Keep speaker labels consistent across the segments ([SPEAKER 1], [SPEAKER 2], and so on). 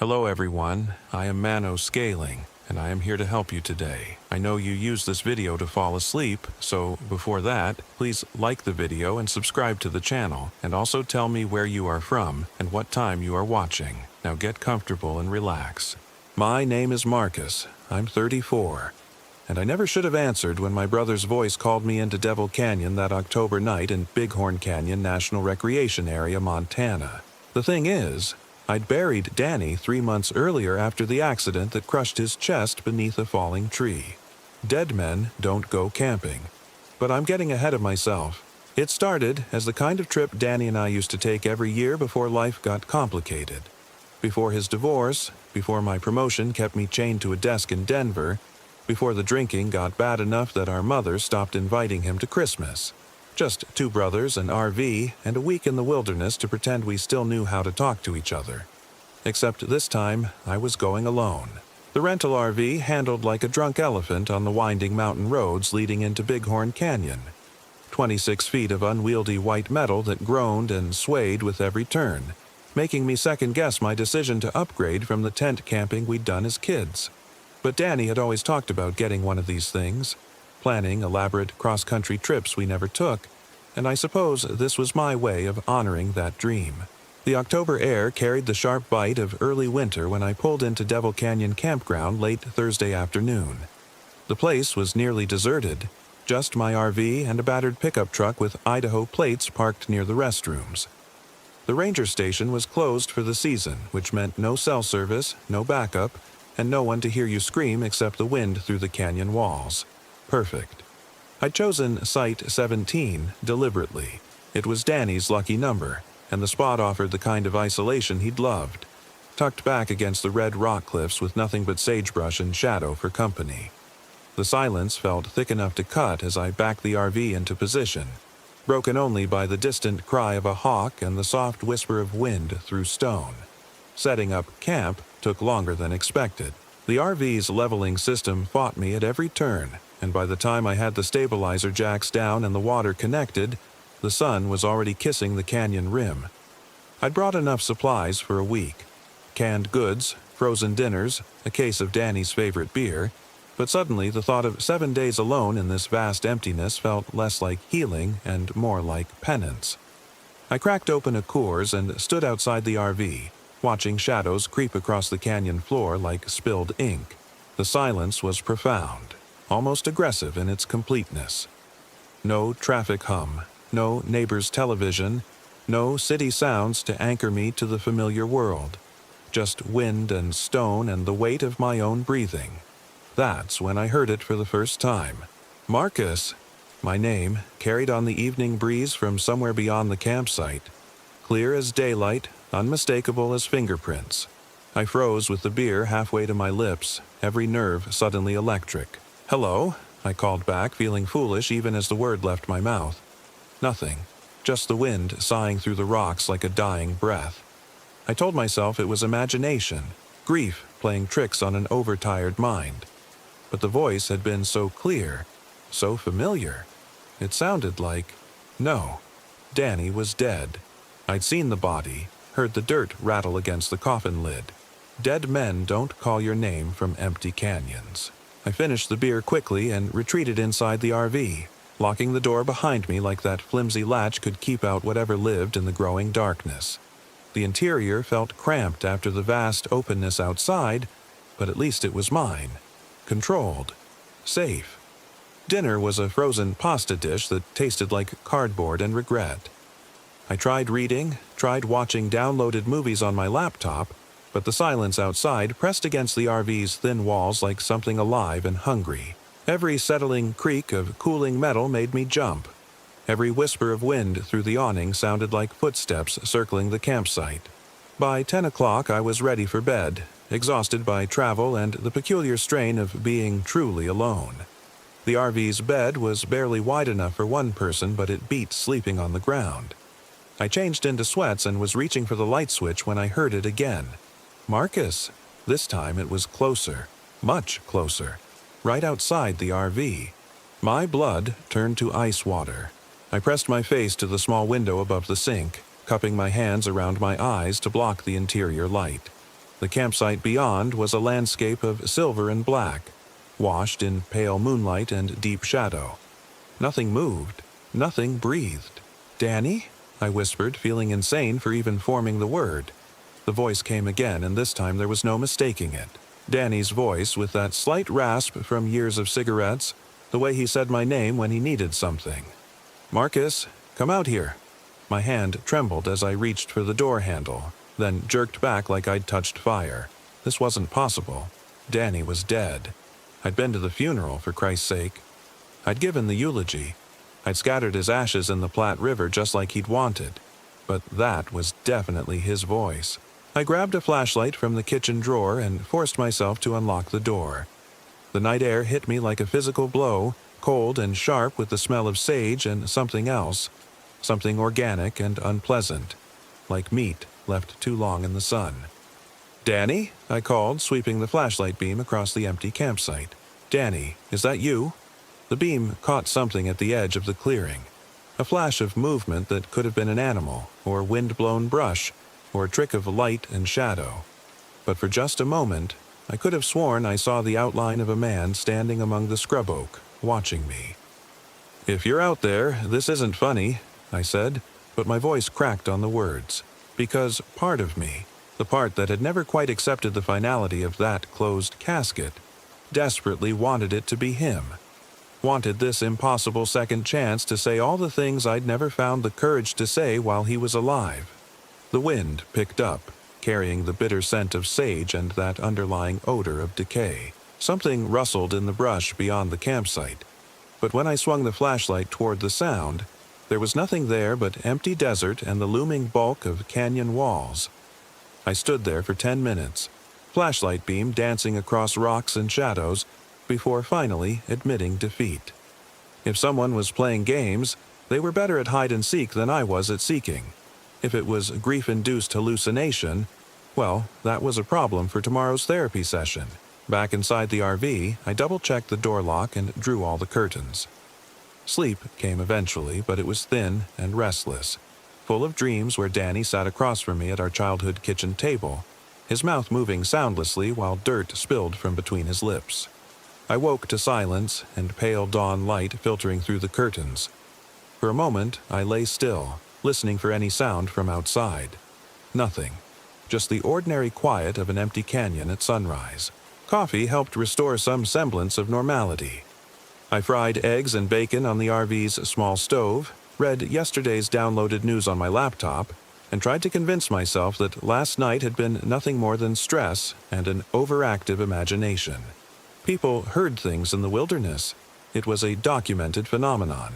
[SPEAKER 1] Hello everyone, I am Mano Scaling, and I am here to help you today. I know you use this video to fall asleep, so before that, please like the video and subscribe to the channel, and also tell me where you are from and what time you are watching. Now get comfortable and relax. My name is Marcus, I'm 34, and I never should have answered when my brother's voice called me into Devil Canyon that October night in Bighorn Canyon National Recreation Area, Montana. The thing is, I'd buried Danny 3 months earlier after the accident that crushed his chest beneath a falling tree. Dead men don't go camping. But I'm getting ahead of myself. It started as the kind of trip Danny and I used to take every year before life got complicated. Before his divorce, before my promotion kept me chained to a desk in Denver, before the drinking got bad enough that our mother stopped inviting him to Christmas. Just 2 brothers, an RV, and a week in the wilderness to pretend we still knew how to talk to each other. Except this time, I was going alone. The rental RV handled like a drunk elephant on the winding mountain roads leading into Bighorn Canyon. 26 feet of unwieldy white metal that groaned and swayed with every turn, making me second-guess my decision to upgrade from the tent camping we'd done as kids. But Danny had always talked about getting one of these things, planning elaborate cross-country trips we never took, and I suppose this was my way of honoring that dream. The October air carried the sharp bite of early winter when I pulled into Devil Canyon Campground late Thursday afternoon. The place was nearly deserted, just my RV and a battered pickup truck with Idaho plates parked near the restrooms. The ranger station was closed for the season, which meant no cell service, no backup, and no one to hear you scream except the wind through the canyon walls. Perfect. I'd chosen Site 17 deliberately. It was Danny's lucky number, and the spot offered the kind of isolation he'd loved, tucked back against the red rock cliffs with nothing but sagebrush and shadow for company. The silence felt thick enough to cut as I backed the RV into position, broken only by the distant cry of a hawk and the soft whisper of wind through stone. Setting up camp took longer than expected. The RV's leveling system fought me at every turn, and by the time I had the stabilizer jacks down and the water connected, the sun was already kissing the canyon rim. I'd brought enough supplies for a week. Canned goods, frozen dinners, a case of Danny's favorite beer, but suddenly the thought of 7 days alone in this vast emptiness felt less like healing and more like penance. I cracked open a Coors and stood outside the RV, watching shadows creep across the canyon floor like spilled ink. The silence was profound, almost aggressive in its completeness. No traffic hum, no neighbor's television, no city sounds to anchor me to the familiar world. Just wind and stone and the weight of my own breathing. That's when I heard it for the first time. Marcus, my name, carried on the evening breeze from somewhere beyond the campsite. Clear as daylight, unmistakable as fingerprints. I froze with the beer halfway to my lips, every nerve suddenly electric. "Hello," I called back, feeling foolish even as the word left my mouth. Nothing, just the wind sighing through the rocks like a dying breath. I told myself it was imagination, grief playing tricks on an overtired mind. But the voice had been so clear, so familiar. It sounded like, no, Danny was dead. I'd seen the body, heard the dirt rattle against the coffin lid. Dead men don't call your name from empty canyons. I finished the beer quickly and retreated inside the RV, locking the door behind me like that flimsy latch could keep out whatever lived in the growing darkness. The interior felt cramped after the vast openness outside, but at least it was mine. Controlled. Safe. Dinner was a frozen pasta dish that tasted like cardboard and regret. I tried reading, tried watching downloaded movies on my laptop, but the silence outside pressed against the RV's thin walls like something alive and hungry. Every settling creak of cooling metal made me jump. Every whisper of wind through the awning sounded like footsteps circling the campsite. By 10 o'clock I was ready for bed, exhausted by travel and the peculiar strain of being truly alone. The RV's bed was barely wide enough for one person, but it beat sleeping on the ground. I changed into sweats and was reaching for the light switch when I heard it again. Marcus. This time it was closer, much closer, right outside the RV. My blood turned to ice water. I pressed my face to the small window above the sink, cupping my hands around my eyes to block the interior light. The campsite beyond was a landscape of silver and black, washed in pale moonlight and deep shadow. Nothing moved. Nothing breathed. "Danny?" I whispered, feeling insane for even forming the word. The voice came again, and this time there was no mistaking it. Danny's voice, with that slight rasp from years of cigarettes, the way he said my name when he needed something. "Marcus, come out here." My hand trembled as I reached for the door handle, then jerked back like I'd touched fire. This wasn't possible. Danny was dead. I'd been to the funeral, for Christ's sake. I'd given the eulogy. I'd scattered his ashes in the Platte River just like he'd wanted. But that was definitely his voice. I grabbed a flashlight from the kitchen drawer and forced myself to unlock the door. The night air hit me like a physical blow, cold and sharp with the smell of sage and something else, something organic and unpleasant, like meat left too long in the sun. "Danny?" I called, sweeping the flashlight beam across the empty campsite. "Danny, is that you?" The beam caught something at the edge of the clearing, a flash of movement that could have been an animal, or wind-blown brush, or a trick of light and shadow. But for just a moment, I could have sworn I saw the outline of a man standing among the scrub oak, watching me. "If you're out there, this isn't funny," I said, but my voice cracked on the words, because part of me, the part that had never quite accepted the finality of that closed casket, desperately wanted it to be him. Wanted this impossible second chance to say all the things I'd never found the courage to say while he was alive. The wind picked up, carrying the bitter scent of sage and that underlying odor of decay. Something rustled in the brush beyond the campsite, but when I swung the flashlight toward the sound, there was nothing there but empty desert and the looming bulk of canyon walls. I stood there for 10 minutes, flashlight beam dancing across rocks and shadows, before finally admitting defeat. If someone was playing games, they were better at hide-and-seek than I was at seeking. If it was grief-induced hallucination, well, that was a problem for tomorrow's therapy session. Back inside the RV, I double-checked the door lock and drew all the curtains. Sleep came eventually, but it was thin and restless, full of dreams where Danny sat across from me at our childhood kitchen table, his mouth moving soundlessly while dirt spilled from between his lips. I woke to silence and pale dawn light filtering through the curtains. For a moment, I lay still, listening for any sound from outside. Nothing. Just the ordinary quiet of an empty canyon at sunrise. Coffee helped restore some semblance of normality. I fried eggs and bacon on the RV's small stove, read yesterday's downloaded news on my laptop, and tried to convince myself that last night had been nothing more than stress and an overactive imagination. People heard things in the wilderness. It was a documented phenomenon.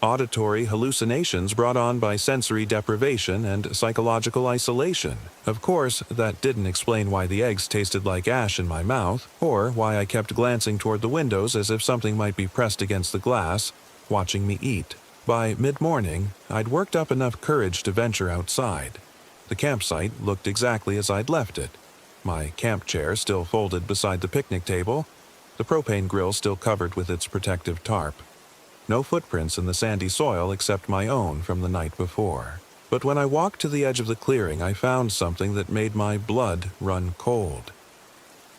[SPEAKER 1] Auditory hallucinations brought on by sensory deprivation and psychological isolation. Of course, that didn't explain why the eggs tasted like ash in my mouth, or why I kept glancing toward the windows as if something might be pressed against the glass, watching me eat. By mid-morning, I'd worked up enough courage to venture outside. The campsite looked exactly as I'd left it. My camp chair still folded beside the picnic table, the propane grill still covered with its protective tarp. No footprints in the sandy soil except my own from the night before. But when I walked to the edge of the clearing, I found something that made my blood run cold.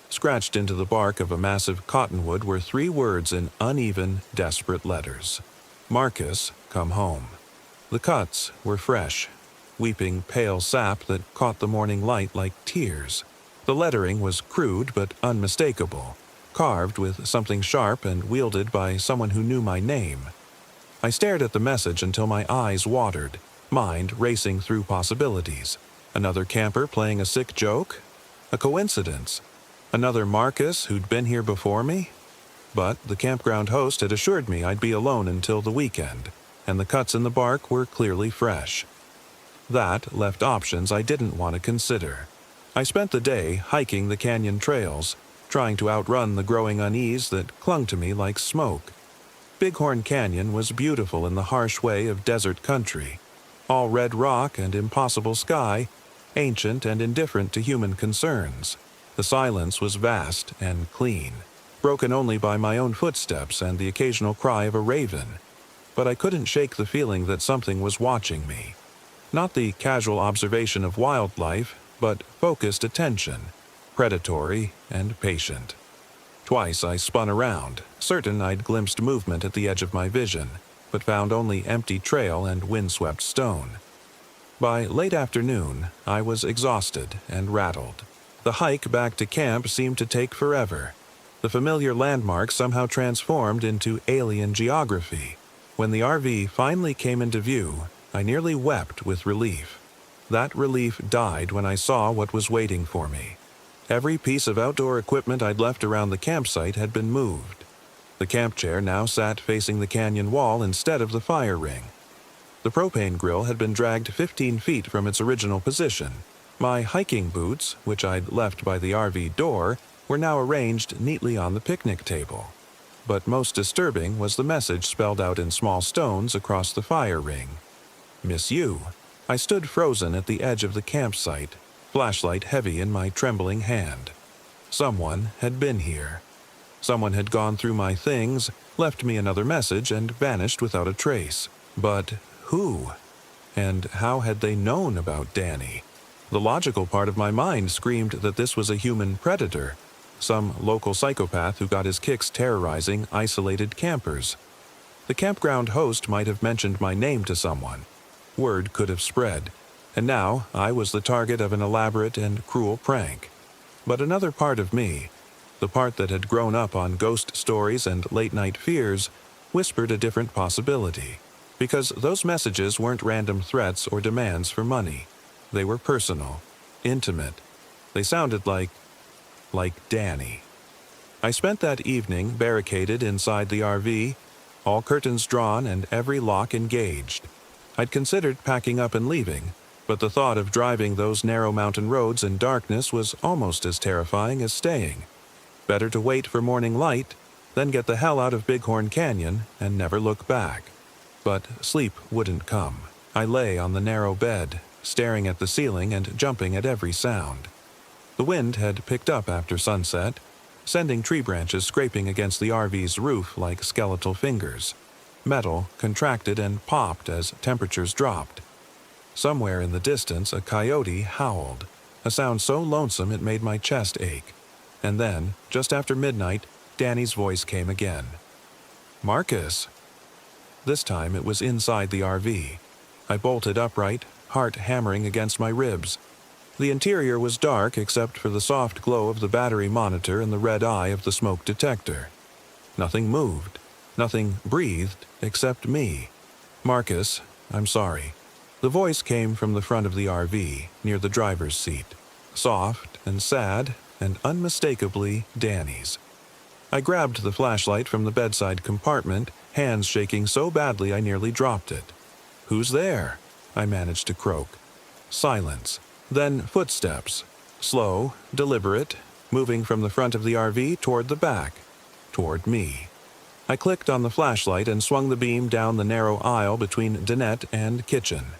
[SPEAKER 1] Scratched into the bark of a massive cottonwood were 3 words in uneven, desperate letters. "Marcus, come home." The cuts were fresh, weeping pale sap that caught the morning light like tears. The lettering was crude but unmistakable, carved with something sharp and wielded by someone who knew my name. I stared at the message until my eyes watered, mind racing through possibilities. Another camper playing a sick joke? A coincidence? Another Marcus who'd been here before me? But the campground host had assured me I'd be alone until the weekend, and the cuts in the bark were clearly fresh. That left options I didn't want to consider. I spent the day hiking the canyon trails, trying to outrun the growing unease that clung to me like smoke. Bighorn Canyon was beautiful in the harsh way of desert country, all red rock and impossible sky, ancient and indifferent to human concerns. The silence was vast and clean, broken only by my own footsteps and the occasional cry of a raven. But I couldn't shake the feeling that something was watching me. Not the casual observation of wildlife, but focused attention. predatory and patient. Twice I spun around, certain I'd glimpsed movement at the edge of my vision, but found only empty trail and windswept stone. By late afternoon, I was exhausted and rattled. The hike back to camp seemed to take forever. The familiar landmarks somehow transformed into alien geography. When the RV finally came into view, I nearly wept with relief. That relief died when I saw what was waiting for me. Every piece of outdoor equipment I'd left around the campsite had been moved. The camp chair now sat facing the canyon wall instead of the fire ring. The propane grill had been dragged 15 feet from its original position. My hiking boots, which I'd left by the RV door, were now arranged neatly on the picnic table. But most disturbing was the message spelled out in small stones across the fire ring. Miss you. I stood frozen at the edge of the campsite, flashlight heavy in my trembling hand. Someone had been here. Someone had gone through my things, left me another message, and vanished without a trace. But who? And how had they known about Danny? The logical part of my mind screamed that this was a human predator, some local psychopath who got his kicks terrorizing isolated campers. The campground host might have mentioned my name to someone. Word could have spread, and now I was the target of an elaborate and cruel prank. But another part of me, the part that had grown up on ghost stories and late-night fears, whispered a different possibility. Because those messages weren't random threats or demands for money. They were personal, intimate. They sounded like Danny. I spent that evening barricaded inside the RV, all curtains drawn and every lock engaged. I'd considered packing up and leaving, but the thought of driving those narrow mountain roads in darkness was almost as terrifying as staying. Better to wait for morning light, then get the hell out of Bighorn Canyon and never look back. But sleep wouldn't come. I lay on the narrow bed, staring at the ceiling and jumping at every sound. The wind had picked up after sunset, sending tree branches scraping against the RV's roof like skeletal fingers. Metal contracted and popped as temperatures dropped. Somewhere in the distance, a coyote howled, a sound so lonesome it made my chest ache. And then, just after midnight, Danny's voice came again. "Marcus." This time it was inside the RV. I bolted upright, heart hammering against my ribs. The interior was dark except for the soft glow of the battery monitor and the red eye of the smoke detector. Nothing moved. Nothing breathed except me. "Marcus, I'm sorry." The voice came from the front of the RV, near the driver's seat. Soft and sad and unmistakably Danny's. I grabbed the flashlight from the bedside compartment, hands shaking so badly I nearly dropped it. "Who's there?" I managed to croak. Silence. Then footsteps. Slow, deliberate, moving from the front of the RV toward the back. Toward me. I clicked on the flashlight and swung the beam down the narrow aisle between dinette and kitchen.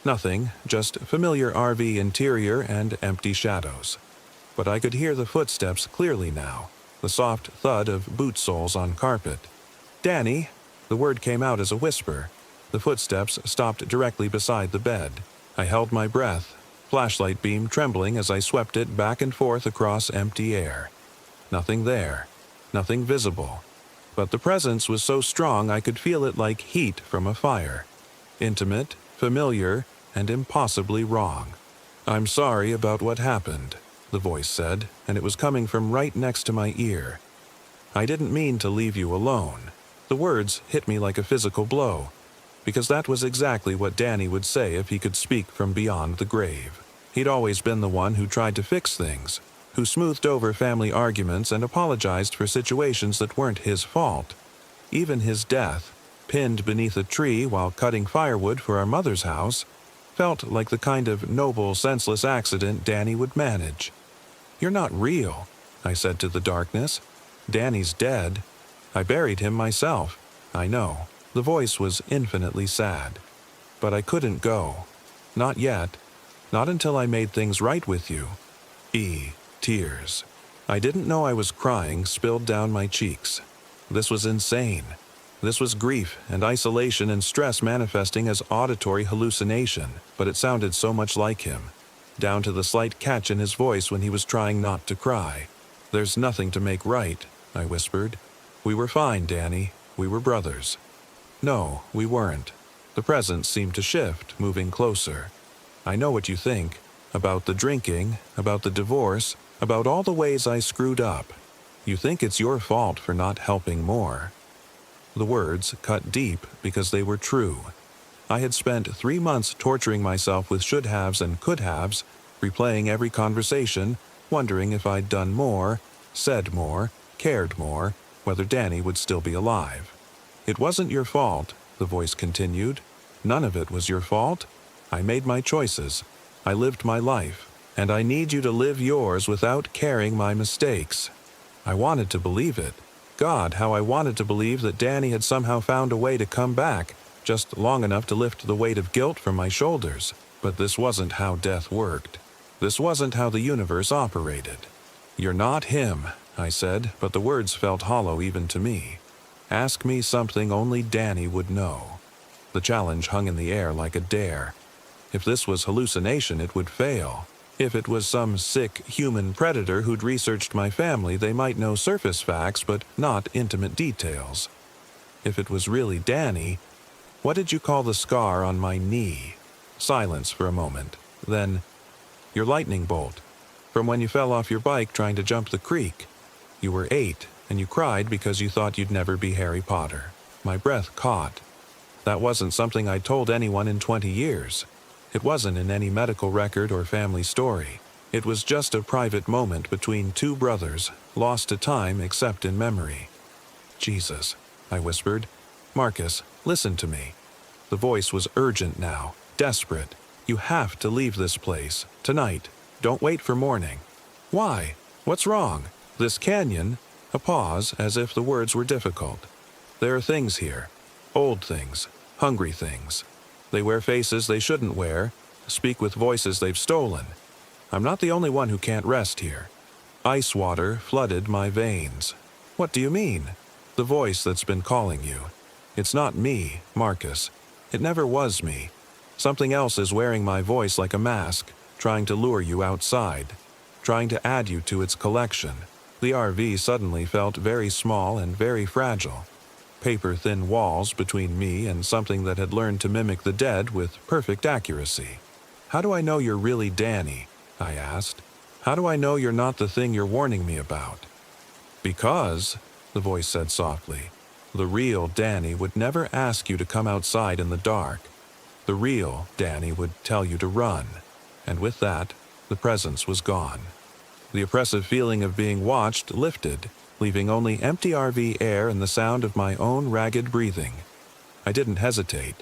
[SPEAKER 1] Nothing, just familiar RV interior and empty shadows. But I could hear the footsteps clearly now, the soft thud of boot soles on carpet. "Danny!" The word came out as a whisper. The footsteps stopped directly beside the bed. I held my breath, flashlight beam trembling as I swept it back and forth across empty air. Nothing there, nothing visible. But the presence was so strong I could feel it like heat from a fire. Intimate, familiar, and impossibly wrong. "I'm sorry about what happened," the voice said, and it was coming from right next to my ear. "I didn't mean to leave you alone." The words hit me like a physical blow, because that was exactly what Danny would say if he could speak from beyond the grave. He'd always been the one who tried to fix things, who smoothed over family arguments and apologized for situations that weren't his fault. Even his death, pinned beneath a tree while cutting firewood for our mother's house, felt like the kind of noble, senseless accident Danny would manage. "You're not real," I said to the darkness. "Danny's dead. I buried him myself." I know. The voice was infinitely sad. But I couldn't go. Not yet. Not until I made things right with you. Tears. I didn't know I was crying spilled down my cheeks. This was insane. This was grief and isolation and stress manifesting as auditory hallucination, but it sounded so much like him. down to the slight catch in his voice when he was trying not to cry. "There's nothing to make right," I whispered. "We were fine, Danny. We were brothers." "No, we weren't." The presence seemed to shift, moving closer. "I know what you think. About the drinking, about the divorce, about all the ways I screwed up. You think it's your fault for not helping more." The words cut deep because they were true. I had spent 3 months torturing myself with should-haves and could-haves, replaying every conversation, wondering if I'd done more, said more, cared more, whether Danny would still be alive. "It wasn't your fault," the voice continued. "None of it was your fault. I made my choices. I lived my life, and I need you to live yours without carrying my mistakes." I wanted to believe it. God, how I wanted to believe that Danny had somehow found a way to come back, just long enough to lift the weight of guilt from my shoulders. But this wasn't how death worked. This wasn't how the universe operated. "You're not him," I said, but the words felt hollow even to me. Ask me something only Danny would know. The challenge hung in the air like a dare. If this was hallucination, it would fail. If it was some sick human predator who'd researched my family, they might know surface facts but not intimate details. If it was really Danny, what did you call the scar on my knee? Silence for a moment. Then, "Your lightning bolt. From when you fell off your bike trying to jump the creek. You were 8, and you cried because you thought you'd never be Harry Potter." My breath caught. That wasn't something I'd told anyone in 20 years. It wasn't in any medical record or family story. It was just a private moment between 2 brothers, lost to time except in memory. "Jesus," I whispered. "Marcus, listen to me." The voice was urgent now, desperate. "You have to leave this place, tonight. Don't wait for morning." "Why? What's wrong? This canyon?" A pause, as if the words were difficult. "There are things here. Old things. Hungry things. They wear faces they shouldn't wear, speak with voices they've stolen. I'm not the only one who can't rest here." Ice water flooded my veins. "What do you mean?" "The voice that's been calling you. It's not me, Marcus. It never was me. Something else is wearing my voice like a mask, trying to lure you outside, trying to add you to its collection." The RV suddenly felt very small and very fragile. Paper-thin walls between me and something that had learned to mimic the dead with perfect accuracy. "How do I know you're really Danny?" I asked. "How do I know you're not the thing you're warning me about?" "Because," the voice said softly, "the real Danny would never ask you to come outside in the dark. The real Danny would tell you to run." And with that, the presence was gone. The oppressive feeling of being watched lifted, leaving only empty RV air and the sound of my own ragged breathing. I didn't hesitate.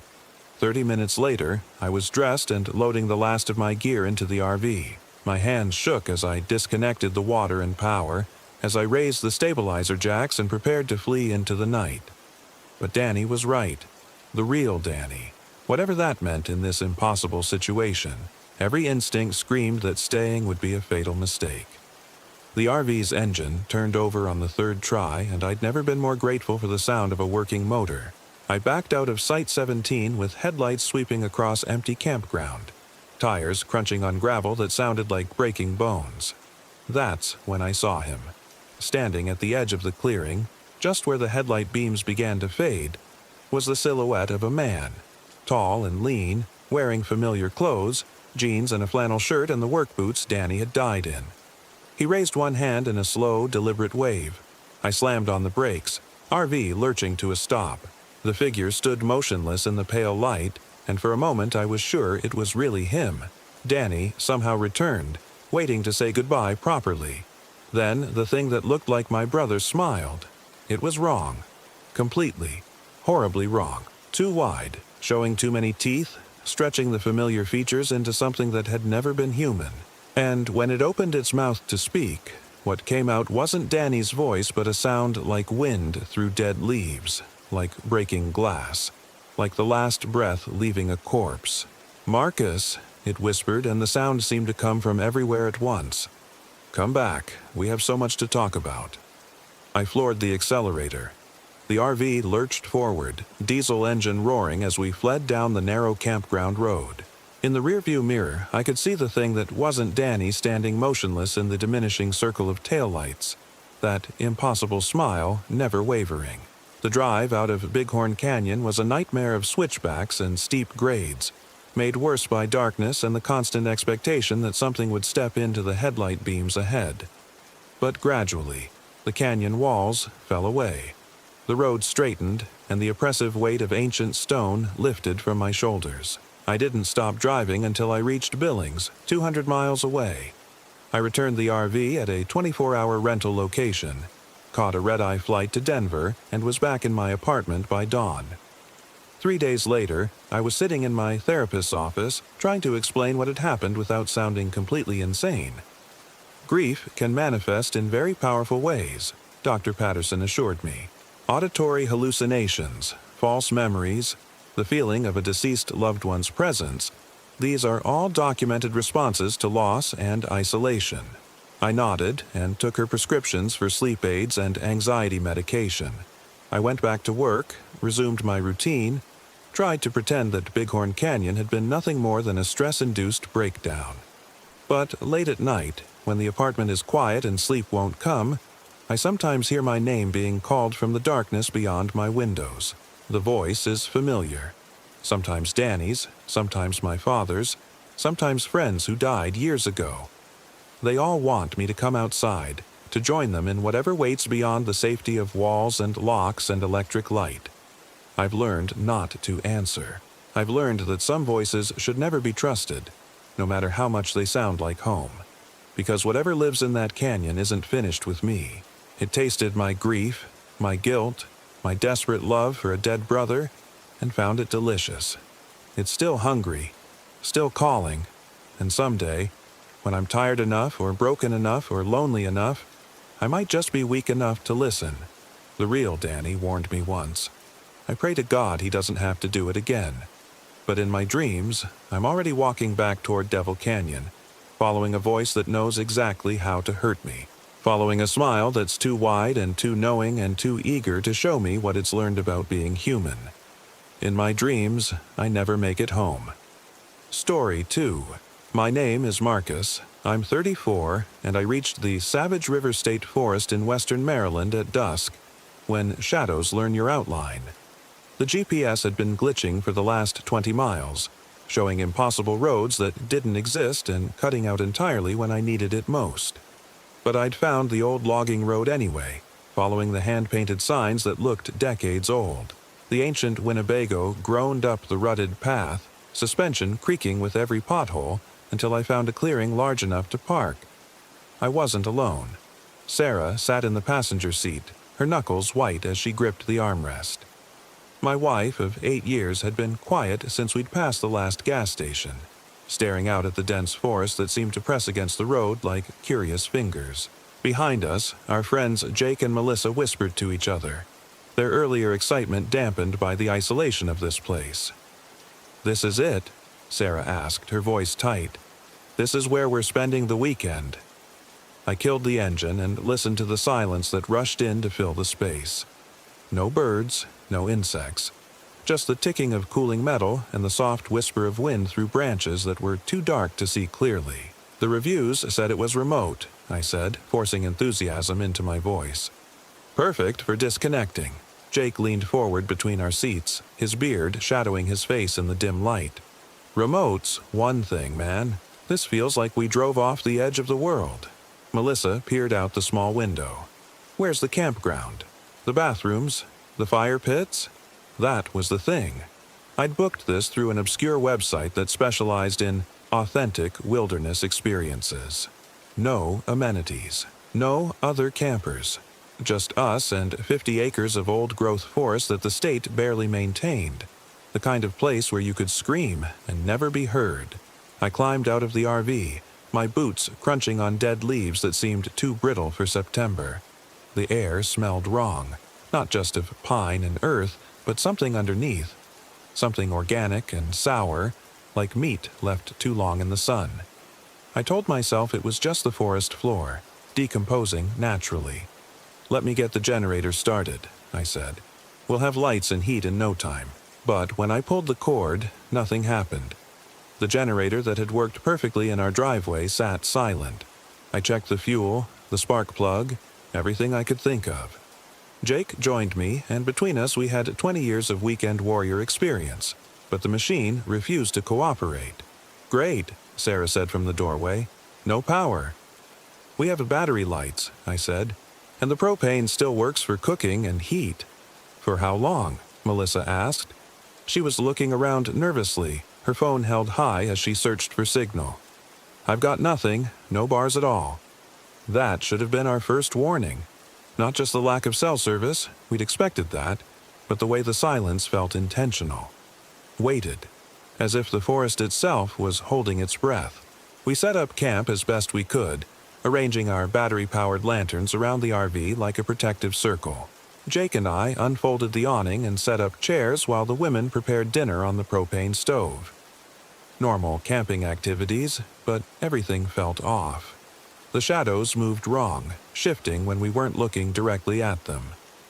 [SPEAKER 1] 30 minutes later, I was dressed and loading the last of my gear into the RV. My hands shook as I disconnected the water and power, as I raised the stabilizer jacks and prepared to flee into the night. But Danny was right. The real Danny. Whatever that meant in this impossible situation, every instinct screamed that staying would be a fatal mistake. The RV's engine turned over on the 3rd try, and I'd never been more grateful for the sound of a working motor. I backed out of Site 17 with headlights sweeping across empty campground, tires crunching on gravel that sounded like breaking bones. That's when I saw him. Standing at the edge of the clearing, just where the headlight beams began to fade, was the silhouette of a man. Tall and lean, wearing familiar clothes, jeans and a flannel shirt and the work boots Danny had died in. He raised one hand in a slow, deliberate wave. I slammed on the brakes, RV lurching to a stop. The figure stood motionless in the pale light, and for a moment I was sure it was really him. Danny somehow returned, waiting to say goodbye properly. Then the thing that looked like my brother smiled. It was wrong. Completely. Horribly wrong. Too wide, showing too many teeth, stretching the familiar features into something that had never been human. And when it opened its mouth to speak, what came out wasn't Danny's voice but a sound like wind through dead leaves, like breaking glass, like the last breath leaving a corpse. "Marcus," it whispered, and the sound seemed to come from everywhere at once. "Come back, we have so much to talk about." I floored the accelerator. The RV lurched forward, diesel engine roaring as we fled down the narrow campground road. In the rearview mirror, I could see the thing that wasn't Danny standing motionless in the diminishing circle of taillights, that impossible smile never wavering. The drive out of Bighorn Canyon was a nightmare of switchbacks and steep grades, made worse by darkness and the constant expectation that something would step into the headlight beams ahead. But gradually, the canyon walls fell away. The road straightened, and the oppressive weight of ancient stone lifted from my shoulders. I didn't stop driving until I reached Billings, 200 miles away. I returned the RV at a 24-hour rental location, caught a red-eye flight to Denver, and was back in my apartment by dawn. 3 days later, I was sitting in my therapist's office, trying to explain what had happened without sounding completely insane. Grief can manifest in very powerful ways, Dr. Patterson assured me. Auditory hallucinations, false memories, the feeling of a deceased loved one's presence, these are all documented responses to loss and isolation. I nodded and took her prescriptions for sleep aids and anxiety medication. I went back to work, resumed my routine, tried to pretend that Bighorn Canyon had been nothing more than a stress-induced breakdown. But late at night, when the apartment is quiet and sleep won't come, I sometimes hear my name being called from the darkness beyond my windows. The voice is familiar. Sometimes Danny's, sometimes my father's, sometimes friends who died years ago. They all want me to come outside, to join them in whatever waits beyond the safety of walls and locks and electric light. I've learned not to answer. I've learned that some voices should never be trusted, no matter how much they sound like home. Because whatever lives in that canyon isn't finished with me. It tasted my grief, my guilt, my desperate love for a dead brother, and found it delicious. It's still hungry, still calling, and someday, when I'm tired enough or broken enough or lonely enough, I might just be weak enough to listen. The real Danny warned me once. I pray to God he doesn't have to do it again. But in my dreams, I'm already walking back toward Devil Canyon, following a voice that knows exactly how to hurt me, following a smile that's too wide and too knowing and too eager to show me what it's learned about being human. In my dreams, I never make it home. Story 2. My name is Marcus. I'm 34, and I reached the Savage River State Forest in western Maryland at dusk, when shadows learn your outline. The GPS had been glitching for the last 20 miles, showing impossible roads that didn't exist and cutting out entirely when I needed it most. But I'd found the old logging road anyway, following the hand-painted signs that looked decades old. The ancient Winnebago groaned up the rutted path, suspension creaking with every pothole, until I found a clearing large enough to park. I wasn't alone. Sarah sat in the passenger seat, her knuckles white as she gripped the armrest. My wife of 8 years had been quiet since we'd passed the last gas station, staring out at the dense forest that seemed to press against the road like curious fingers. Behind us, our friends Jake and Melissa whispered to each other, their earlier excitement dampened by the isolation of this place. "This is it?" Sarah asked, her voice tight. "This is where we're spending the weekend." I killed the engine and listened to the silence that rushed in to fill the space. No birds, no insects. Just the ticking of cooling metal and the soft whisper of wind through branches that were too dark to see clearly. "The reviews said it was remote," I said, forcing enthusiasm into my voice. "Perfect for disconnecting." Jake leaned forward between our seats, his beard shadowing his face in the dim light. "Remote's one thing, man. This feels like we drove off the edge of the world." Melissa peered out the small window. "Where's the campground? The bathrooms? The fire pits?" That was the thing. I'd booked this through an obscure website that specialized in authentic wilderness experiences. No amenities. No other campers. Just us and 50 acres of old-growth forest that the state barely maintained. The kind of place where you could scream and never be heard. I climbed out of the RV, my boots crunching on dead leaves that seemed too brittle for September. The air smelled wrong, not just of pine and earth, but something underneath. Something organic and sour, like meat left too long in the sun. I told myself it was just the forest floor, decomposing naturally. "Let me get the generator started," I said. "We'll have lights and heat in no time." But when I pulled the cord, nothing happened. The generator that had worked perfectly in our driveway sat silent. I checked the fuel, the spark plug, everything I could think of. Jake joined me, and between us we had 20 years of weekend warrior experience, but the machine refused to cooperate. "Great," Sarah said from the doorway. "No power." "We have battery lights," I said, "and the propane still works for cooking and heat." "For how long?" Melissa asked. She was looking around nervously, her phone held high as she searched for signal. "I've got nothing, no bars at all." That should have been our first warning. Not just the lack of cell service, we'd expected that, but the way the silence felt intentional. Waited, as if the forest itself was holding its breath. We set up camp as best we could, arranging our battery-powered lanterns around the RV like a protective circle. Jake and I unfolded the awning and set up chairs while the women prepared dinner on the propane stove. Normal camping activities, but everything felt off. The shadows moved wrong, shifting when we weren't looking directly at them.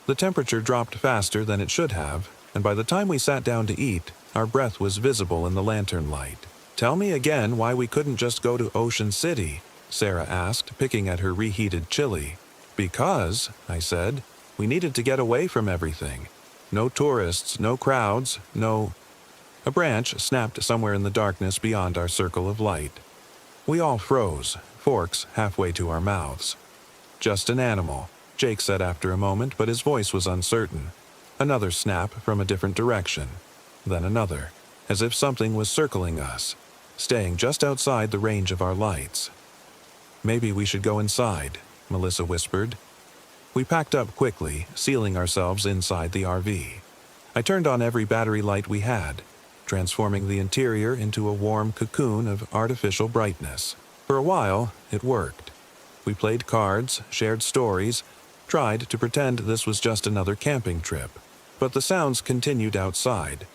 [SPEAKER 1] The temperature dropped faster than it should have, and by the time we sat down to eat, our breath was visible in the lantern light. "Tell me again why we couldn't just go to Ocean City," Sarah asked, picking at her reheated chili. "Because," I said, "we needed to get away from everything. No tourists, no crowds, no—" A branch snapped somewhere in the darkness beyond our circle of light. We all froze, forks halfway to our mouths. "Just an animal," Jake said after a moment, but his voice was uncertain. Another snap from a different direction. Then another, as if something was circling us, staying just outside the range of our lights. "Maybe we should go inside," Melissa whispered. We packed up quickly, sealing ourselves inside the RV. I turned on every battery light we had, transforming the interior into a warm cocoon of artificial brightness. For a while, it worked. We played cards, shared stories, tried to pretend this was just another camping trip. But the sounds continued outside.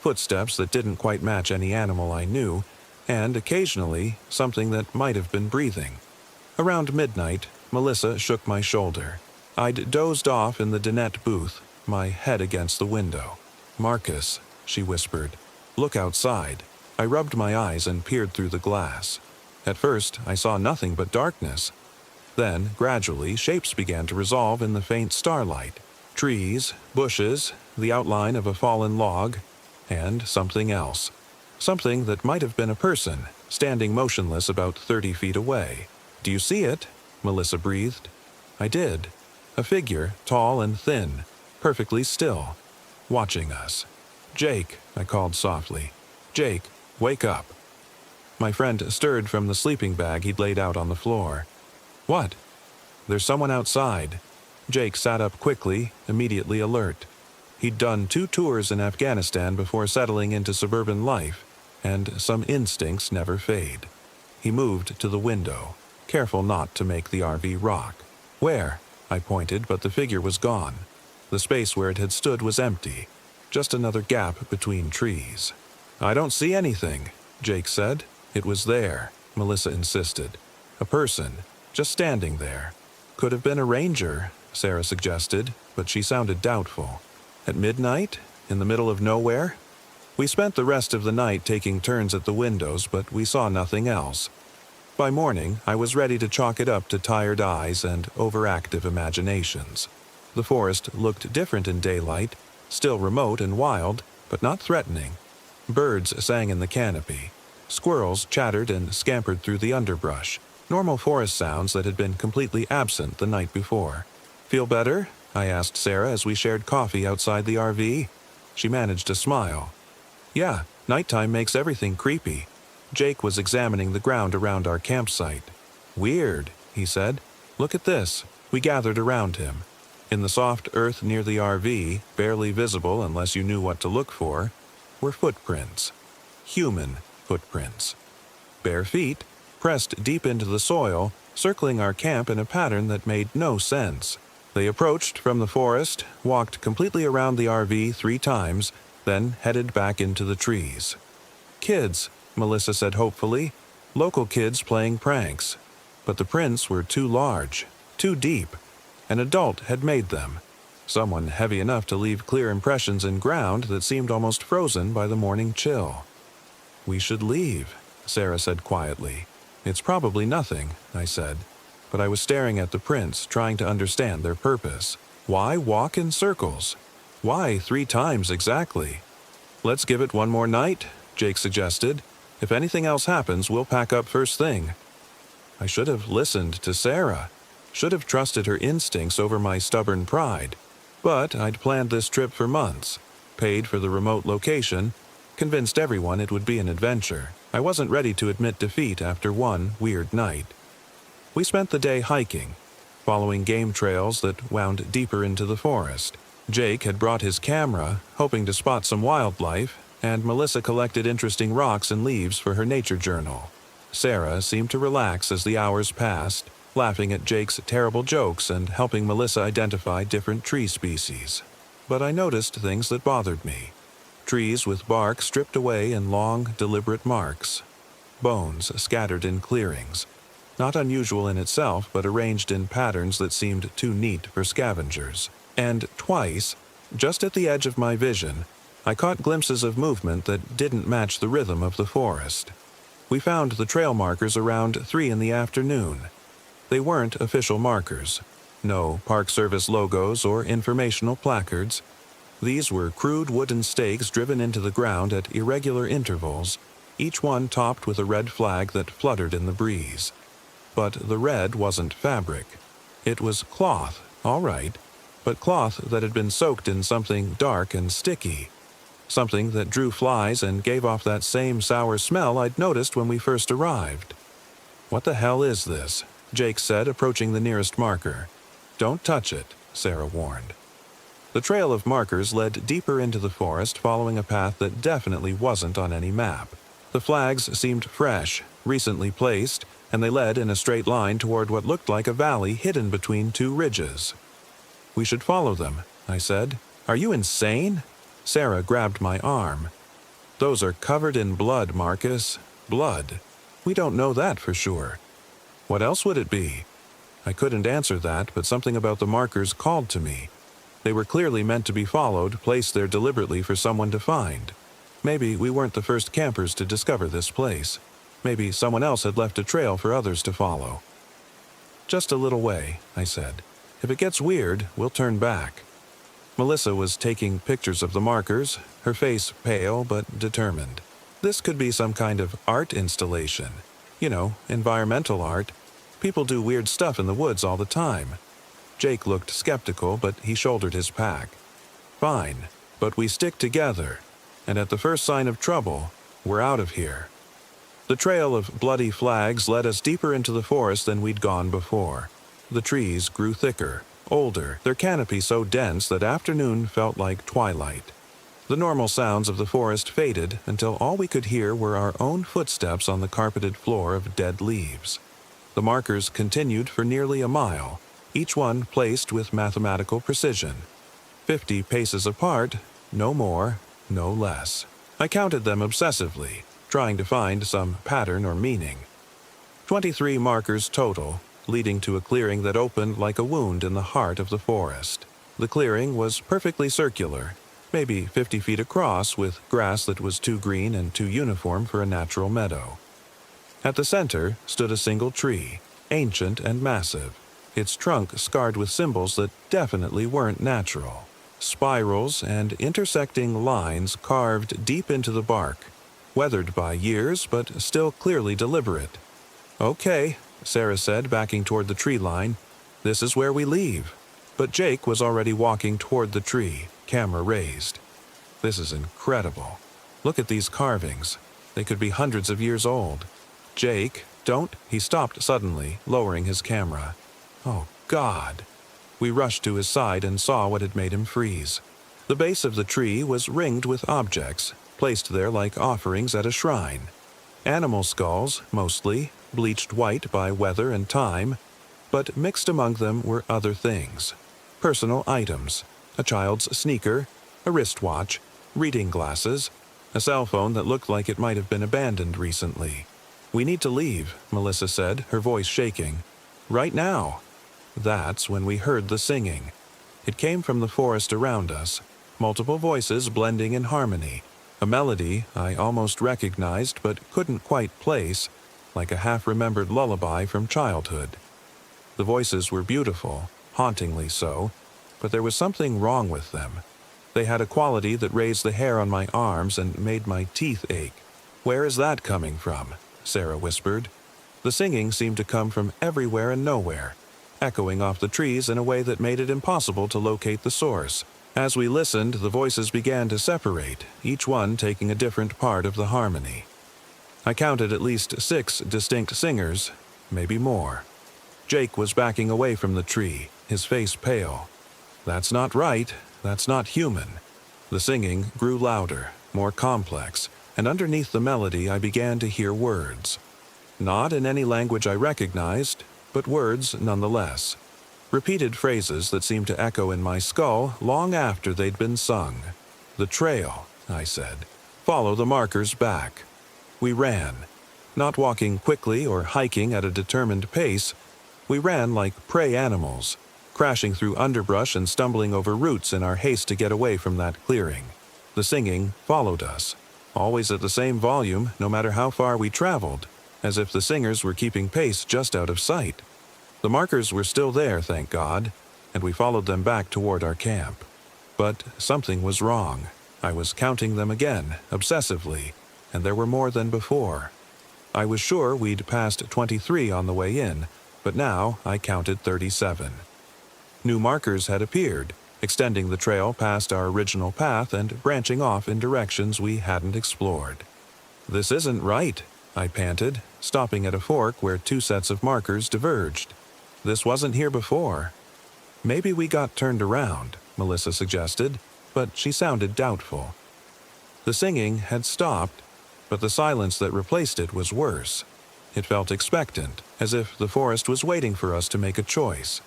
[SPEAKER 1] Footsteps that didn't quite match any animal I knew, and occasionally something that might have been breathing. Around midnight, Melissa shook my shoulder. I'd dozed off in the dinette booth, my head against the window. "Marcus," she whispered, "look outside." I rubbed my eyes and peered through the glass. At first, I saw nothing but darkness. Then, gradually, shapes began to resolve in the faint starlight. Trees, bushes, the outline of a fallen log, and something else. Something that might have been a person, standing motionless about 30 feet away. "Do you see it?" Melissa breathed. I did. A figure, tall and thin, perfectly still, watching us. "Jake," I called softly. "Jake, wake up." My friend stirred from the sleeping bag he'd laid out on the floor. "What?" "There's someone outside." Jake sat up quickly, immediately alert. He'd done 2 tours in Afghanistan before settling into suburban life, and some instincts never fade. He moved to the window, careful not to make the RV rock. "Where?" I pointed, but the figure was gone. The space where it had stood was empty, just another gap between trees. "I don't see anything," Jake said. "It was there," Melissa insisted. "A person, just standing there." "Could have been a ranger," Sarah suggested, but she sounded doubtful. "At midnight? In the middle of nowhere?" We spent the rest of the night taking turns at the windows, but we saw nothing else. By morning, I was ready to chalk it up to tired eyes and overactive imaginations. The forest looked different in daylight, still remote and wild, but not threatening. Birds sang in the canopy. Squirrels chattered and scampered through the underbrush, normal forest sounds that had been completely absent the night before. "Feel better?" I asked Sarah as we shared coffee outside the RV. She managed a smile. "Yeah, nighttime makes everything creepy." Jake was examining the ground around our campsite. "Weird," he said. "Look at this." We gathered around him. In the soft earth near the RV, barely visible unless you knew what to look for, were footprints. Human footprints. Bare feet, pressed deep into the soil, circling our camp in a pattern that made no sense. They approached from the forest, walked completely around the RV 3 times, then headed back into the trees. "Kids," Melissa said hopefully. "Local kids playing pranks." But the prints were too large, too deep. An adult had made them. Someone heavy enough to leave clear impressions in ground that seemed almost frozen by the morning chill. "We should leave," Sarah said quietly. "It's probably nothing," I said. But I was staring at the prints, trying to understand their purpose. Why walk in circles? Why 3 times exactly? "Let's give it one more night," Jake suggested. "If anything else happens, we'll pack up first thing." I should have listened to Sarah. Should have trusted her instincts over my stubborn pride. But I'd planned this trip for months, paid for the remote location, convinced everyone it would be an adventure. I wasn't ready to admit defeat after one weird night. We spent the day hiking, following game trails that wound deeper into the forest. Jake had brought his camera, hoping to spot some wildlife, and Melissa collected interesting rocks and leaves for her nature journal. Sarah seemed to relax as the hours passed, laughing at Jake's terrible jokes and helping Melissa identify different tree species. But I noticed things that bothered me. Trees with bark stripped away in long, deliberate marks. Bones scattered in clearings. Not unusual in itself, but arranged in patterns that seemed too neat for scavengers. And twice, just at the edge of my vision, I caught glimpses of movement that didn't match the rhythm of the forest. We found the trail markers around 3 in the afternoon. They weren't official markers. No Park Service logos or informational placards. These were crude wooden stakes driven into the ground at irregular intervals, each one topped with a red flag that fluttered in the breeze. But the red wasn't fabric. It was cloth, all right, but cloth that had been soaked in something dark and sticky. Something that drew flies and gave off that same sour smell I'd noticed when we first arrived. "What the hell is this?" Jake said, approaching the nearest marker. "Don't touch it," Sarah warned. The trail of markers led deeper into the forest, following a path that definitely wasn't on any map. The flags seemed fresh, recently placed, and they led in a straight line toward what looked like a valley hidden between 2 ridges. "We should follow them," I said. "Are you insane?" Sarah grabbed my arm. "Those are covered in blood, Marcus. Blood. We don't know that for sure." "What else would it be?" I couldn't answer that, but something about the markers called to me. They were clearly meant to be followed, placed there deliberately for someone to find. Maybe we weren't the first campers to discover this place. Maybe someone else had left a trail for others to follow. "Just a little way," I said. "If it gets weird, we'll turn back." Melissa was taking pictures of the markers, her face pale but determined. This could be some kind of art installation. You know, environmental art. People do weird stuff in the woods all the time. Jake looked skeptical, but he shouldered his pack. "Fine, but we stick together, and at the first sign of trouble, we're out of here." The trail of bloody flags led us deeper into the forest than we'd gone before. The trees grew thicker, older, their canopy so dense that afternoon felt like twilight. The normal sounds of the forest faded until all we could hear were our own footsteps on the carpeted floor of dead leaves. The markers continued for nearly a mile, each one placed with mathematical precision. 50 paces apart, no more, no less. I counted them obsessively, trying to find some pattern or meaning. 23 markers total, leading to a clearing that opened like a wound in the heart of the forest. The clearing was perfectly circular, maybe 50 feet across, with grass that was too green and too uniform for a natural meadow. At the center stood a single tree, ancient and massive, its trunk scarred with symbols that definitely weren't natural. Spirals and intersecting lines carved deep into the bark, weathered by years but still clearly deliberate. "Okay," Sarah said, backing toward the tree line. "This is where we leave." But Jake was already walking toward the tree, camera raised. "This is incredible. Look at these carvings. They could be hundreds of years old." "Jake, don't—" He stopped suddenly, lowering his camera. "Oh, God." We rushed to his side and saw what had made him freeze. The base of the tree was ringed with objects, placed there like offerings at a shrine. Animal skulls, mostly, bleached white by weather and time, but mixed among them were other things. Personal items, a child's sneaker, a wristwatch, reading glasses, a cell phone that looked like it might have been abandoned recently. "We need to leave," Melissa said, her voice shaking. "Right now." That's when we heard the singing. It came from the forest around us, multiple voices blending in harmony, A melody I almost recognized but couldn't quite place, like a half-remembered lullaby from childhood. The voices were beautiful, hauntingly so, but there was something wrong with them. They had a quality that raised the hair on my arms and made my teeth ache. "Where is that coming from?" Sarah whispered. The singing seemed to come from everywhere and nowhere, echoing off the trees in a way that made it impossible to locate the source. As we listened, the voices began to separate, each one taking a different part of the harmony. I counted at least 6 distinct singers, maybe more. Jake was backing away from the tree, his face pale. "That's not right. That's not human." The singing grew louder, more complex, and underneath the melody I began to hear words. Not in any language I recognized, but words nonetheless. Repeated phrases that seemed to echo in my skull long after they'd been sung. "The trail," I said. "Follow the markers back." We ran. Not walking quickly or hiking at a determined pace, we ran like prey animals, crashing through underbrush and stumbling over roots in our haste to get away from that clearing. The singing followed us, always at the same volume no matter how far we traveled, as if the singers were keeping pace just out of sight. The markers were still there, thank God, and we followed them back toward our camp. But something was wrong. I was counting them again, obsessively, and there were more than before. I was sure we'd passed 23 on the way in, but now I counted 37. New markers had appeared, extending the trail past our original path and branching off in directions we hadn't explored. "This isn't right," I panted, stopping at a fork where 2 sets of markers diverged. "This wasn't here before." "Maybe we got turned around," Melissa suggested, but she sounded doubtful. The singing had stopped, but the silence that replaced it was worse. It felt expectant, as if the forest was waiting for us to make a choice.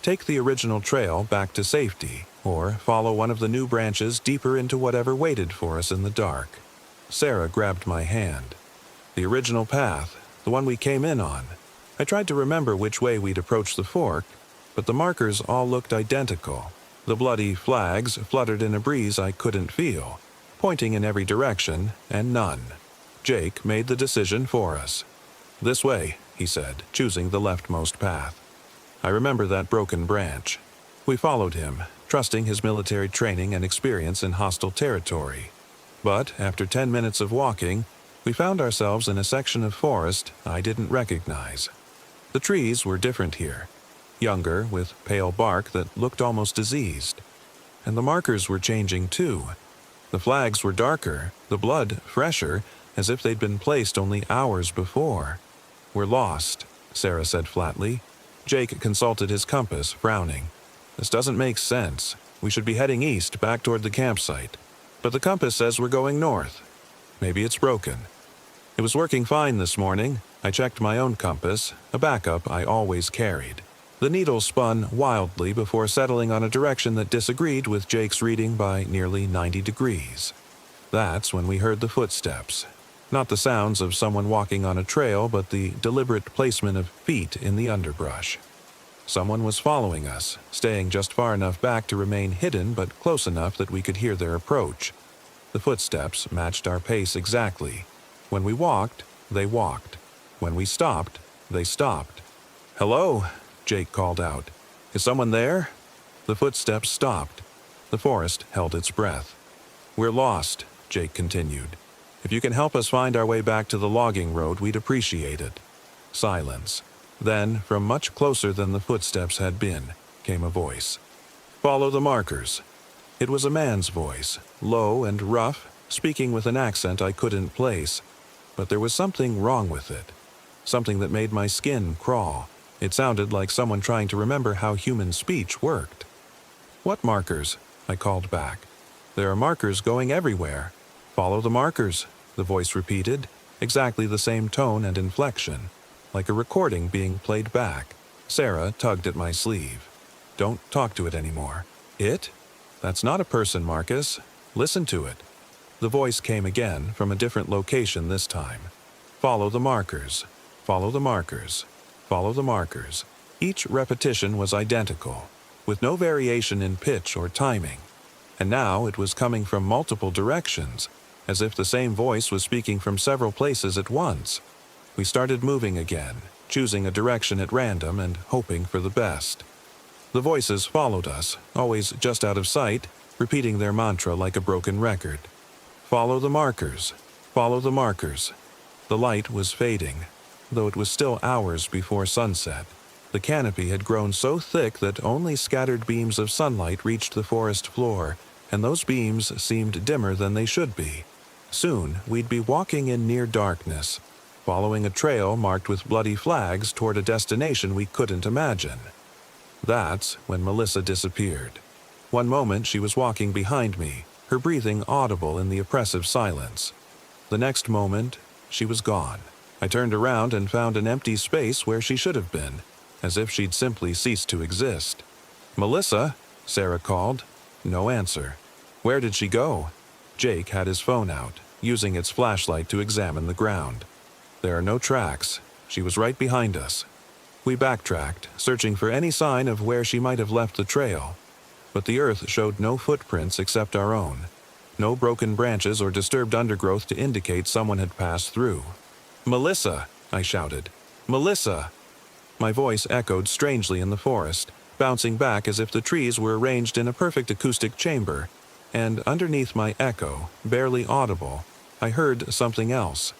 [SPEAKER 1] Take the original trail back to safety, or follow one of the new branches deeper into whatever waited for us in the dark. Sarah grabbed my hand. "The original path, the one we came in on." I tried to remember which way we'd approached the fork, but the markers all looked identical. The bloody flags fluttered in a breeze I couldn't feel, pointing in every direction, and none. Jake made the decision for us. "This way," he said, choosing the leftmost path. I remember that broken branch. We followed him, trusting his military training and experience in hostile territory. But after 10 minutes of walking, we found ourselves in a section of forest I didn't recognize. The trees were different here, younger, with pale bark that looked almost diseased. And the markers were changing too. The flags were darker, the blood fresher, as if they'd been placed only hours before. "We're lost," Sarah said flatly. Jake consulted his compass, frowning. "This doesn't make sense. We should be heading east, back toward the campsite. But the compass says we're going north. Maybe it's broken." It was working fine this morning. I checked my own compass, a backup I always carried. The needle spun wildly before settling on a direction that disagreed with Jake's reading by nearly 90 degrees. That's when we heard the footsteps. Not the sounds of someone walking on a trail, but the deliberate placement of feet in the underbrush. Someone was following us, staying just far enough back to remain hidden but close enough that we could hear their approach. The footsteps matched our pace exactly. When we walked, they walked. When we stopped, they stopped. "Hello," Jake called out. "Is someone there?" The footsteps stopped. The forest held its breath. "We're lost," Jake continued. "If you can help us find our way back to the logging road, we'd appreciate it." Silence. Then, from much closer than the footsteps had been, came a voice. "Follow the markers." It was a man's voice, low and rough, speaking with an accent I couldn't place. But there was something wrong with it. Something that made my skin crawl. It sounded like someone trying to remember how human speech worked. "What markers?" I called back. "There are markers going everywhere." "Follow the markers," the voice repeated, exactly the same tone and inflection, like a recording being played back. Sarah tugged at my sleeve. "Don't talk to it anymore." "It? That's not a person, Marcus. Listen to it." The voice came again, from a different location this time. "Follow the markers. Follow the markers. Follow the markers." Each repetition was identical, with no variation in pitch or timing. And now it was coming from multiple directions. as if the same voice was speaking from several places at once. We started moving again, choosing a direction at random and hoping for the best. The voices followed us, always just out of sight, repeating their mantra like a broken record. Follow the markers. Follow the markers. The light was fading, though it was still hours before sunset. The canopy had grown so thick that only scattered beams of sunlight reached the forest floor, and those beams seemed dimmer than they should be. Soon, we'd be walking in near darkness, following a trail marked with bloody flags toward a destination we couldn't imagine. That's when Melissa disappeared. One moment she was walking behind me, her breathing audible in the oppressive silence. The next moment, she was gone. I turned around and found an empty space where she should have been, as if she'd simply ceased to exist. "Melissa?" Sarah called. No answer. Where did she go? Jake had his phone out, using its flashlight to examine the ground. There are no tracks. She was right behind us. We backtracked, searching for any sign of where she might have left the trail. But the earth showed no footprints except our own. No broken branches or disturbed undergrowth to indicate someone had passed through. "Melissa!" I shouted. "Melissa!" My voice echoed strangely in the forest, bouncing back as if the trees were arranged in a perfect acoustic chamber, and underneath my echo, barely audible, I heard something else.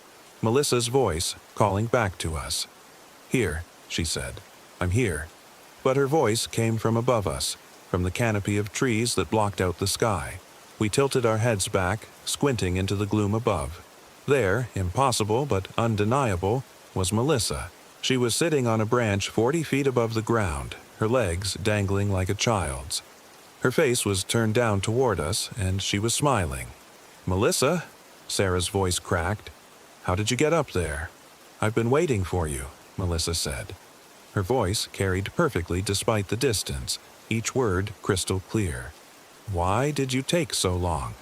[SPEAKER 1] Melissa's voice calling back to us. "Here," she said. "I'm here." But her voice came from above us, from the canopy of trees that blocked out the sky. We tilted our heads back, squinting into the gloom above. There, impossible but undeniable, was Melissa. She was sitting on a branch 40 feet above the ground, her legs dangling like a child's. Her face was turned down toward us, and she was smiling. "Melissa?" Sarah's voice cracked. "How did you get up there?" "I've been waiting for you," Melissa said. Her voice carried perfectly despite the distance, each word crystal clear. "Why did you take so long?"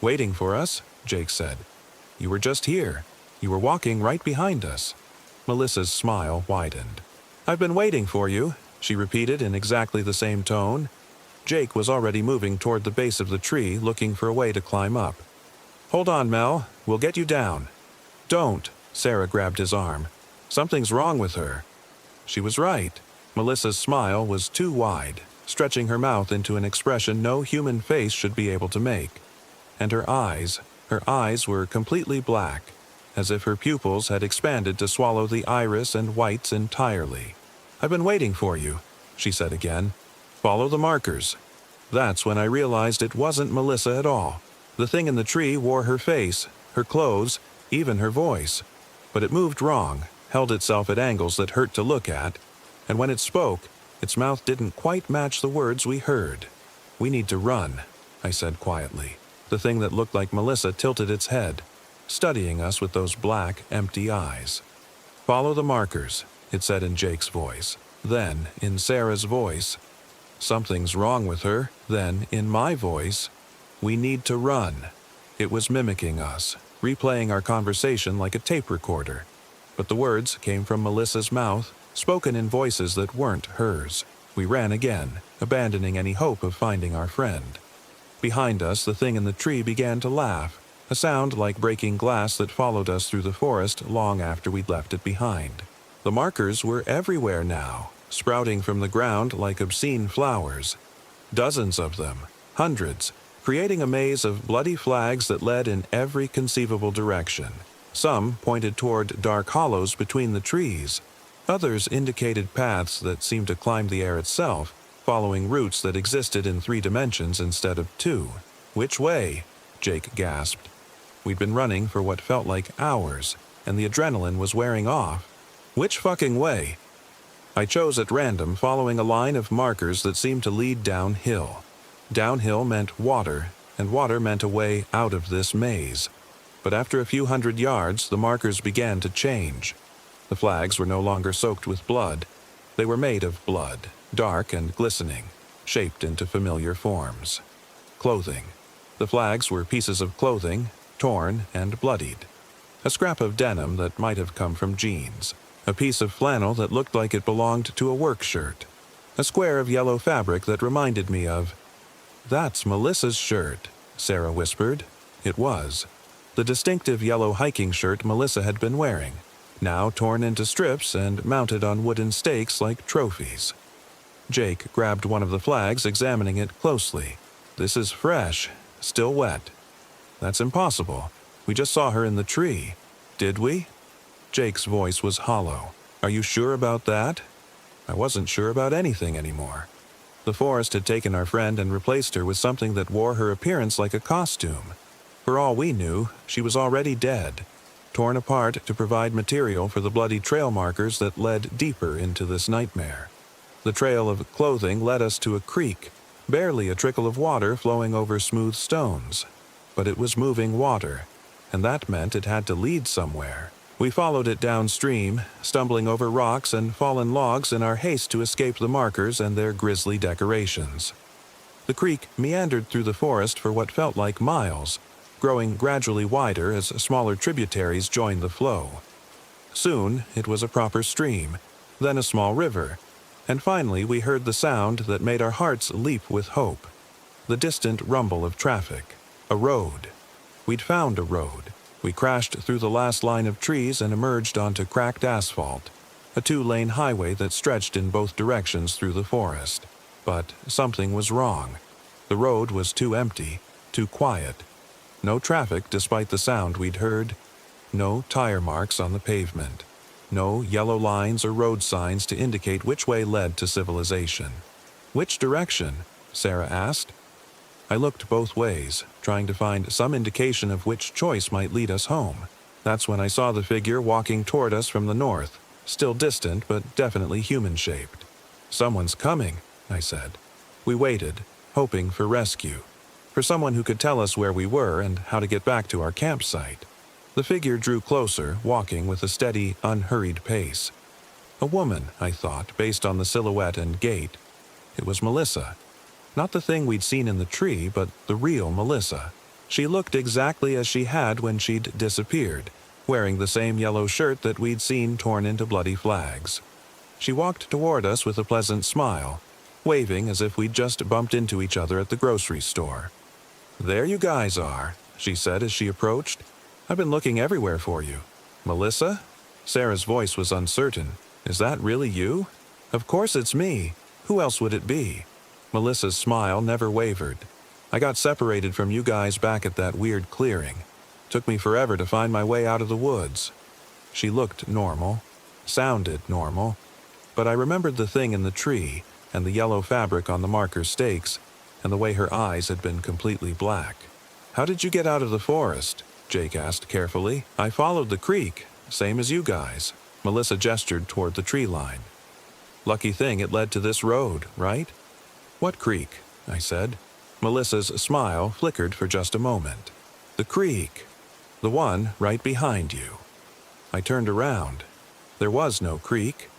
[SPEAKER 1] "Waiting for us," Jake said. "You were just here. You were walking right behind us." Melissa's smile widened. "I've been waiting for you," she repeated in exactly the same tone. Jake was already moving toward the base of the tree, looking for a way to climb up. "Hold on, Mel. We'll get you down." "Don't," Sarah grabbed his arm. "Something's wrong with her." She was right. Melissa's smile was too wide, stretching her mouth into an expression no human face should be able to make. And her eyes were completely black, as if her pupils had expanded to swallow the iris and whites entirely. "I've been waiting for you," she said again. "Follow the markers." That's when I realized it wasn't Melissa at all. The thing in the tree wore her face, her clothes, even her voice. But it moved wrong, held itself at angles that hurt to look at, and when it spoke, its mouth didn't quite match the words we heard. "We need to run," I said quietly. The thing that looked like Melissa tilted its head, studying us with those black, empty eyes. "Follow the markers," it said in Jake's voice. Then, in Sarah's voice, "Something's wrong with her." Then, in my voice, "We need to run." It was mimicking us, replaying our conversation like a tape recorder. But the words came from Melissa's mouth, spoken in voices that weren't hers. We ran again, abandoning any hope of finding our friend. Behind us, the thing in the tree began to laugh, a sound like breaking glass that followed us through the forest long after we'd left it behind. The markers were everywhere now, sprouting from the ground like obscene flowers. Dozens of them, hundreds, creating a maze of bloody flags that led in every conceivable direction. Some pointed toward dark hollows between the trees. Others indicated paths that seemed to climb the air itself, following routes that existed in 3 dimensions instead of 2. "Which way?" Jake gasped. We'd been running for what felt like hours, and the adrenaline was wearing off. "Which fucking way?" I chose at random, following a line of markers that seemed to lead downhill. Downhill meant water, and water meant a way out of this maze. But after a few hundred yards, the markers began to change. The flags were no longer soaked with blood. They were made of blood, dark and glistening, shaped into familiar forms. Clothing. The flags were pieces of clothing, torn and bloodied. A scrap of denim that might have come from jeans. A piece of flannel that looked like it belonged to a work shirt. A square of yellow fabric that reminded me of... "That's Melissa's shirt," Sarah whispered. It was. The distinctive yellow hiking shirt Melissa had been wearing, now torn into strips and mounted on wooden stakes like trophies. Jake grabbed one of the flags, examining it closely. "This is fresh, still wet." "That's impossible. We just saw her in the tree." "Did we?" Jake's voice was hollow. "Are you sure about that?" I wasn't sure about anything anymore. The forest had taken our friend and replaced her with something that wore her appearance like a costume. For all we knew, she was already dead, torn apart to provide material for the bloody trail markers that led deeper into this nightmare. The trail of clothing led us to a creek, barely a trickle of water flowing over smooth stones. But it was moving water, and that meant it had to lead somewhere. We followed it downstream, stumbling over rocks and fallen logs in our haste to escape the markers and their grisly decorations. The creek meandered through the forest for what felt like miles, growing gradually wider as smaller tributaries joined the flow. Soon it was a proper stream, then a small river, and finally we heard the sound that made our hearts leap with hope. The distant rumble of traffic. A road. We'd found a road. We crashed through the last line of trees and emerged onto cracked asphalt, a 2-lane highway that stretched in both directions through the forest. But something was wrong. The road was too empty, too quiet. No traffic despite the sound we'd heard. No tire marks on the pavement. No yellow lines or road signs to indicate which way led to civilization. "Which direction?" Sarah asked. I looked both ways, trying to find some indication of which choice might lead us home. That's when I saw the figure walking toward us from the north, still distant but definitely human-shaped. "Someone's coming," I said. We waited, hoping for rescue, for someone who could tell us where we were and how to get back to our campsite. The figure drew closer, walking with a steady, unhurried pace. A woman, I thought, based on the silhouette and gait. It was Melissa. Not the thing we'd seen in the tree, but the real Melissa. She looked exactly as she had when she'd disappeared, wearing the same yellow shirt that we'd seen torn into bloody flags. She walked toward us with a pleasant smile, waving as if we'd just bumped into each other at the grocery store. "There you guys are," she said as she approached. "I've been looking everywhere for you." "Melissa?" Sarah's voice was uncertain. "Is that really you?" "Of course it's me. Who else would it be?" Melissa's smile never wavered. "I got separated from you guys back at that weird clearing. Took me forever to find my way out of the woods." She looked normal, sounded normal, but I remembered the thing in the tree and the yellow fabric on the marker stakes and the way her eyes had been completely black. "How did you get out of the forest?" Jake asked carefully. "I followed the creek, same as you guys." Melissa gestured toward the tree line. "Lucky thing it led to this road, right?" "What creek?" I said. Melissa's smile flickered for just a moment. "The creek. The one right behind you." I turned around. There was no creek.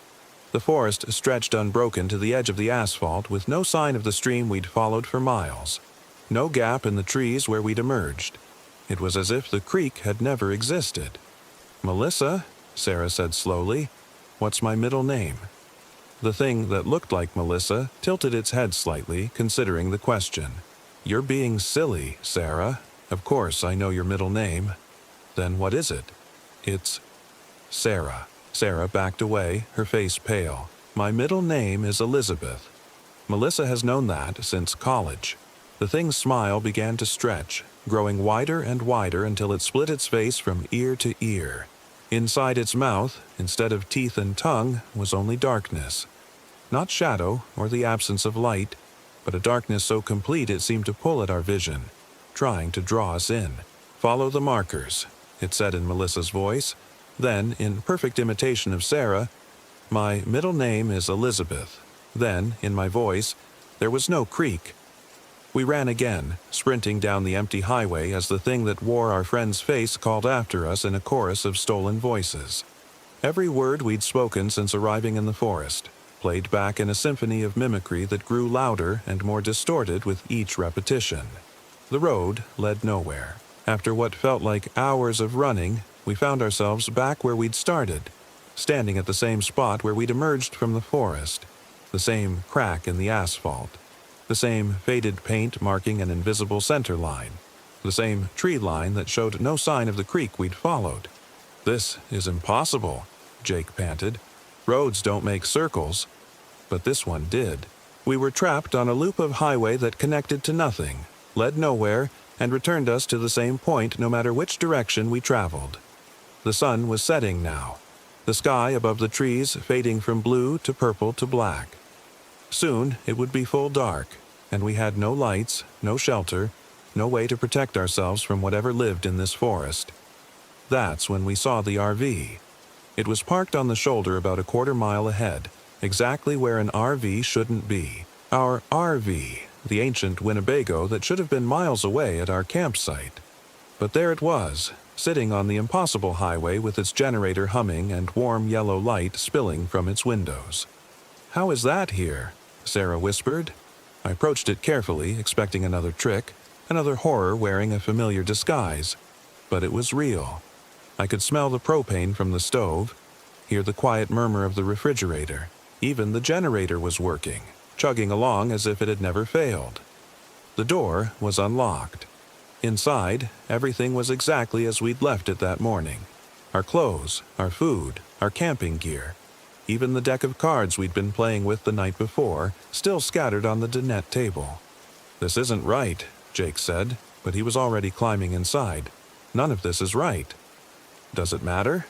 [SPEAKER 1] The forest stretched unbroken to the edge of the asphalt with no sign of the stream we'd followed for miles. No gap in the trees where we'd emerged. It was as if the creek had never existed. "Melissa," Sarah said slowly, "what's my middle name?" The thing that looked like Melissa tilted its head slightly, considering the question. "You're being silly, Sarah. Of course I know your middle name." "Then what is it?" "It's Sarah." Sarah backed away, her face pale. "My middle name is Elizabeth. Melissa has known that since college." The thing's smile began to stretch, growing wider and wider until it split its face from ear to ear. Inside its mouth, instead of teeth and tongue, was only darkness. Not shadow or the absence of light, but a darkness so complete it seemed to pull at our vision, trying to draw us in. "Follow the markers," it said in Melissa's voice. Then, in perfect imitation of Sarah, "My middle name is Elizabeth." Then, in my voice, there was no creek. We ran again, sprinting down the empty highway as the thing that wore our friend's face called after us in a chorus of stolen voices. Every word we'd spoken since arriving in the forest, played back in a symphony of mimicry that grew louder and more distorted with each repetition. The road led nowhere. After what felt like hours of running, we found ourselves back where we'd started, standing at the same spot where we'd emerged from the forest, the same crack in the asphalt, the same faded paint marking an invisible center line. the same tree line that showed no sign of the creek we'd followed. "This is impossible," Jake panted. "Roads don't make circles." But this one did. We were trapped on a loop of highway that connected to nothing, led nowhere, and returned us to the same point no matter which direction we traveled. The sun was setting now, the sky above the trees fading from blue to purple to black. Soon it would be full dark, and we had no lights, no shelter, no way to protect ourselves from whatever lived in this forest. That's when we saw the RV. It was parked on the shoulder about a quarter-mile ahead, exactly where an RV shouldn't be. Our RV, the ancient Winnebago that should have been miles away at our campsite. But there it was, sitting on the impossible highway with its generator humming and warm yellow light spilling from its windows. "How is that here?" Sarah whispered. I approached it carefully, expecting another trick, another horror wearing a familiar disguise. But it was real. I could smell the propane from the stove, hear the quiet murmur of the refrigerator. Even the generator was working, chugging along as if it had never failed. The door was unlocked. Inside, everything was exactly as we'd left it that morning. Our clothes, our food, our camping gear. Even the deck of cards we'd been playing with the night before, still scattered on the dinette table. "This isn't right," Jake said, but he was already climbing inside. "None of this is right." "Does it matter?"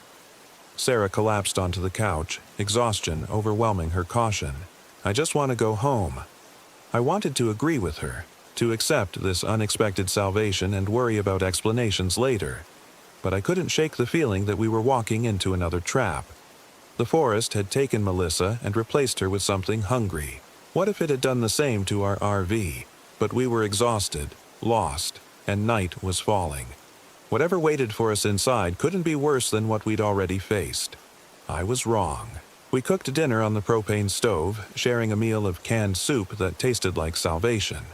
[SPEAKER 1] Sarah collapsed onto the couch, exhaustion overwhelming her caution. "I just want to go home." I wanted to agree with her, to accept this unexpected salvation and worry about explanations later. But I couldn't shake the feeling that we were walking into another trap. The forest had taken Melissa and replaced her with something hungry. What if it had done the same to our RV? But we were exhausted, lost, and night was falling. Whatever waited for us inside couldn't be worse than what we'd already faced. I was wrong. We cooked dinner on the propane stove, sharing a meal of canned soup that tasted like salvation.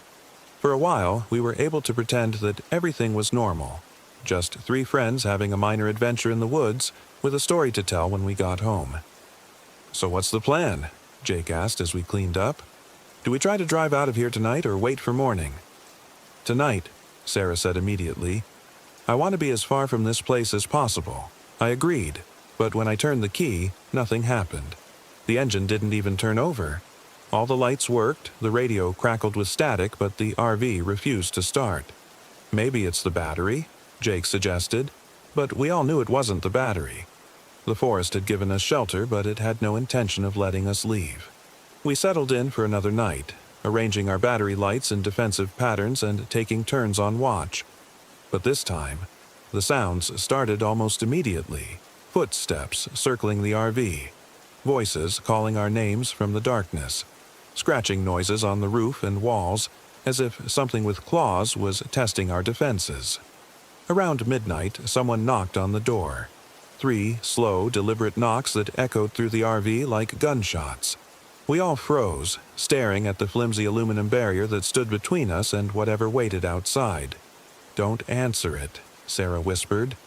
[SPEAKER 1] For a while, we were able to pretend that everything was normal. Just 3 friends having a minor adventure in the woods, with a story to tell when we got home. "So what's the plan?" Jake asked as we cleaned up. "Do we try to drive out of here tonight or wait for morning?" "Tonight," Sarah said immediately. "I want to be as far from this place as possible." I agreed, but when I turned the key, nothing happened. The engine didn't even turn over. All the lights worked, the radio crackled with static, but the RV refused to start. "Maybe it's the battery," Jake suggested, but we all knew it wasn't the battery. The forest had given us shelter, but it had no intention of letting us leave. We settled in for another night, arranging our battery lights in defensive patterns and taking turns on watch. But this time, the sounds started almost immediately. Footsteps circling the RV, voices calling our names from the darkness, scratching noises on the roof and walls, as if something with claws was testing our defenses. Around midnight, someone knocked on the door. 3 slow, deliberate knocks that echoed through the RV like gunshots. We all froze, staring at the flimsy aluminum barrier that stood between us and whatever waited outside. "Don't answer it," Sarah whispered.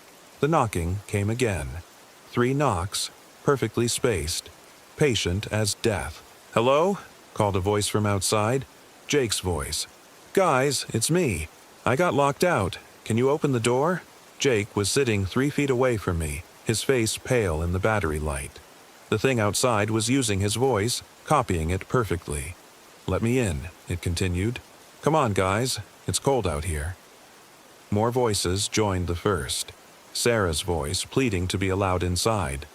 [SPEAKER 1] The knocking came again. 3 knocks, perfectly spaced, patient as death. "Hello?" called a voice from outside. Jake's voice. "Guys, it's me. I got locked out. Can you open the door?" Jake was sitting 3 feet away from me, his face pale in the battery light. The thing outside was using his voice, copying it perfectly. "Let me in," it continued. "Come on, guys. It's cold out here." More voices joined the first. Sarah's voice pleading to be allowed inside.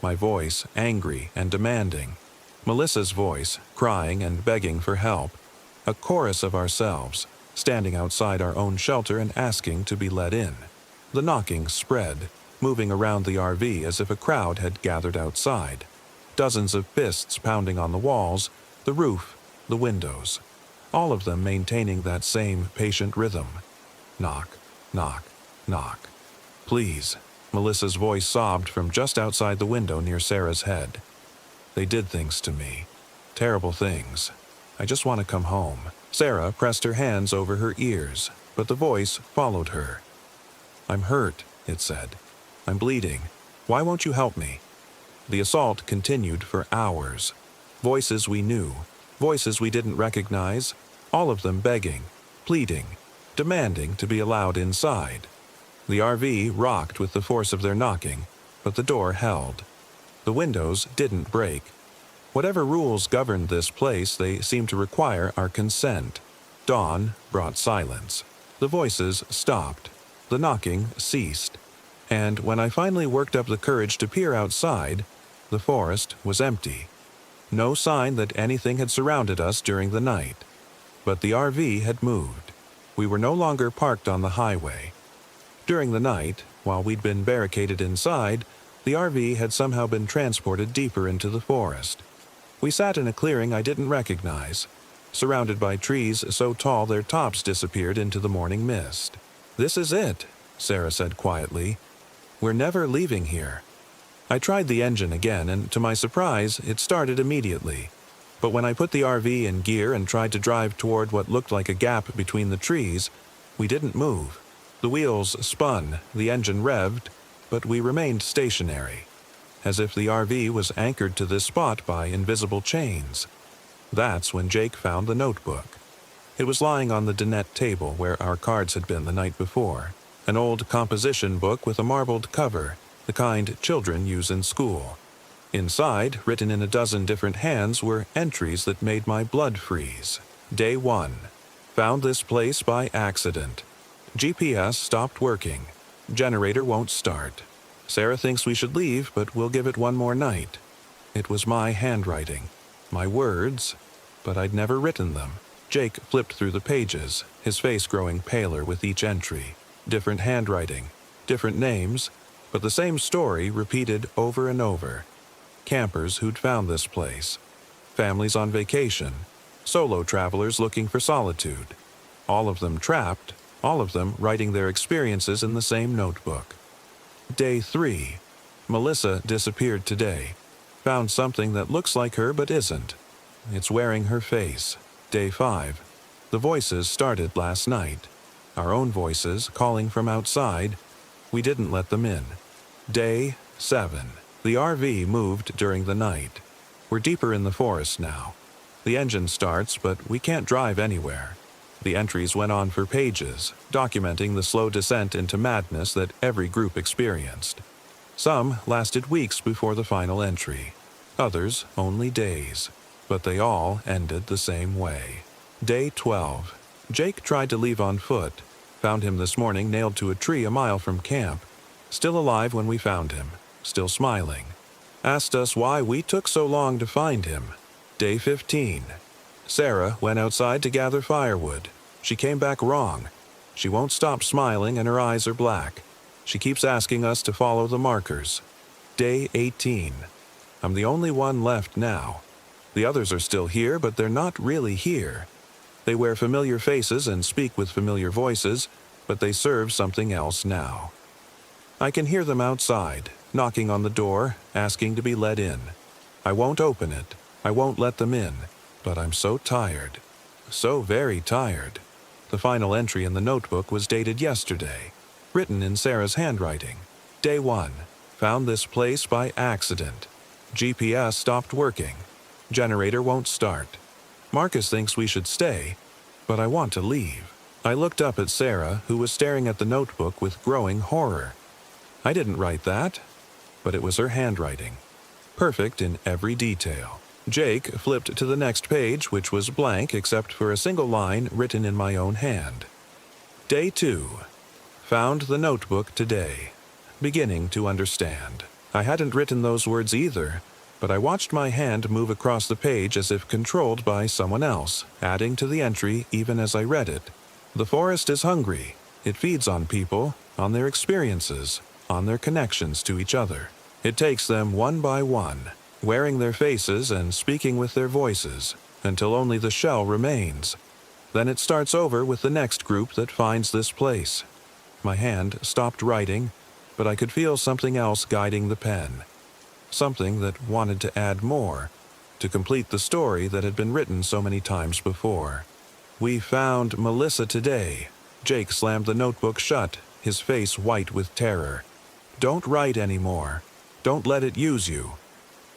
[SPEAKER 1] My voice angry and demanding. Melissa's voice crying and begging for help. A chorus of ourselves, standing outside our own shelter and asking to be let in. The knocking spread, moving around the RV as if a crowd had gathered outside. Dozens of fists pounding on the walls, the roof, the windows. All of them maintaining that same patient rhythm. Knock, knock, knock. "Please," Melissa's voice sobbed from just outside the window near Sarah's head. "They did things to me. Terrible things. I just want to come home." Sarah pressed her hands over her ears, but the voice followed her. "I'm hurt," it said. "I'm bleeding. Why won't you help me?" The assault continued for hours. Voices we knew, voices we didn't recognize, all of them begging, pleading. demanding to be allowed inside. The RV rocked with the force of their knocking, but the door held. The windows didn't break. Whatever rules governed this place, they seemed to require our consent. Dawn brought silence. The voices stopped. The knocking ceased. And when I finally worked up the courage to peer outside, the forest was empty. No sign that anything had surrounded us during the night. But the RV had moved. We were no longer parked on the highway. During the night, while we'd been barricaded inside, the RV had somehow been transported deeper into the forest. We sat in a clearing I didn't recognize, surrounded by trees so tall their tops disappeared into the morning mist. "This is it," Sarah said quietly. "We're never leaving here." I tried the engine again, and to my surprise, it started immediately. But when I put the RV in gear and tried to drive toward what looked like a gap between the trees, we didn't move. The wheels spun, the engine revved, but we remained stationary, as if the RV was anchored to this spot by invisible chains. That's when Jake found the notebook. It was lying on the dinette table where our cards had been the night before, an old composition book with a marbled cover, the kind children use in school. Inside, written in a dozen different hands, were entries that made my blood freeze. Day 1. Found this place by accident. GPS stopped working. Generator won't start. Sarah thinks we should leave, but we'll give it one more night. It was my handwriting. My words, but I'd never written them. Jake flipped through the pages, his face growing paler with each entry. Different handwriting, different names, but the same story repeated over and over. Campers who'd found this place. Families on vacation. Solo travelers looking for solitude. All of them trapped, all of them writing their experiences in the same notebook. Day 3. Melissa disappeared today. Found something that looks like her but isn't. It's wearing her face. Day 5. The voices started last night. Our own voices calling from outside. We didn't let them in. Day 7. The RV moved during the night. We're deeper in the forest now. The engine starts, but we can't drive anywhere. The entries went on for pages, documenting the slow descent into madness that every group experienced. Some lasted weeks before the final entry. Others only days. But they all ended the same way. Day 12. Jake tried to leave on foot. Found him this morning nailed to a tree a mile from camp. Still alive when we found him. Still smiling. Asked us why we took so long to find him. Day 15. Sarah went outside to gather firewood. She came back wrong. She won't stop smiling and her eyes are black. She keeps asking us to follow the markers. Day 18. I'm the only one left now. The others are still here, but they're not really here. They wear familiar faces and speak with familiar voices, but they serve something else now. I can hear them outside, knocking on the door, asking to be let in. I won't open it. I won't let them in. But I'm so tired. So very tired. The final entry in the notebook was dated yesterday, written in Sarah's handwriting. Day 1. Found this place by accident. GPS stopped working. Generator won't start. Marcus thinks we should stay, but I want to leave. I looked up at Sarah, who was staring at the notebook with growing horror. I didn't write that, but it was her handwriting. Perfect in every detail. Jake flipped to the next page, which was blank except for a single line written in my own hand. Day 2. Found the notebook today. Beginning to understand. I hadn't written those words either, but I watched my hand move across the page as if controlled by someone else, adding to the entry even as I read it. The forest is hungry. It feeds on people, on their experiences, on their connections to each other. It takes them one by one, wearing their faces and speaking with their voices, until only the shell remains. Then it starts over with the next group that finds this place. My hand stopped writing, but I could feel something else guiding the pen. Something that wanted to add more, to complete the story that had been written so many times before. We found Melissa today. Jake slammed the notebook shut, his face white with terror. Don't write anymore. Don't let it use you.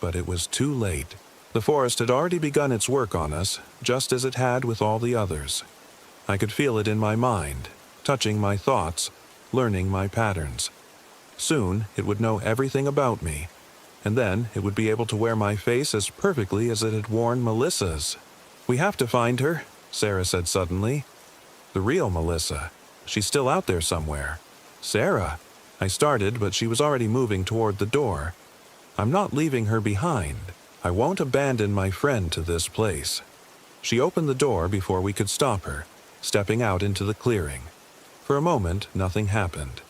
[SPEAKER 1] But it was too late. The forest had already begun its work on us, just as it had with all the others. I could feel it in my mind, touching my thoughts, learning my patterns. Soon, it would know everything about me, and then it would be able to wear my face as perfectly as it had worn Melissa's. "We have to find her," Sarah said suddenly. "The real Melissa. She's still out there somewhere." "Sarah," I started, but she was already moving toward the door. "I'm not leaving her behind. I won't abandon my friend to this place." She opened the door before we could stop her, stepping out into the clearing. For a moment, nothing happened.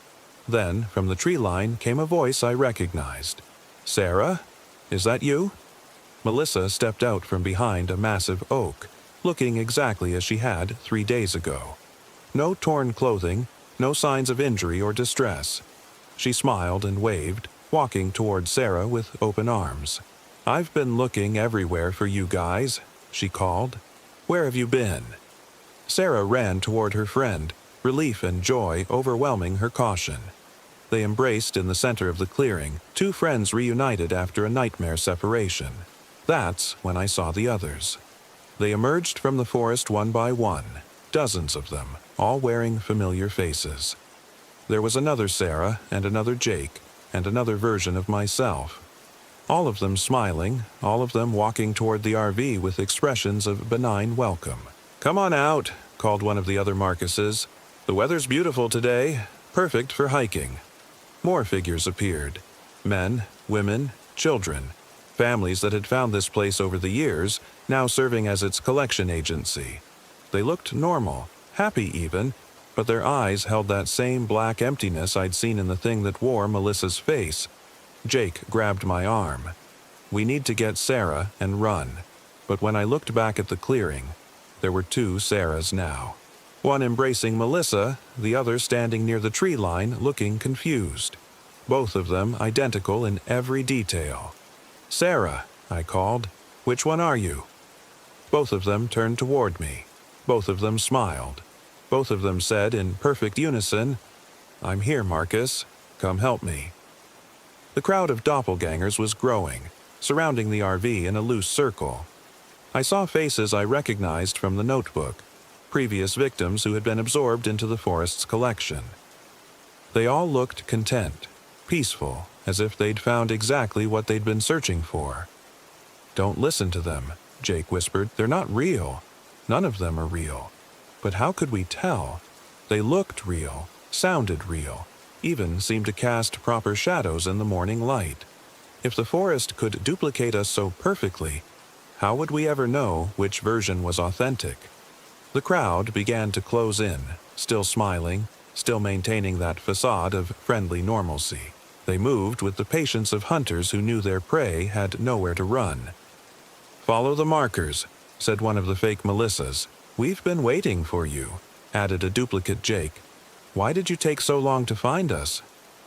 [SPEAKER 1] Then, from the tree line came a voice I recognized. "Sarah? Is that you?" Melissa stepped out from behind a massive oak, looking exactly as she had 3 days ago. No torn clothing, no signs of injury or distress. She smiled and waved, walking toward Sarah with open arms. "I've been looking everywhere for you guys," she called. "Where have you been?" Sarah ran toward her friend, relief and joy overwhelming her caution. They embraced in the center of the clearing, two friends reunited after a nightmare separation. That's when I saw the others. They emerged from the forest one by one, dozens of them, all wearing familiar faces. There was another Sarah and another Jake and another version of myself. All of them smiling, all of them walking toward the RV with expressions of benign welcome. "Come on out," called one of the other Marcuses. "The weather's beautiful today, perfect for hiking." More figures appeared. Men, women, children. Families that had found this place over the years, now serving as its collection agency. They looked normal, happy even, but their eyes held that same black emptiness I'd seen in the thing that wore Melissa's face. Jake grabbed my arm. "We need to get Sarah and run." But when I looked back at the clearing, there were two Sarahs now. One embracing Melissa, the other standing near the tree line looking confused. Both of them identical in every detail. "Sarah," I called. "Which one are you?" Both of them turned toward me. Both of them smiled. Both of them said in perfect unison, "I'm here, Marcus. Come help me." The crowd of doppelgangers was growing, surrounding the RV in a loose circle. I saw faces I recognized from the notebook, previous victims who had been absorbed into the forest's collection. They all looked content, peaceful, as if they'd found exactly what they'd been searching for. "Don't listen to them," Jake whispered. "They're not real. None of them are real. But how could we tell? They looked real, sounded real, even seemed to cast proper shadows in the morning light. If the forest could duplicate us so perfectly, how would we ever know which version was authentic?" The crowd began to close in, still smiling, still maintaining that facade of friendly normalcy. They moved with the patience of hunters who knew their prey had nowhere to run. "Follow the markers," said one of the fake Melissas. "We've been waiting for you," added a duplicate Jake. "Why did you take so long to find us?"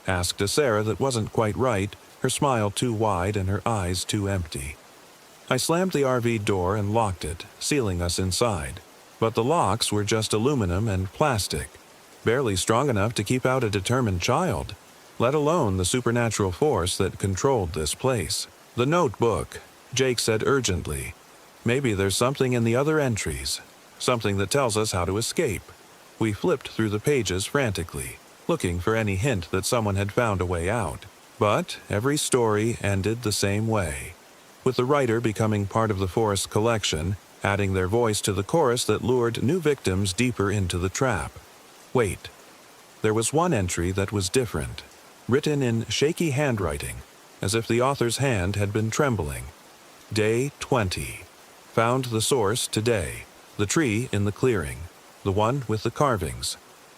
[SPEAKER 1] asked a Sarah that wasn't quite right, her smile too wide and her eyes too empty. I slammed the RV door and locked it, sealing us inside. But the locks were just aluminum and plastic, barely strong enough to keep out a determined child, let alone the supernatural force that controlled this place. "The notebook," Jake said urgently. "Maybe there's something in the other entries, something that tells us how to escape." We flipped through the pages frantically, looking for any hint that someone had found a way out. But every story ended the same way, with the writer becoming part of the forest collection, adding their voice to the chorus that lured new victims deeper into the trap. Wait. There was one entry that was different, written in shaky handwriting, as if the author's hand had been trembling. Day 20. Found the source today. The tree in the clearing. The one with the carvings.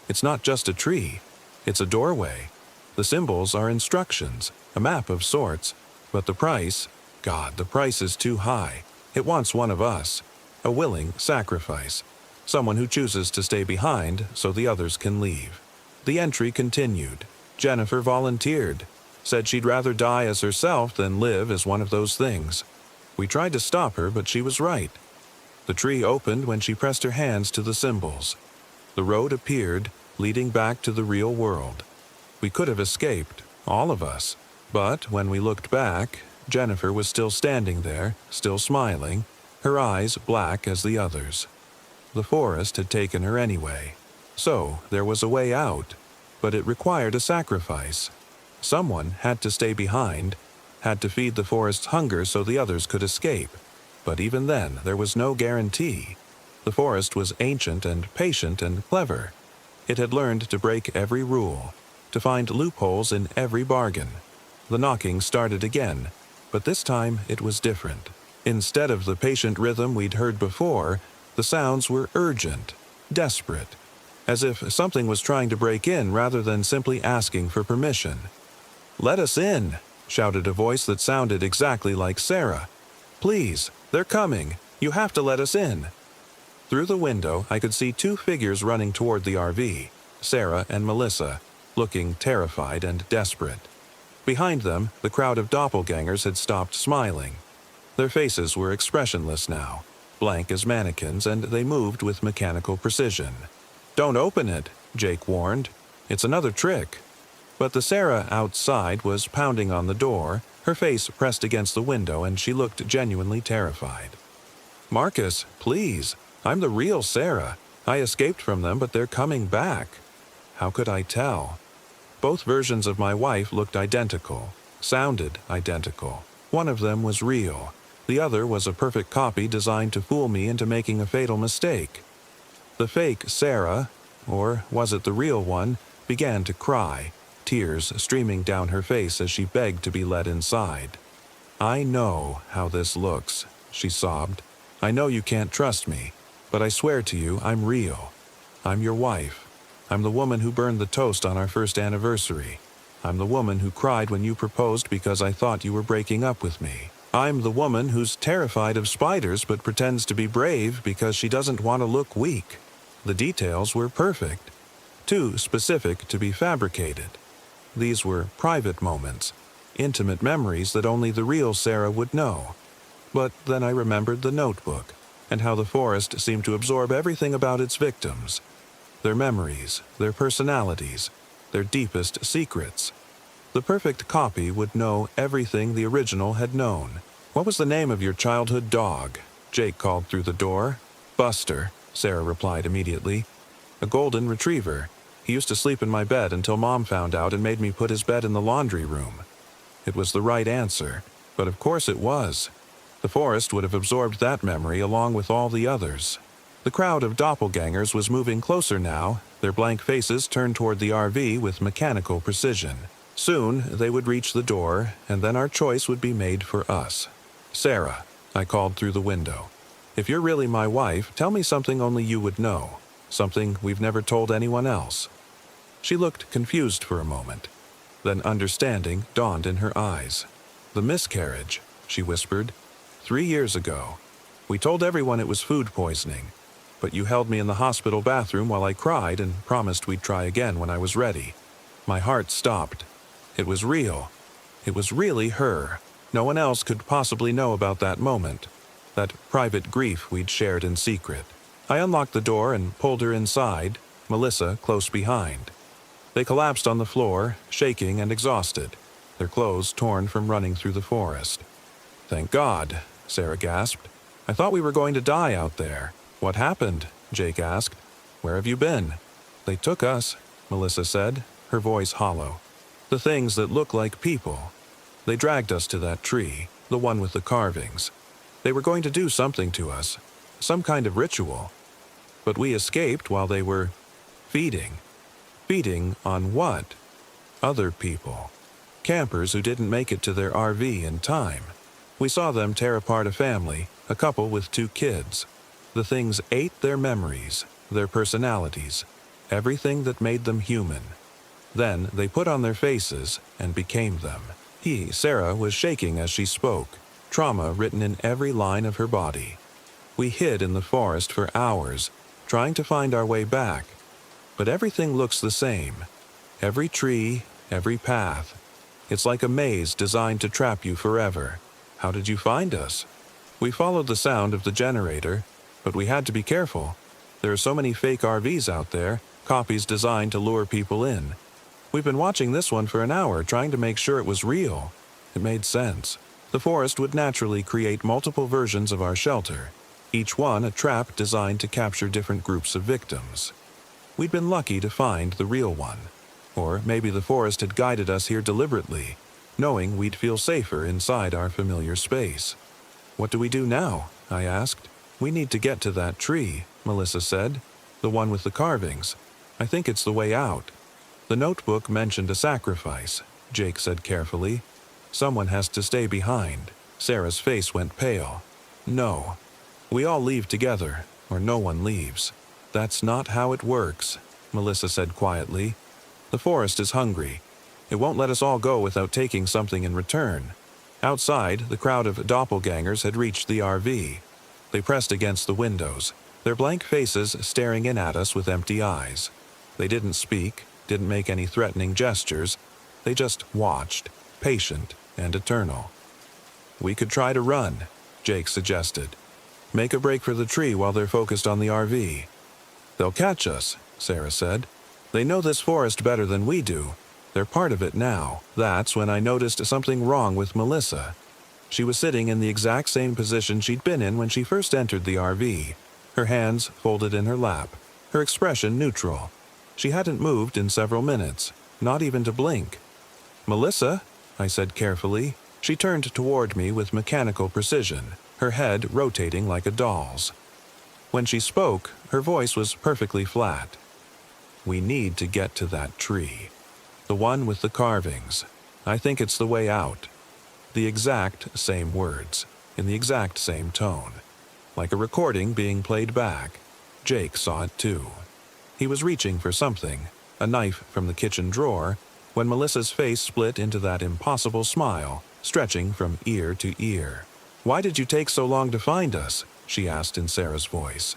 [SPEAKER 1] It's not just a tree. It's a doorway. The symbols are instructions, a map of sorts. But the price, God, the price is too high. It wants one of us. A willing sacrifice. Someone who chooses to stay behind so the others can leave. The entry continued. Jennifer volunteered. Said she'd rather die as herself than live as one of those things. We tried to stop her, but she was right. The tree opened when she pressed her hands to the symbols. The road appeared, leading back to the real world. We could have escaped, all of us. But when we looked back, Jennifer was still standing there, still smiling, her eyes black as the others. The forest had taken her anyway. So there was a way out, but it required a sacrifice. Someone had to stay behind, had to feed the forest's hunger so the others could escape. But even then, there was no guarantee. The forest was ancient and patient and clever. It had learned to break every rule, to find loopholes in every bargain. The knocking started again, but this time it was different. Instead of the patient rhythm we'd heard before, the sounds were urgent, desperate, as if something was trying to break in rather than simply asking for permission. "Let us in," shouted a voice that sounded exactly like Sarah. "Please, they're coming. You have to let us in." Through the window, I could see two figures running toward the RV, Sarah and Melissa, looking terrified and desperate. Behind them, the crowd of doppelgangers had stopped smiling. Their faces were expressionless now, blank as mannequins, and they moved with mechanical precision. "Don't open it," Jake warned. "It's another trick." But the Sarah outside was pounding on the door, her face pressed against the window, and she looked genuinely terrified. "Marcus, please. I'm the real Sarah. I escaped from them, but they're coming back." How could I tell? Both versions of my wife looked identical, sounded identical. One of them was real. The other was a perfect copy designed to fool me into making a fatal mistake. The fake Sarah, or was it the real one, began to cry, tears streaming down her face as she begged to be let inside. "I know how this looks," she sobbed. "I know you can't trust me, but I swear to you I'm real. I'm your wife. I'm the woman who burned the toast on our first anniversary. I'm the woman who cried when you proposed because I thought you were breaking up with me. I'm the woman who's terrified of spiders but pretends to be brave because she doesn't want to look weak." The details were perfect, too specific to be fabricated. These were private moments, intimate memories that only the real Sarah would know. But then I remembered the notebook, and how the forest seemed to absorb everything about its victims. Their memories, their personalities, their deepest secrets. The perfect copy would know everything the original had known. "What was the name of your childhood dog?" Jake called through the door. "Buster," Sarah replied immediately. "A golden retriever. He used to sleep in my bed until Mom found out and made me put his bed in the laundry room." It was the right answer, but of course it was. The forest would have absorbed that memory along with all the others. The crowd of doppelgangers was moving closer now, their blank faces turned toward the RV with mechanical precision. Soon they would reach the door, and then our choice would be made for us. "Sarah," I called through the window, "if you're really my wife, tell me something only you would know, something we've never told anyone else." She looked confused for a moment. Then understanding dawned in her eyes. "The miscarriage," she whispered. 3 years ago. We told everyone it was food poisoning, but you held me in the hospital bathroom while I cried and promised we'd try again when I was ready." My heart stopped. It was real. It was really her. No one else could possibly know about that moment, that private grief we'd shared in secret. I unlocked the door and pulled her inside, Melissa close behind. They collapsed on the floor, shaking and exhausted, their clothes torn from running through the forest. "Thank God," Sarah gasped. "I thought we were going to die out there." "What happened?" Jake asked. "Where have you been?" "They took us," Melissa said, her voice hollow. "The things that look like people. They dragged us to that tree, the one with the carvings. They were going to do something to us, some kind of ritual. But we escaped while they were feeding. Feeding on what? Other people. Campers who didn't make it to their RV in time. We saw them tear apart a family, a couple with 2 kids. The things ate their memories, their personalities, everything that made them human. Then they put on their faces and became them." Sarah, was shaking as she spoke, trauma written in every line of her body. "We hid in the forest for hours, trying to find our way back. But everything looks the same. Every tree, every path. It's like a maze designed to trap you forever. How did you find us?" "We followed the sound of the generator, but we had to be careful. There are so many fake RVs out there, copies designed to lure people in. We've been watching this one for an hour, trying to make sure it was real. It made sense. The forest would naturally create multiple versions of our shelter. each one a trap designed to capture different groups of victims. We'd been lucky to find the real one. Or maybe the forest had guided us here deliberately, knowing we'd feel safer inside our familiar space. "What do we do now?" I asked. "We need to get to that tree," Melissa said. "The one with the carvings. I think it's the way out." "The notebook mentioned a sacrifice," Jake said carefully. "Someone has to stay behind." Sarah's face went pale. "No. We all leave together, or no one leaves." "That's not how it works," Melissa said quietly. "The forest is hungry. It won't let us all go without taking something in return." Outside, the crowd of doppelgangers had reached the RV. They pressed against the windows, their blank faces staring in at us with empty eyes. They didn't speak, didn't make any threatening gestures. They just watched, patient and eternal. "We could try to run," Jake suggested. "Make a break for the tree while they're focused on the RV." "They'll catch us," Sarah said. "They know this forest better than we do. They're part of it now." That's when I noticed something wrong with Melissa. She was sitting in the exact same position she'd been in when she first entered the RV, her hands folded in her lap, her expression neutral. She hadn't moved in several minutes, not even to blink. "Melissa," I said carefully. She turned toward me with mechanical precision, her head rotating like a doll's. When she spoke, her voice was perfectly flat. "We need to get to that tree. The one with the carvings. I think it's the way out." The exact same words, in the exact same tone. Like a recording being played back. Jake saw it too. He was reaching for something, a knife from the kitchen drawer, when Melissa's face split into that impossible smile, stretching from ear to ear. "Why did you take so long to find us?" she asked in Sarah's voice.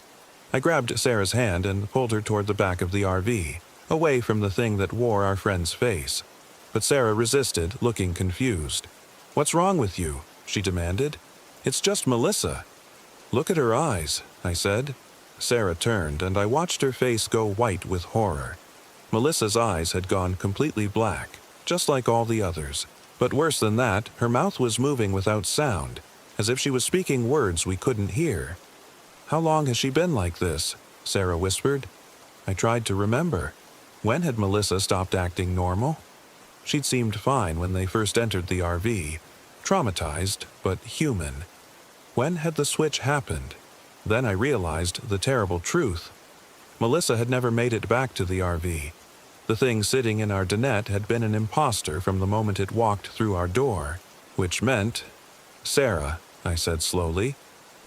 [SPEAKER 1] I grabbed Sarah's hand and pulled her toward the back of the RV, away from the thing that wore our friend's face. But Sarah resisted, looking confused. "What's wrong with you?" she demanded. "It's just Melissa." "Look at her eyes," I said. Sarah turned, and I watched her face go white with horror. Melissa's eyes had gone completely black, just like all the others. But worse than that, her mouth was moving without sound, as if she was speaking words we couldn't hear. "How long has she been like this?" Sarah whispered. I tried to remember. When had Melissa stopped acting normal? She'd seemed fine when they first entered the RV, traumatized but human. When had the switch happened? Then I realized the terrible truth. Melissa had never made it back to the RV. The thing sitting in our dinette had been an imposter from the moment it walked through our door, which meant... "Sarah," I said slowly.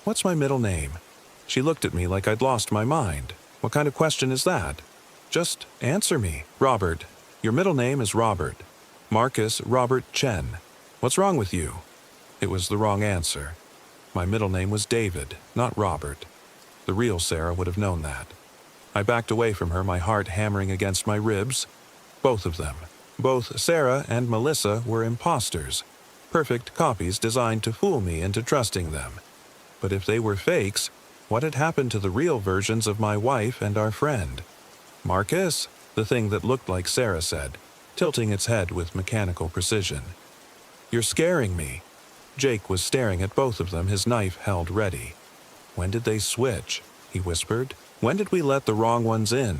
[SPEAKER 1] "What's my middle name?" She looked at me like I'd lost my mind. "What kind of question is that?" "Just answer me." "Robert. Your middle name is Robert. Marcus Robert Chen. What's wrong with you?" It was the wrong answer. My middle name was David, not Robert. The real Sarah would have known that. I backed away from her, my heart hammering against my ribs. Both of them. Both Sarah and Melissa were imposters. Perfect copies designed to fool me into trusting them. But if they were fakes, what had happened to the real versions of my wife and our friend? "Marcus?" the thing that looked like Sarah said, tilting its head with mechanical precision. "You're scaring me." Jake was staring at both of them, his knife held ready. "When did they switch?" he whispered. "When did we let the wrong ones in?"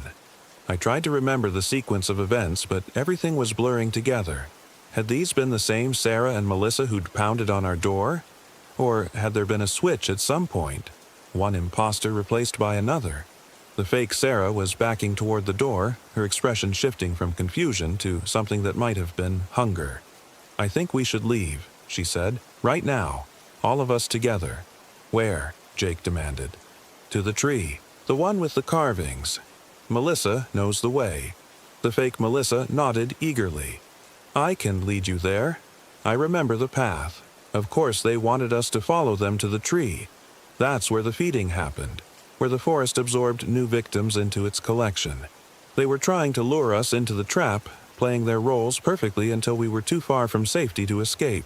[SPEAKER 1] I tried to remember the sequence of events, but everything was blurring together. Had these been the same Sarah and Melissa who'd pounded on our door? Or had there been a switch at some point? One imposter replaced by another. The fake Sarah was backing toward the door, her expression shifting from confusion to something that might have been hunger. "I think we should leave," she said. "Right now. All of us together." "Where?" Jake demanded. "To the tree. The one with the carvings. Melissa knows the way." The fake Melissa nodded eagerly. "I can lead you there. I remember the path. Of course they wanted us to follow them to the tree. That's where the feeding happened, where the forest absorbed new victims into its collection. They were trying to lure us into the trap, playing their roles perfectly until we were too far from safety to escape."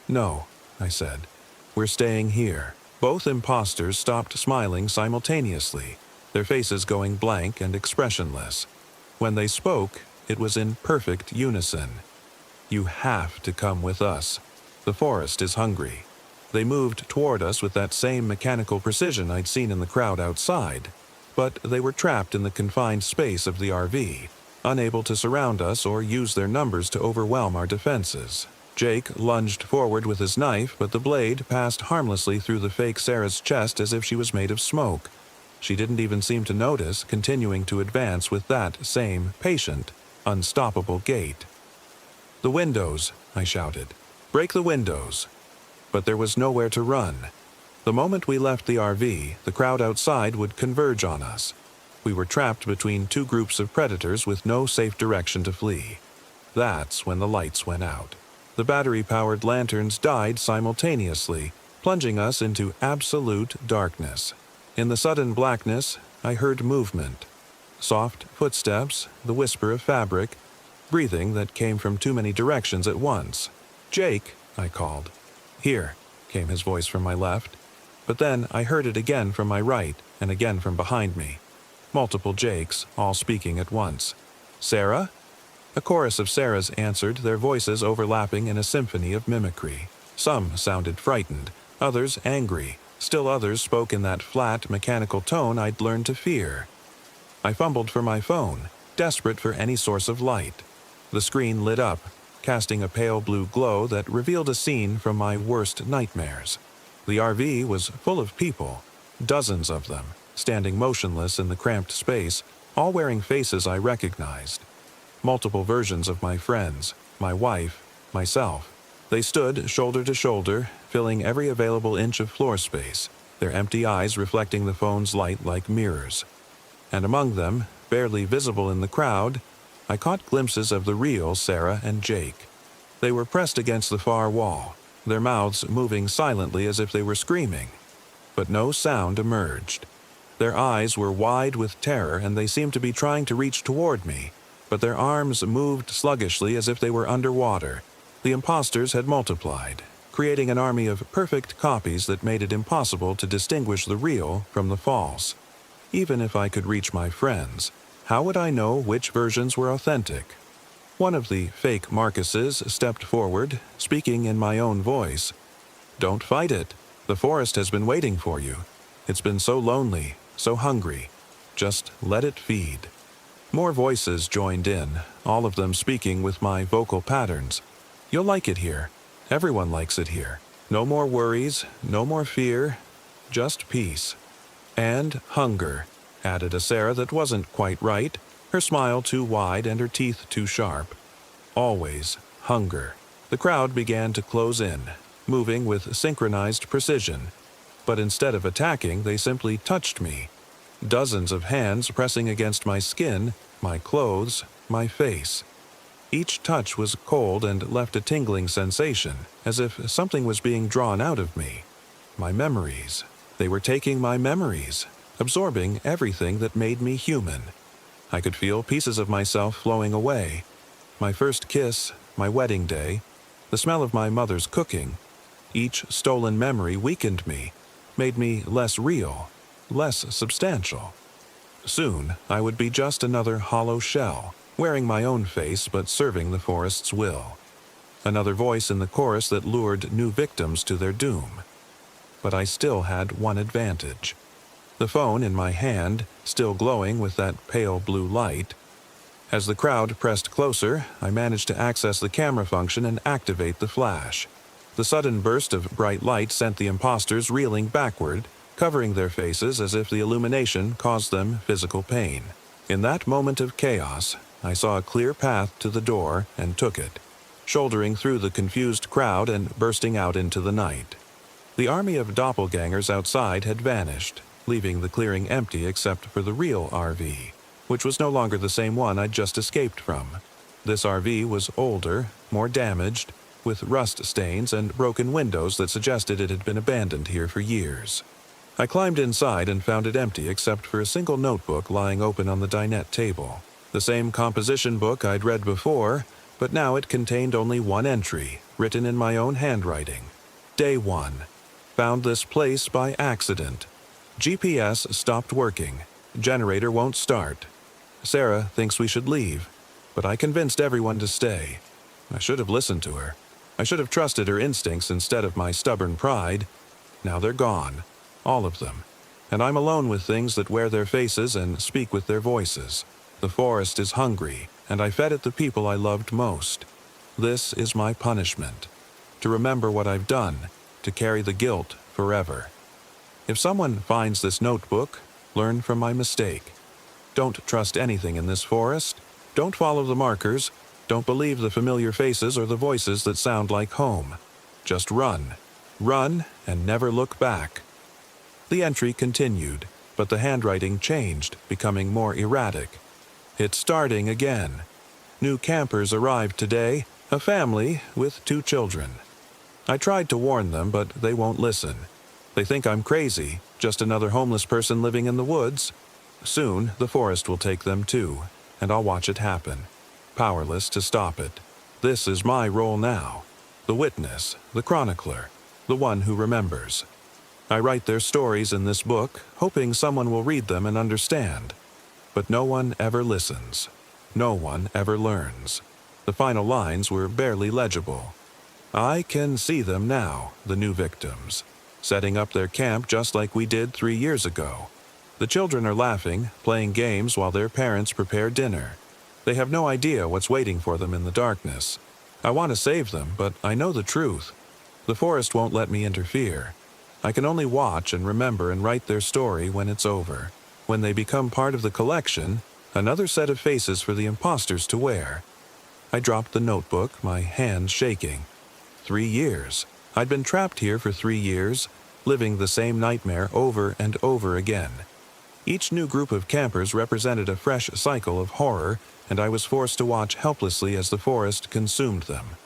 [SPEAKER 1] "No," I said. "We're staying here." Both imposters stopped smiling simultaneously, their faces going blank and expressionless. When they spoke, it was in perfect unison. "You have to come with us. The forest is hungry." They moved toward us with that same mechanical precision I'd seen in the crowd outside, but they were trapped in the confined space of the RV, unable to surround us or use their numbers to overwhelm our defenses. Jake lunged forward with his knife, but the blade passed harmlessly through the fake Sarah's chest as if she was made of smoke. She didn't even seem to notice, continuing to advance with that same patient, unstoppable gait. "The windows," I shouted. "Break the windows." But there was nowhere to run. The moment we left the RV, the crowd outside would converge on us. We were trapped between two groups of predators with no safe direction to flee. That's when the lights went out. The battery-powered lanterns died simultaneously, plunging us into absolute darkness. In the sudden blackness, I heard movement. Soft footsteps, the whisper of fabric, breathing that came from too many directions at once. "Jake," I called. "Here," came his voice from my left. But then I heard it again from my right and again from behind me. Multiple Jakes, all speaking at once. "Sarah?" A chorus of Sarahs answered, their voices overlapping in a symphony of mimicry. Some sounded frightened, others angry. Still others spoke in that flat, mechanical tone I'd learned to fear. I fumbled for my phone, desperate for any source of light. The screen lit up, casting a pale blue glow that revealed a scene from my worst nightmares. The RV was full of people, dozens of them, standing motionless in the cramped space, all wearing faces I recognized. Multiple versions of my friends, my wife, myself. They stood shoulder to shoulder, filling every available inch of floor space, their empty eyes reflecting the phone's light like mirrors. And among them, barely visible in the crowd, I caught glimpses of the real Sarah and Jake. They were pressed against the far wall, their mouths moving silently as if they were screaming. But no sound emerged. Their eyes were wide with terror and they seemed to be trying to reach toward me, but their arms moved sluggishly as if they were underwater. The imposters had multiplied, creating an army of perfect copies that made it impossible to distinguish the real from the false. Even if I could reach my friends, how would I know which versions were authentic? One of the fake Marcuses stepped forward, speaking in my own voice. "Don't fight it. The forest has been waiting for you. It's been so lonely, so hungry. Just let it feed." More voices joined in, all of them speaking with my vocal patterns. "You'll like it here. Everyone likes it here. No more worries, no more fear, just peace. And hunger," added a Sarah that wasn't quite right, her smile too wide and her teeth too sharp. "Always hunger." The crowd began to close in, moving with synchronized precision. But instead of attacking, they simply touched me. Dozens of hands pressing against my skin, my clothes, my face. Each touch was cold and left a tingling sensation, as if something was being drawn out of me. My memories. They were taking my memories, absorbing everything that made me human. I could feel pieces of myself flowing away. My first kiss, my wedding day, the smell of my mother's cooking. Each stolen memory weakened me, made me less real, less substantial. Soon, I would be just another hollow shell, wearing my own face but serving the forest's will. Another voice in the chorus that lured new victims to their doom. But I still had one advantage. The phone in my hand, still glowing with that pale blue light. As the crowd pressed closer, I managed to access the camera function and activate the flash. The sudden burst of bright light sent the imposters reeling backward, covering their faces as if the illumination caused them physical pain. In that moment of chaos, I saw a clear path to the door and took it, shouldering through the confused crowd and bursting out into the night. The army of doppelgangers outside had vanished, leaving the clearing empty except for the real RV, which was no longer the same one I'd just escaped from. This RV was older, more damaged, with rust stains and broken windows that suggested it had been abandoned here for years. I climbed inside and found it empty except for a single notebook lying open on the dinette table. The same composition book I'd read before, but now it contained only one entry, written in my own handwriting. Day 1. Found this place by accident. GPS stopped working. Generator won't start. Sarah thinks we should leave, but I convinced everyone to stay. I should have listened to her. I should have trusted her instincts instead of my stubborn pride. Now they're gone, all of them, and I'm alone with things that wear their faces and speak with their voices. The forest is hungry, and I fed it the people I loved most. This is my punishment, to remember what I've done, to carry the guilt forever. If someone finds this notebook, learn from my mistake. Don't trust anything in this forest. Don't follow the markers. Don't believe the familiar faces or the voices that sound like home. Just run. Run and never look back. The entry continued, but the handwriting changed, becoming more erratic. It's starting again. New campers arrived today, a family with 2 children. I tried to warn them, but they won't listen. They think I'm crazy, just another homeless person living in the woods. Soon, the forest will take them too, and I'll watch it happen, powerless to stop it. This is my role now. The witness, the chronicler, the one who remembers. I write their stories in this book, hoping someone will read them and understand. But no one ever listens. No one ever learns. The final lines were barely legible. I can see them now, the new victims, setting up their camp just like we did 3 years ago. The children are laughing, playing games while their parents prepare dinner. They have no idea what's waiting for them in the darkness. I want to save them, but I know the truth. The forest won't let me interfere. I can only watch and remember and write their story when it's over. When they become part of the collection, another set of faces for the imposters to wear. I dropped the notebook, my hands shaking. 3 years. I'd been trapped here for 3 years, living the same nightmare over and over again. Each new group of campers represented a fresh cycle of horror, and I was forced to watch helplessly as the forest consumed them.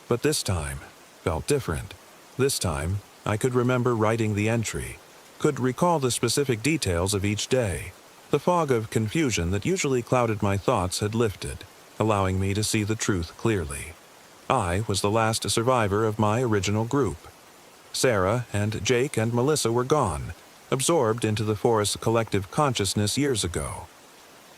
[SPEAKER 1] But this time felt different. This time, I could remember writing the entry, could recall the specific details of each day. The fog of confusion that usually clouded my thoughts had lifted, allowing me to see the truth clearly. I was the last survivor of my original group. Sarah and Jake and Melissa were gone, absorbed into the forest's collective consciousness years ago.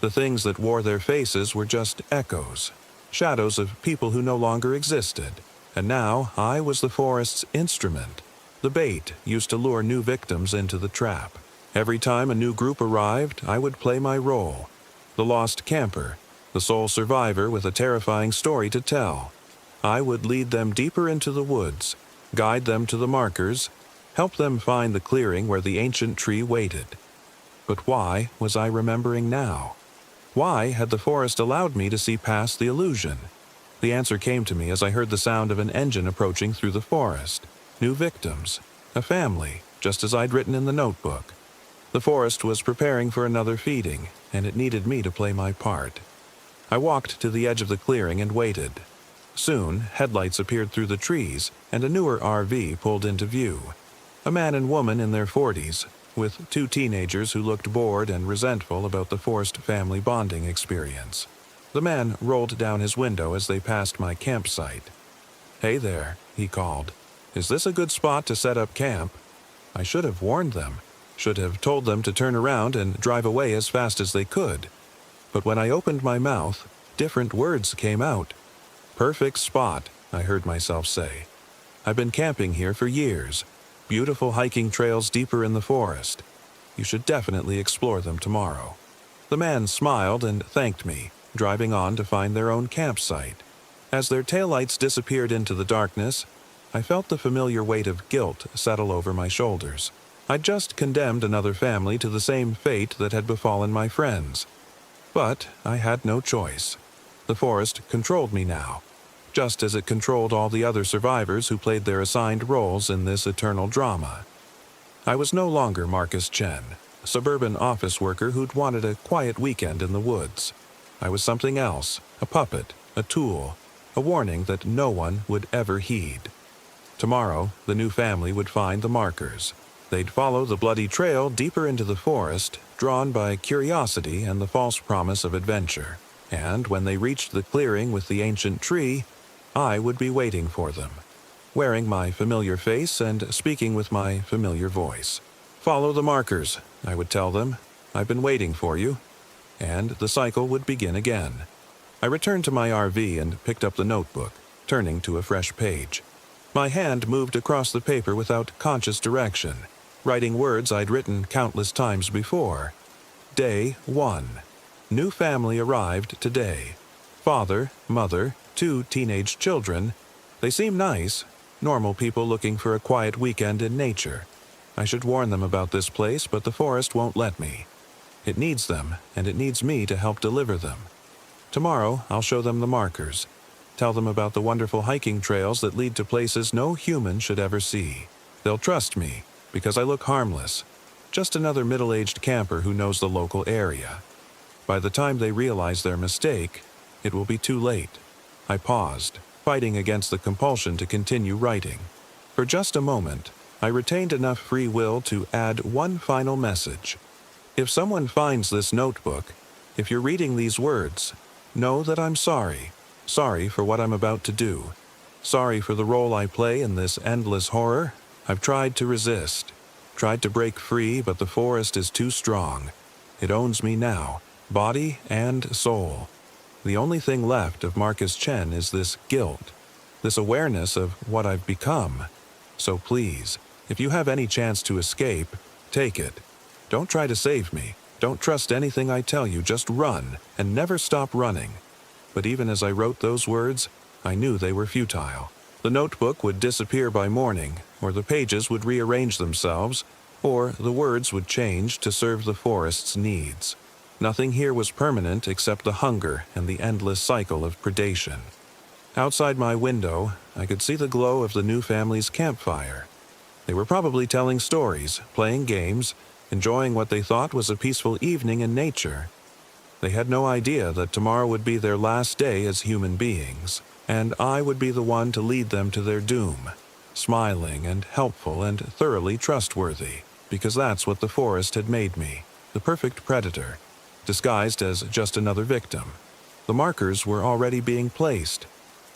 [SPEAKER 1] The things that wore their faces were just echoes, shadows of people who no longer existed. And now I was the forest's instrument, the bait used to lure new victims into the trap. Every time a new group arrived, I would play my role. The lost camper, the sole survivor with a terrifying story to tell. I would lead them deeper into the woods, guide them to the markers, help them find the clearing where the ancient tree waited. But why was I remembering now? Why had the forest allowed me to see past the illusion? The answer came to me as I heard the sound of an engine approaching through the forest. New victims, a family, just as I'd written in the notebook. The forest was preparing for another feeding, and it needed me to play my part. I walked to the edge of the clearing and waited. Soon, headlights appeared through the trees, and a newer RV pulled into view. A man and woman in their 40s, with 2 teenagers who looked bored and resentful about the forced family bonding experience. The man rolled down his window as they passed my campsite. "Hey there," he called. "Is this a good spot to set up camp?" I should have warned them, should have told them to turn around and drive away as fast as they could. But when I opened my mouth, different words came out. "Perfect spot," I heard myself say. "I've been camping here for years. Beautiful hiking trails deeper in the forest. You should definitely explore them tomorrow." The man smiled and thanked me, driving on to find their own campsite. As their taillights disappeared into the darkness, I felt the familiar weight of guilt settle over my shoulders. I'd just condemned another family to the same fate that had befallen my friends. But I had no choice. The forest controlled me now, just as it controlled all the other survivors who played their assigned roles in this eternal drama. I was no longer Marcus Chen, a suburban office worker who'd wanted a quiet weekend in the woods. I was something else, a puppet, a tool, a warning that no one would ever heed. Tomorrow, the new family would find the markers. They'd follow the bloody trail deeper into the forest, drawn by curiosity and the false promise of adventure. And when they reached the clearing with the ancient tree, I would be waiting for them, wearing my familiar face and speaking with my familiar voice. "Follow the markers," I would tell them. "I've been waiting for you." And the cycle would begin again. I returned to my RV and picked up the notebook. turning to a fresh page. My hand moved across the paper without conscious direction, writing words I'd written countless times before. Day 1. New family arrived today. Father, mother, 2 teenage children. They seem nice, normal people looking for a quiet weekend in nature. I should warn them about this place, but the forest won't let me. It needs them, and it needs me to help deliver them. Tomorrow, I'll show them the markers. Tell them about the wonderful hiking trails that lead to places no human should ever see. They'll trust me, because I look harmless. Just another middle-aged camper who knows the local area. By the time they realize their mistake, it will be too late. I paused, fighting against the compulsion to continue writing. For just a moment, I retained enough free will to add one final message. If someone finds this notebook, if you're reading these words, know that I'm sorry. Sorry for what I'm about to do. Sorry for the role I play in this endless horror. I've tried to resist. Tried to break free, but the forest is too strong. It owns me now, body and soul. The only thing left of Marcus Chen is this guilt, this awareness of what I've become. So please, if you have any chance to escape, take it. Don't try to save me. Don't trust anything I tell you. Just run, and never stop running. But even as I wrote those words, I knew they were futile. The notebook would disappear by morning, or the pages would rearrange themselves, or the words would change to serve the forest's needs. Nothing here was permanent except the hunger and the endless cycle of predation. Outside my window, I could see the glow of the new family's campfire. They were probably telling stories, playing games, enjoying what they thought was a peaceful evening in nature. They had no idea that tomorrow would be their last day as human beings, and I would be the one to lead them to their doom, smiling and helpful and thoroughly trustworthy, because that's what the forest had made me, the perfect predator, disguised as just another victim. The markers were already being placed.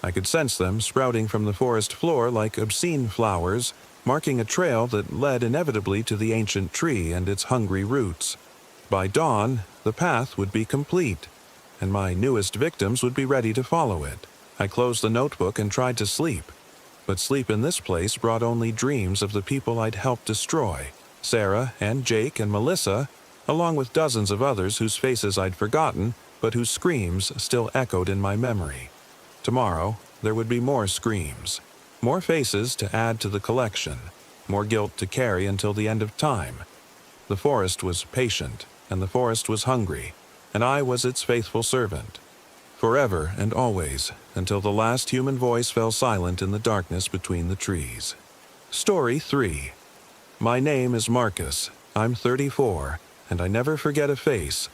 [SPEAKER 1] I could sense them sprouting from the forest floor like obscene flowers, marking a trail that led inevitably to the ancient tree and its hungry roots. By dawn, the path would be complete, and my newest victims would be ready to follow it. I closed the notebook and tried to sleep, but sleep in this place brought only dreams of the people I'd helped destroy, Sarah and Jake and Melissa, along with dozens of others whose faces I'd forgotten, but whose screams still echoed in my memory. Tomorrow, there would be more screams, more faces to add to the collection, more guilt to carry until the end of time. The forest was patient, and the forest was hungry, and I was its faithful servant. Forever and always, until the last human voice fell silent in the darkness between the trees. Story 3. My name is Marcus. I'm 34, and I never forget a face.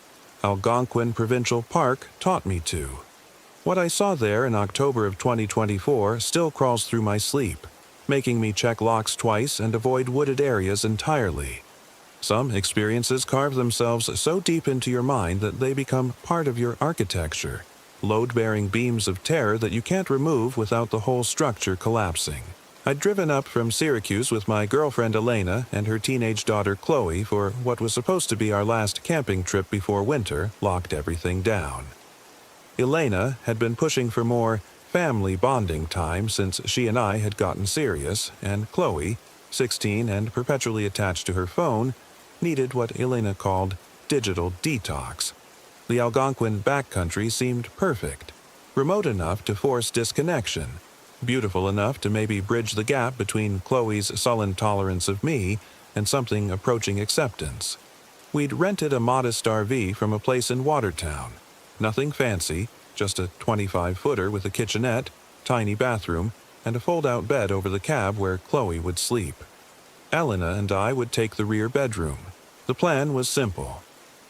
[SPEAKER 1] Algonquin Provincial Park taught me to. What I saw there in October of 2024 still crawls through my sleep, making me check locks twice and avoid wooded areas entirely. Some experiences carve themselves so deep into your mind that they become part of your architecture, load-bearing beams of terror that you can't remove without the whole structure collapsing. I'd driven up from Syracuse with my girlfriend Elena and her teenage daughter Chloe for what was supposed to be our last camping trip before winter locked everything down. Elena had been pushing for more family bonding time since she and I had gotten serious, and Chloe, 16 and perpetually attached to her phone, needed what Elena called digital detox. The Algonquin backcountry seemed perfect, remote enough to force disconnection, beautiful enough to maybe bridge the gap between Chloe's sullen tolerance of me and something approaching acceptance. We'd rented a modest RV from a place in Watertown. Nothing fancy, just a 25-footer with a kitchenette, tiny bathroom, and a fold-out bed over the cab where Chloe would sleep. Elena and I would take the rear bedroom. The plan was simple.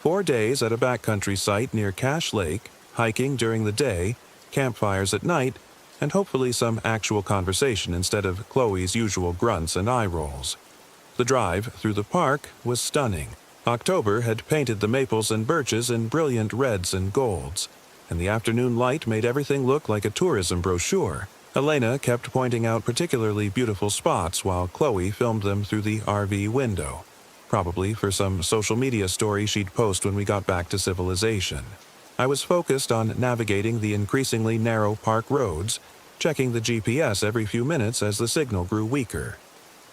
[SPEAKER 1] 4 days at a backcountry site near Cache Lake, hiking during the day, campfires at night, and hopefully some actual conversation instead of Chloe's usual grunts and eye rolls. The drive through the park was stunning. October had painted the maples and birches in brilliant reds and golds, and the afternoon light made everything look like a tourism brochure. Elena kept pointing out particularly beautiful spots while Chloe filmed them through the RV window, probably for some social media story she'd post when we got back to civilization. I was focused on navigating the increasingly narrow park roads, checking the GPS every few minutes as the signal grew weaker.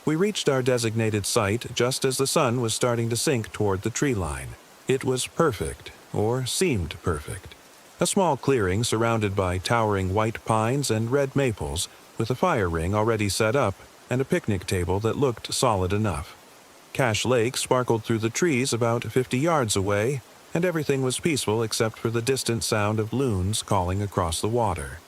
[SPEAKER 1] We reached our designated site just as the sun was starting to sink toward the tree line. It was perfect, or seemed perfect. A small clearing surrounded by towering white pines and red maples, with a fire ring already set up and a picnic table that looked solid enough. Cache Lake sparkled through the trees about 50 yards away, and everything was peaceful except for the distant sound of loons calling across the water.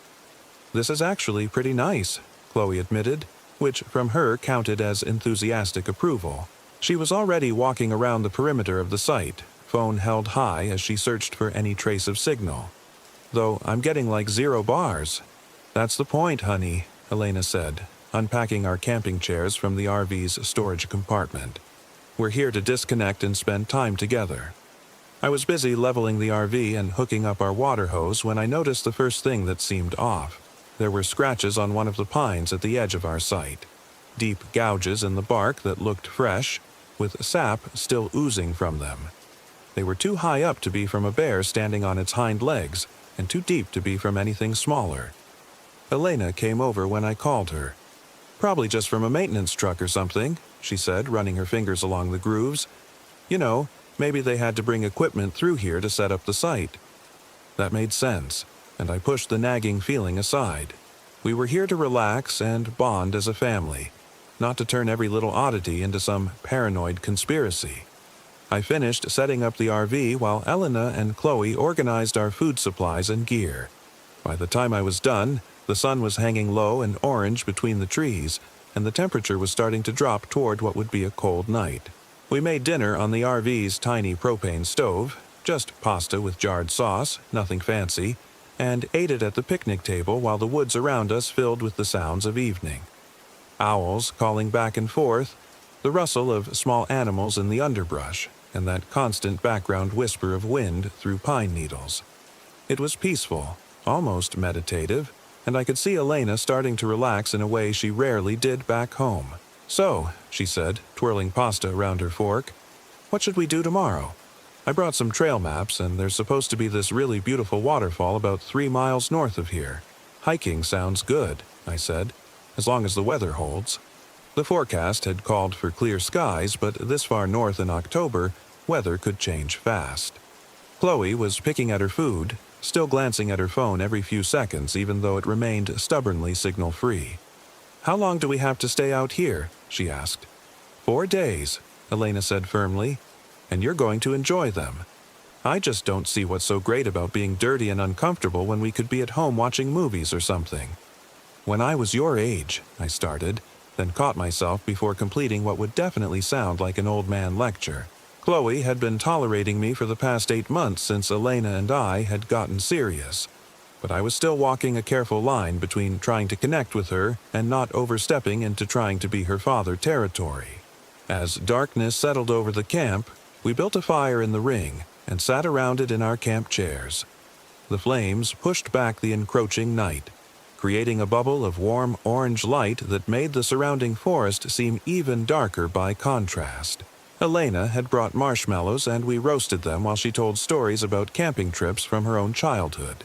[SPEAKER 1] "This is actually pretty nice," Chloe admitted, which from her counted as enthusiastic approval. She was already walking around the perimeter of the site, phone held high as she searched for any trace of signal. "Though I'm getting like 0 bars." "That's the point, honey," Elena said, unpacking our camping chairs from the RV's storage compartment. "We're here to disconnect and spend time together." I was busy leveling the RV and hooking up our water hose when I noticed the first thing that seemed off. There were scratches on one of the pines at the edge of our site. Deep gouges in the bark that looked fresh, with sap still oozing from them. They were too high up to be from a bear standing on its hind legs, and too deep to be from anything smaller. Elena came over when I called her. "Probably just from a maintenance truck or something," she said, running her fingers along the grooves. "You know, maybe they had to bring equipment through here to set up the site." That made sense, and I pushed the nagging feeling aside. We were here to relax and bond as a family, not to turn every little oddity into some paranoid conspiracy. I finished setting up the RV while Elena and Chloe organized our food supplies and gear. By the time I was done, the sun was hanging low and orange between the trees, and the temperature was starting to drop toward what would be a cold night. We made dinner on the RV's tiny propane stove, just pasta with jarred sauce, nothing fancy, and ate it at the picnic table while the woods around us filled with the sounds of evening. Owls calling back and forth, the rustle of small animals in the underbrush, and that constant background whisper of wind through pine needles. It was peaceful, almost meditative, and I could see Elena starting to relax in a way she rarely did back home. "So," she said, twirling pasta around her fork, "what should we do tomorrow? I brought some trail maps, and there's supposed to be this really beautiful waterfall about 3 miles north of here. Hiking sounds good," I said, "as long as the weather holds." The forecast had called for clear skies, but this far north in October, weather could change fast. Chloe was picking at her food, still glancing at her phone every few seconds even though it remained stubbornly signal-free. "How long do we have to stay out here?" she asked. 4 days, Elena said firmly, "and you're going to enjoy them. I just don't see what's so great about being dirty and uncomfortable when we could be at home watching movies or something." "When I was your age," I started, then caught myself before completing what would definitely sound like an old man lecture. Chloe had been tolerating me for the past 8 months since Elena and I had gotten serious, but I was still walking a careful line between trying to connect with her and not overstepping into trying to be her father territory. As darkness settled over the camp, we built a fire in the ring and sat around it in our camp chairs. The flames pushed back the encroaching night, creating a bubble of warm orange light that made the surrounding forest seem even darker by contrast. Elena had brought marshmallows and we roasted them while she told stories about camping trips from her own childhood.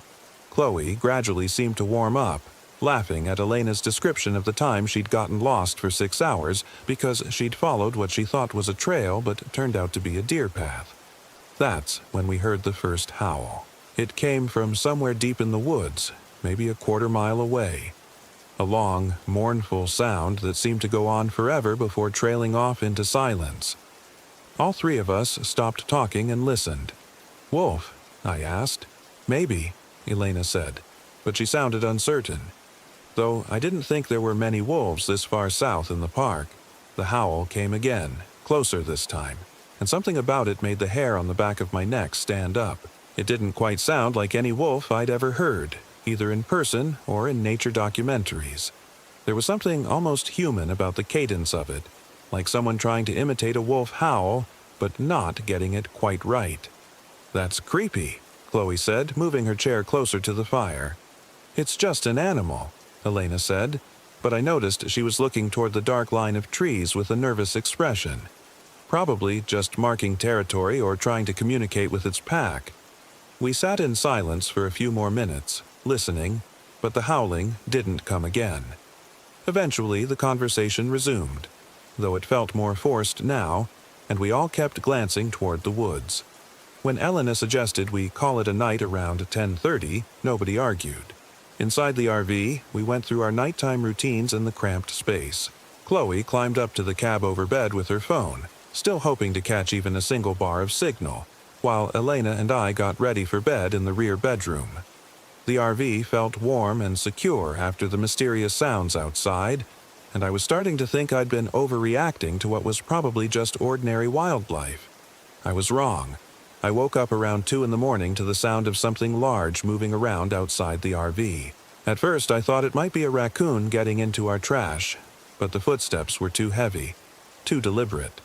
[SPEAKER 1] Chloe gradually seemed to warm up, laughing at Elena's description of the time she'd gotten lost for 6 hours because she'd followed what she thought was a trail but turned out to be a deer path. That's when we heard the first howl. It came from somewhere deep in the woods, maybe a 1/4 mile away. A long, mournful sound that seemed to go on forever before trailing off into silence. All 3 of us stopped talking and listened. "Wolf?" I asked. "Maybe," Elena said, but she sounded uncertain. Though I didn't think there were many wolves this far south in the park. The howl came again, closer this time, and something about it made the hair on the back of my neck stand up. It didn't quite sound like any wolf I'd ever heard, either in person or in nature documentaries. There was something almost human about the cadence of it, like someone trying to imitate a wolf howl, but not getting it quite right. "That's creepy," Chloe said, moving her chair closer to the fire. "It's just an animal," Elena said, but I noticed she was looking toward the dark line of trees with a nervous expression. Probably just marking territory or trying to communicate with its pack. We sat in silence for a few more minutes, listening, but the howling didn't come again. Eventually, the conversation resumed, though it felt more forced now, and we all kept glancing toward the woods. When Elena suggested we call it a night around 10:30, nobody argued. Inside the RV, we went through our nighttime routines in the cramped space. Chloe climbed up to the cab over bed with her phone, still hoping to catch even a single bar of signal, while Elena and I got ready for bed in the rear bedroom. The RV felt warm and secure after the mysterious sounds outside, and I was starting to think I'd been overreacting to what was probably just ordinary wildlife. I was wrong. I woke up around 2 in the morning to the sound of something large moving around outside the RV. At first, I thought it might be a raccoon getting into our trash, but the footsteps were too heavy, too deliberate.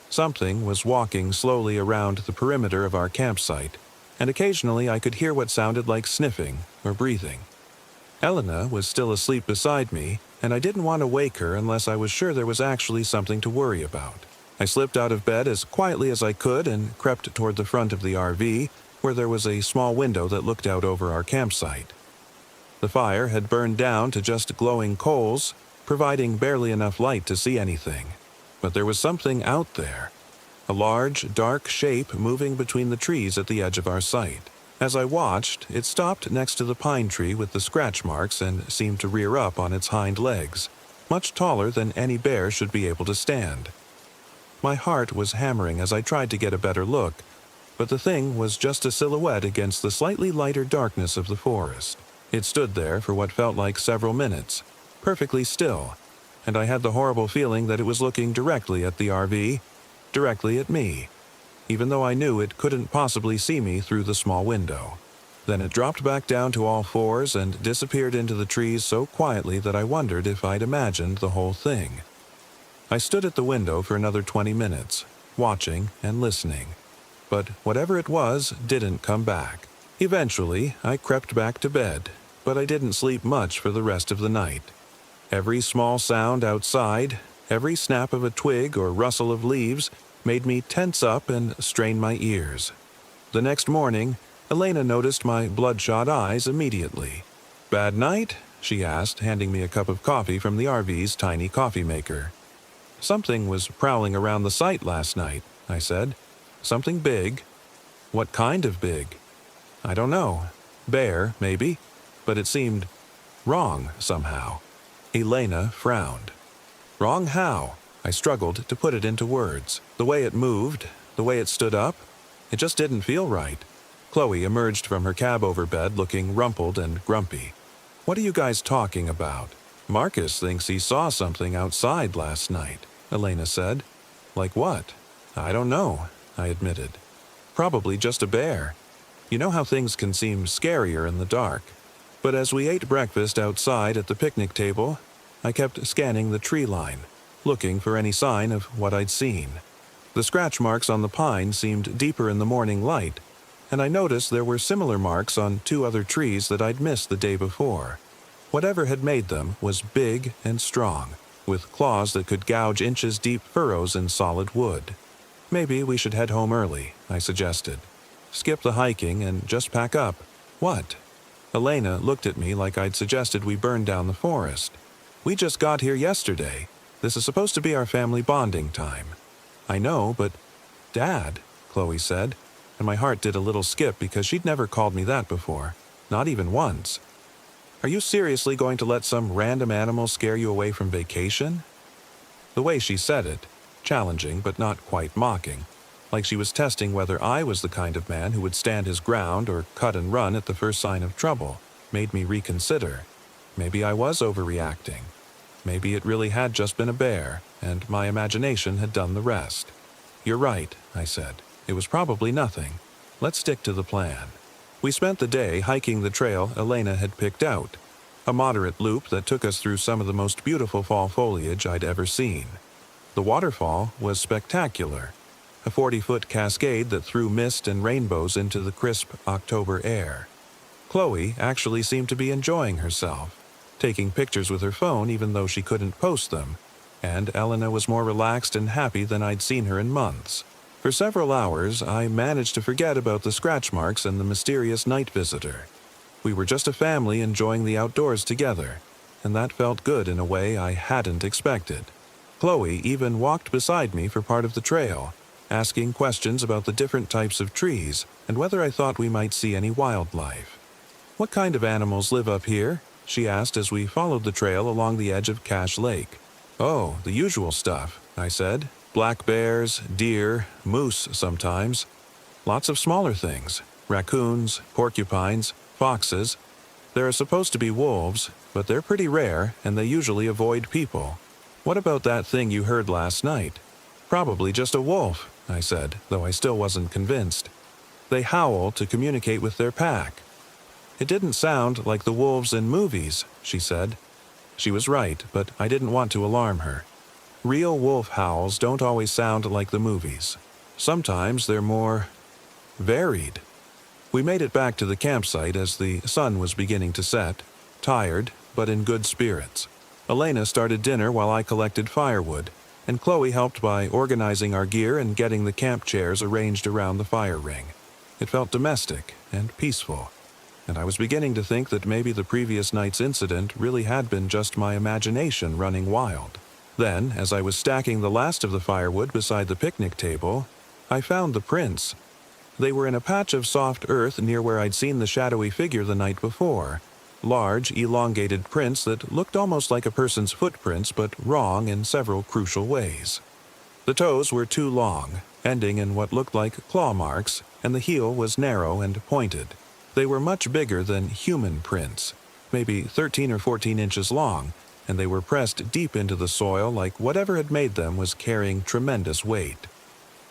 [SPEAKER 1] Something was walking slowly around the perimeter of our campsite, and occasionally I could hear what sounded like sniffing or breathing. Elena was still asleep beside me, and I didn't want to wake her unless I was sure there was actually something to worry about. I slipped out of bed as quietly as I could and crept toward the front of the RV, where there was a small window that looked out over our campsite. The fire had burned down to just glowing coals, providing barely enough light to see anything. But there was something out there, a large, dark shape moving between the trees at the edge of our site. As I watched, it stopped next to the pine tree with the scratch marks and seemed to rear up on its hind legs, much taller than any bear should be able to stand. My heart was hammering as I tried to get a better look, but the thing was just a silhouette against the slightly lighter darkness of the forest. It stood there for what felt like several minutes, perfectly still, and I had the horrible feeling that it was looking directly at the RV, directly at me, even though I knew it couldn't possibly see me through the small window. Then it dropped back down to all fours and disappeared into the trees so quietly that I wondered if I'd imagined the whole thing. I stood at the window for another 20 minutes, watching and listening, but whatever it was didn't come back. Eventually, I crept back to bed, but I didn't sleep much for the rest of the night. Every small sound outside, every snap of a twig or rustle of leaves made me tense up and strain my ears. The next morning, Elena noticed my bloodshot eyes immediately. "Bad night?" she asked, handing me a cup of coffee from the RV's tiny coffee maker. "Something was prowling around the site last night," I said. "Something big." "What kind of big?" "I don't know. Bear, maybe. But it seemed wrong somehow." Elena frowned. "Wrong how?" I struggled to put it into words. "The way it moved, the way it stood up, it just didn't feel right." Chloe emerged from her cab over bed looking rumpled and grumpy. "What are you guys talking about?" "Marcus thinks he saw something outside last night," Elena said. "Like what?" "I don't know," I admitted. "Probably just a bear. You know how things can seem scarier in the dark." But as we ate breakfast outside at the picnic table, I kept scanning the tree line, looking for any sign of what I'd seen. The scratch marks on the pine seemed deeper in the morning light, and I noticed there were similar marks on 2 other trees that I'd missed the day before. Whatever had made them was big and strong, with claws that could gouge inches-deep furrows in solid wood. "Maybe we should head home early," I suggested. "Skip the hiking and just pack up." "What?" Elena looked at me like I'd suggested we burn down the forest. "We just got here yesterday. This is supposed to be our family bonding time." "I know, but—" "Dad," Chloe said, and my heart did a little skip because she'd never called me that before, not even once. "Are you seriously going to let some random animal scare you away from vacation?" The way she said it, challenging but not quite mocking, like she was testing whether I was the kind of man who would stand his ground or cut and run at the first sign of trouble, made me reconsider. Maybe I was overreacting. Maybe it really had just been a bear, and my imagination had done the rest. "You're right," I said. "It was probably nothing. Let's stick to the plan." We spent the day hiking the trail Elena had picked out, a moderate loop that took us through some of the most beautiful fall foliage I'd ever seen. The waterfall was spectacular, a 40-foot cascade that threw mist and rainbows into the crisp October air. Chloe actually seemed to be enjoying herself, taking pictures with her phone even though she couldn't post them, and Elena was more relaxed and happy than I'd seen her in months. For several hours, I managed to forget about the scratch marks and the mysterious night visitor. We were just a family enjoying the outdoors together, and that felt good in a way I hadn't expected. Chloe even walked beside me for part of the trail, asking questions about the different types of trees and whether I thought we might see any wildlife. "What kind of animals live up here?" she asked as we followed the trail along the edge of Cache Lake. "Oh, the usual stuff," I said. "Black bears, deer, moose sometimes. Lots of smaller things. Raccoons, porcupines, foxes. There are supposed to be wolves, but they're pretty rare and they usually avoid people." "What about that thing you heard last night?" "Probably just a wolf," I said, though I still wasn't convinced. "They howl to communicate with their pack." "It didn't sound like the wolves in movies," she said. She was right, but I didn't want to alarm her. Real wolf howls don't always sound like the movies. Sometimes they're more varied. We made it back to the campsite as the sun was beginning to set, tired, but in good spirits. Elena started dinner while I collected firewood, and Chloe helped by organizing our gear and getting the camp chairs arranged around the fire ring. It felt domestic and peaceful, and I was beginning to think that maybe the previous night's incident really had been just my imagination running wild. Then, as I was stacking the last of the firewood beside the picnic table, I found the prints. They were in a patch of soft earth near where I'd seen the shadowy figure the night before. Large, elongated prints that looked almost like a person's footprints but wrong in several crucial ways. The toes were too long, ending in what looked like claw marks, and the heel was narrow and pointed. They were much bigger than human prints, maybe 13 or 14 inches long, and they were pressed deep into the soil like whatever had made them was carrying tremendous weight.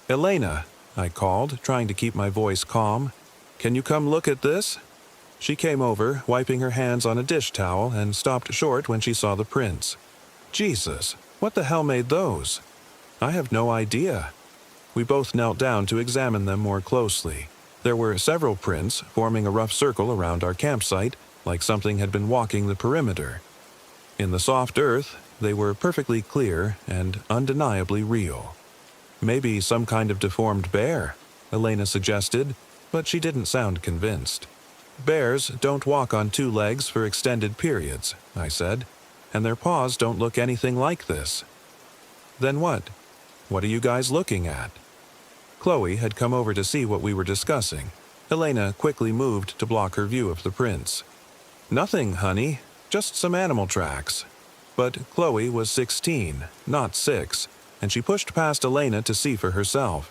[SPEAKER 1] "Elena," I called, trying to keep my voice calm. "Can you come look at this?" She came over, wiping her hands on a dish towel, and stopped short when she saw the prints. "Jesus, what the hell made those?" "I have no idea." We both knelt down to examine them more closely. There were several prints, forming a rough circle around our campsite, like something had been walking the perimeter. In the soft earth, they were perfectly clear and undeniably real. "Maybe some kind of deformed bear," Elena suggested, but she didn't sound convinced. "Bears don't walk on two legs for extended periods," I said, "and their paws don't look anything like this." "Then what? What are you guys looking at?" Chloe had come over to see what we were discussing. Elena quickly moved to block her view of the prints. "Nothing, honey, just some animal tracks." But Chloe was 16, not 6, and she pushed past Elena to see for herself.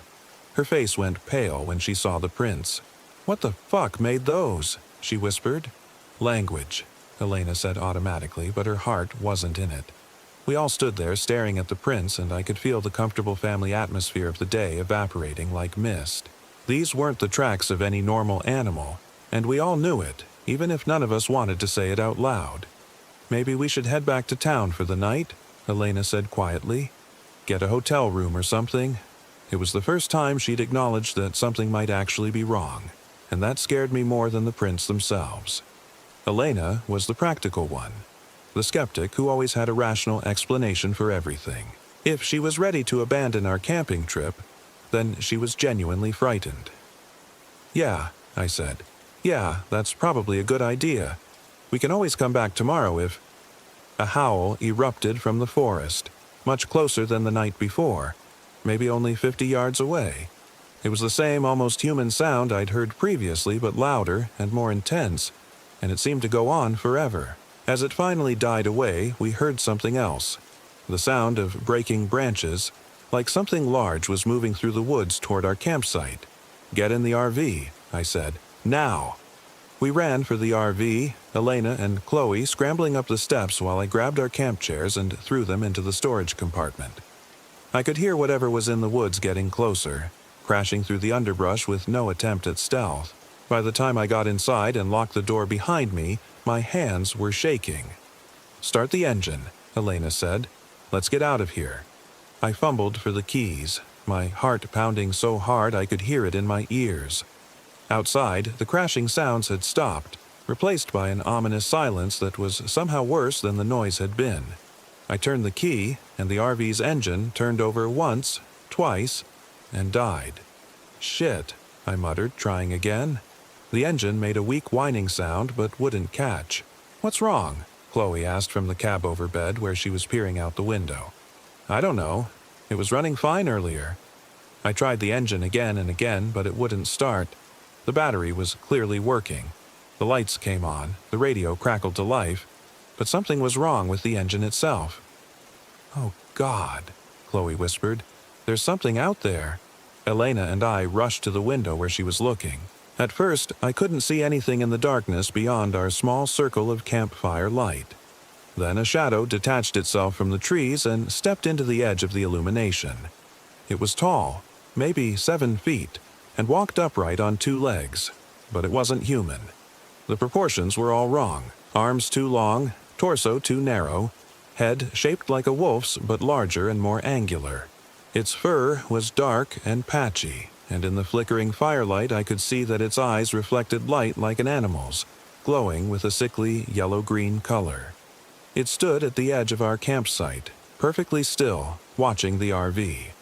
[SPEAKER 1] Her face went pale when she saw the prints. "What the fuck made those?" she whispered. "Language," Elena said automatically, but her heart wasn't in it. We all stood there staring at the prints, and I could feel the comfortable family atmosphere of the day evaporating like mist. These weren't the tracks of any normal animal, and we all knew it, even if none of us wanted to say it out loud. "Maybe we should head back to town for the night," Elena said quietly. "Get a hotel room or something." It was the first time she'd acknowledged that something might actually be wrong, and that scared me more than the prints themselves. Elena was the practical one, the skeptic who always had a rational explanation for everything. If she was ready to abandon our camping trip, then she was genuinely frightened. "Yeah," I said. "Yeah, that's probably a good idea. We can always come back tomorrow if—" A howl erupted from the forest, much closer than the night before, maybe only 50 yards away. It was the same almost human sound I'd heard previously, but louder and more intense, and it seemed to go on forever. As it finally died away, we heard something else. The sound of breaking branches, like something large was moving through the woods toward our campsite. "Get in the RV," I said. "Now!" We ran for the RV, Elena and Chloe scrambling up the steps while I grabbed our camp chairs and threw them into the storage compartment. I could hear whatever was in the woods getting closer, crashing through the underbrush with no attempt at stealth. By the time I got inside and locked the door behind me, my hands were shaking. "Start the engine," Elena said. "Let's get out of here." I fumbled for the keys, my heart pounding so hard I could hear it in my ears. Outside, the crashing sounds had stopped, replaced by an ominous silence that was somehow worse than the noise had been. I turned the key, and the RV's engine turned over once, twice, and died. "Shit," I muttered, trying again. The engine made a weak whining sound but wouldn't catch. "What's wrong?" Chloe asked from the cab over bed where she was peering out the window. "I don't know. It was running fine earlier." I tried the engine again and again, but it wouldn't start. The battery was clearly working. The lights came on, the radio crackled to life, but something was wrong with the engine itself. "Oh, God," Chloe whispered. "There's something out there." Elena and I rushed to the window where she was looking. At first, I couldn't see anything in the darkness beyond our small circle of campfire light. Then a shadow detached itself from the trees and stepped into the edge of the illumination. It was tall, maybe 7 feet, and walked upright on 2 legs, but it wasn't human. The proportions were all wrong. Arms too long, torso too narrow, head shaped like a wolf's but larger and more angular. Its fur was dark and patchy, and in the flickering firelight I could see that its eyes reflected light like an animal's, glowing with a sickly yellow-green color. It stood at the edge of our campsite, perfectly still, watching the RV.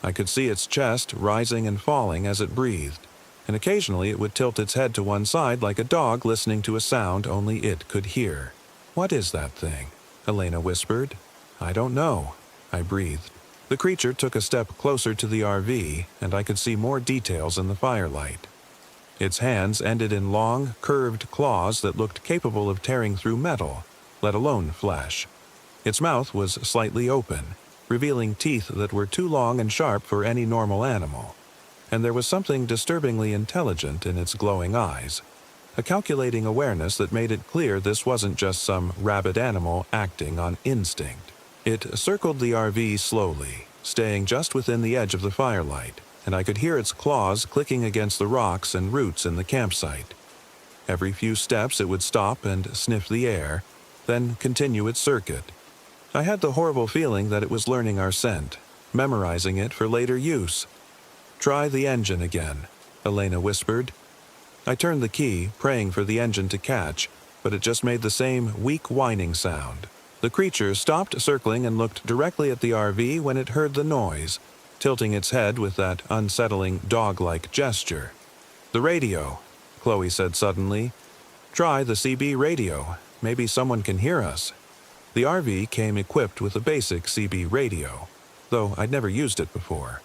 [SPEAKER 1] I could see its chest rising and falling as it breathed, and occasionally it would tilt its head to one side like a dog listening to a sound only it could hear. "What is that thing?" Elena whispered. "I don't know," I breathed. The creature took a step closer to the RV, and I could see more details in the firelight. Its hands ended in long, curved claws that looked capable of tearing through metal, let alone flesh. Its mouth was slightly open, revealing teeth that were too long and sharp for any normal animal. And there was something disturbingly intelligent in its glowing eyes, a calculating awareness that made it clear this wasn't just some rabid animal acting on instinct. It circled the RV slowly, staying just within the edge of the firelight, and I could hear its claws clicking against the rocks and roots in the campsite. Every few steps it would stop and sniff the air, then continue its circuit. I had the horrible feeling that it was learning our scent, memorizing it for later use. "Try the engine again," Elena whispered. I turned the key, praying for the engine to catch, but it just made the same weak whining sound. The creature stopped circling and looked directly at the RV when it heard the noise, tilting its head with that unsettling dog-like gesture. "The radio," Chloe said suddenly. "Try the CB radio. Maybe someone can hear us." The RV came equipped with a basic CB radio, though I'd never used it before.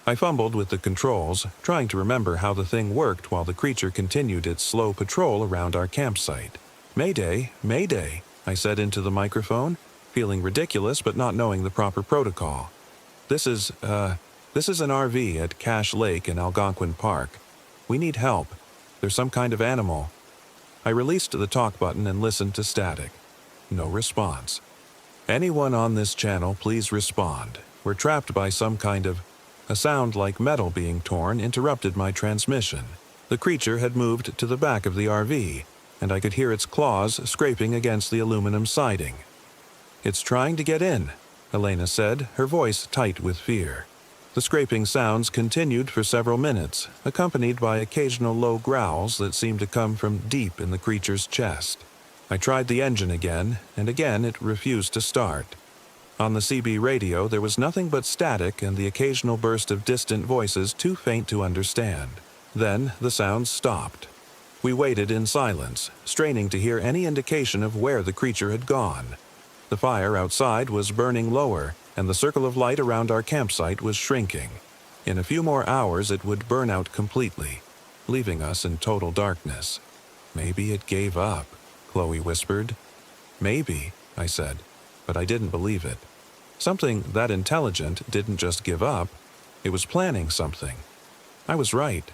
[SPEAKER 1] I fumbled with the controls, trying to remember how the thing worked while the creature continued its slow patrol around our campsite. "Mayday, Mayday," I said into the microphone, feeling ridiculous but not knowing the proper protocol. This is an RV at Cache Lake in Algonquin Park. We need help. There's some kind of animal." I released the talk button and listened to static. No response. "Anyone on this channel, please respond. We're trapped by some kind of..." A sound like metal being torn interrupted my transmission. The creature had moved to the back of the RV, and I could hear its claws scraping against the aluminum siding. "It's trying to get in," Elena said, her voice tight with fear. The scraping sounds continued for several minutes, accompanied by occasional low growls that seemed to come from deep in the creature's chest. I tried the engine again, and again it refused to start. On the CB radio there was nothing but static and the occasional burst of distant voices too faint to understand. Then the sounds stopped. We waited in silence, straining to hear any indication of where the creature had gone. The fire outside was burning lower, and the circle of light around our campsite was shrinking. In a few more hours it would burn out completely, leaving us in total darkness. "Maybe it gave up," Chloe whispered. "Maybe," I said, but I didn't believe it. Something that intelligent didn't just give up, it was planning something. I was right.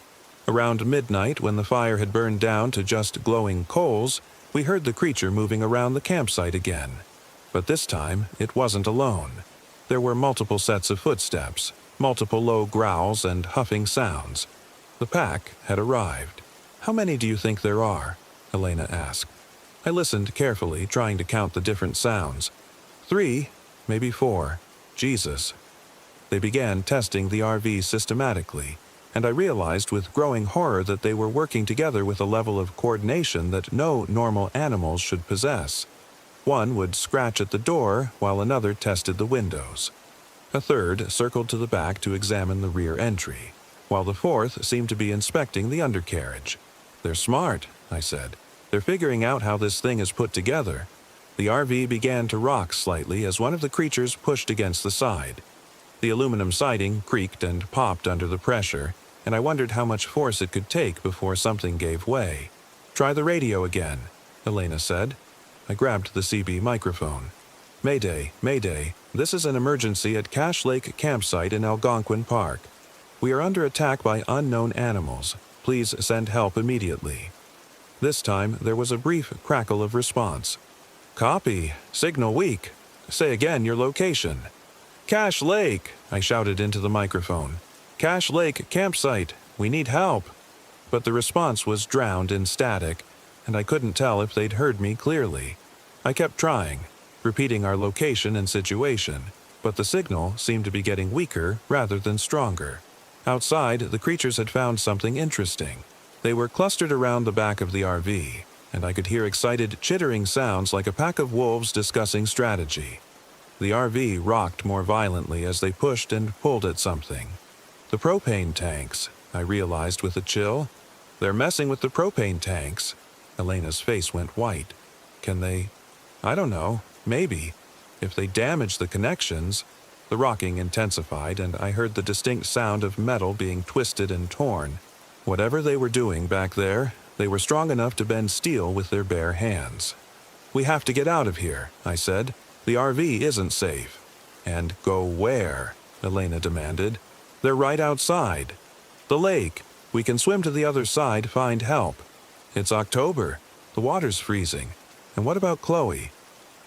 [SPEAKER 1] Around midnight, when the fire had burned down to just glowing coals, we heard the creature moving around the campsite again. But this time, it wasn't alone. There were multiple sets of footsteps, multiple low growls and huffing sounds. The pack had arrived. "How many do you think there are?" Elena asked. I listened carefully, trying to count the different sounds. 3, maybe 4. Jesus. They began testing the RV systematically, and I realized with growing horror that they were working together with a level of coordination that no normal animals should possess. One would scratch at the door while another tested the windows. A third circled to the back to examine the rear entry, while the fourth seemed to be inspecting the undercarriage. They're smart, I said. They're figuring out how this thing is put together. The RV began to rock slightly as one of the creatures pushed against the side. The aluminum siding creaked and popped under the pressure, and I wondered how much force it could take before something gave way. "Try the radio again," Elena said. I grabbed the CB microphone. "Mayday, Mayday, this is an emergency at Cache Lake campsite in Algonquin Park. We are under attack by unknown animals. Please send help immediately." This time, there was a brief crackle of response. "Copy. Signal weak. Say again your location." "Cache Lake," I shouted into the microphone. "Cache Lake campsite. We need help." But the response was drowned in static, and I couldn't tell if they'd heard me clearly. I kept trying, repeating our location and situation, but the signal seemed to be getting weaker rather than stronger. Outside, the creatures had found something interesting. They were clustered around the back of the RV, and I could hear excited, chittering sounds like a pack of wolves discussing strategy. The RV rocked more violently as they pushed and pulled at something. "The propane tanks," I realized with a chill. "They're messing with the propane tanks." Elena's face went white. "Can they? I don't know. Maybe. If they damage the connections." The rocking intensified, and I heard the distinct sound of metal being twisted and torn. Whatever they were doing back there, they were strong enough to bend steel with their bare hands. "We have to get out of here," I said. "The RV isn't safe." "And go where?" Elena demanded. "They're right outside. The lake. We can swim to the other side, find help." "It's October. The water's freezing. And what about Chloe?"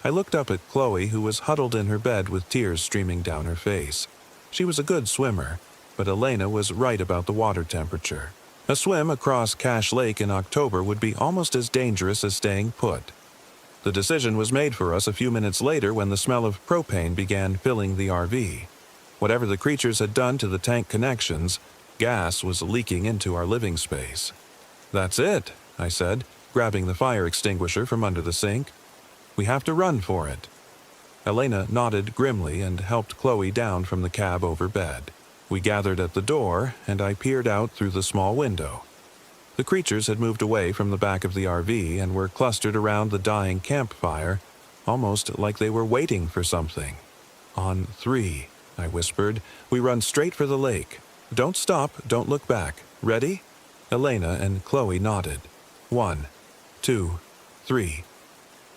[SPEAKER 1] I looked up at Chloe, who was huddled in her bed with tears streaming down her face. She was a good swimmer, but Elena was right about the water temperature. A swim across Cache Lake in October would be almost as dangerous as staying put. The decision was made for us a few minutes later when the smell of propane began filling the RV. Whatever the creatures had done to the tank connections, gas was leaking into our living space. "That's it," I said, grabbing the fire extinguisher from under the sink. "We have to run for it." Elena nodded grimly and helped Chloe down from the cab over bed. We gathered at the door, and I peered out through the small window. The creatures had moved away from the back of the RV and were clustered around the dying campfire, almost like they were waiting for something. "On 3, I whispered. "We run straight for the lake. Don't stop, don't look back. Ready?" Elena and Chloe nodded. 1, 2, 3.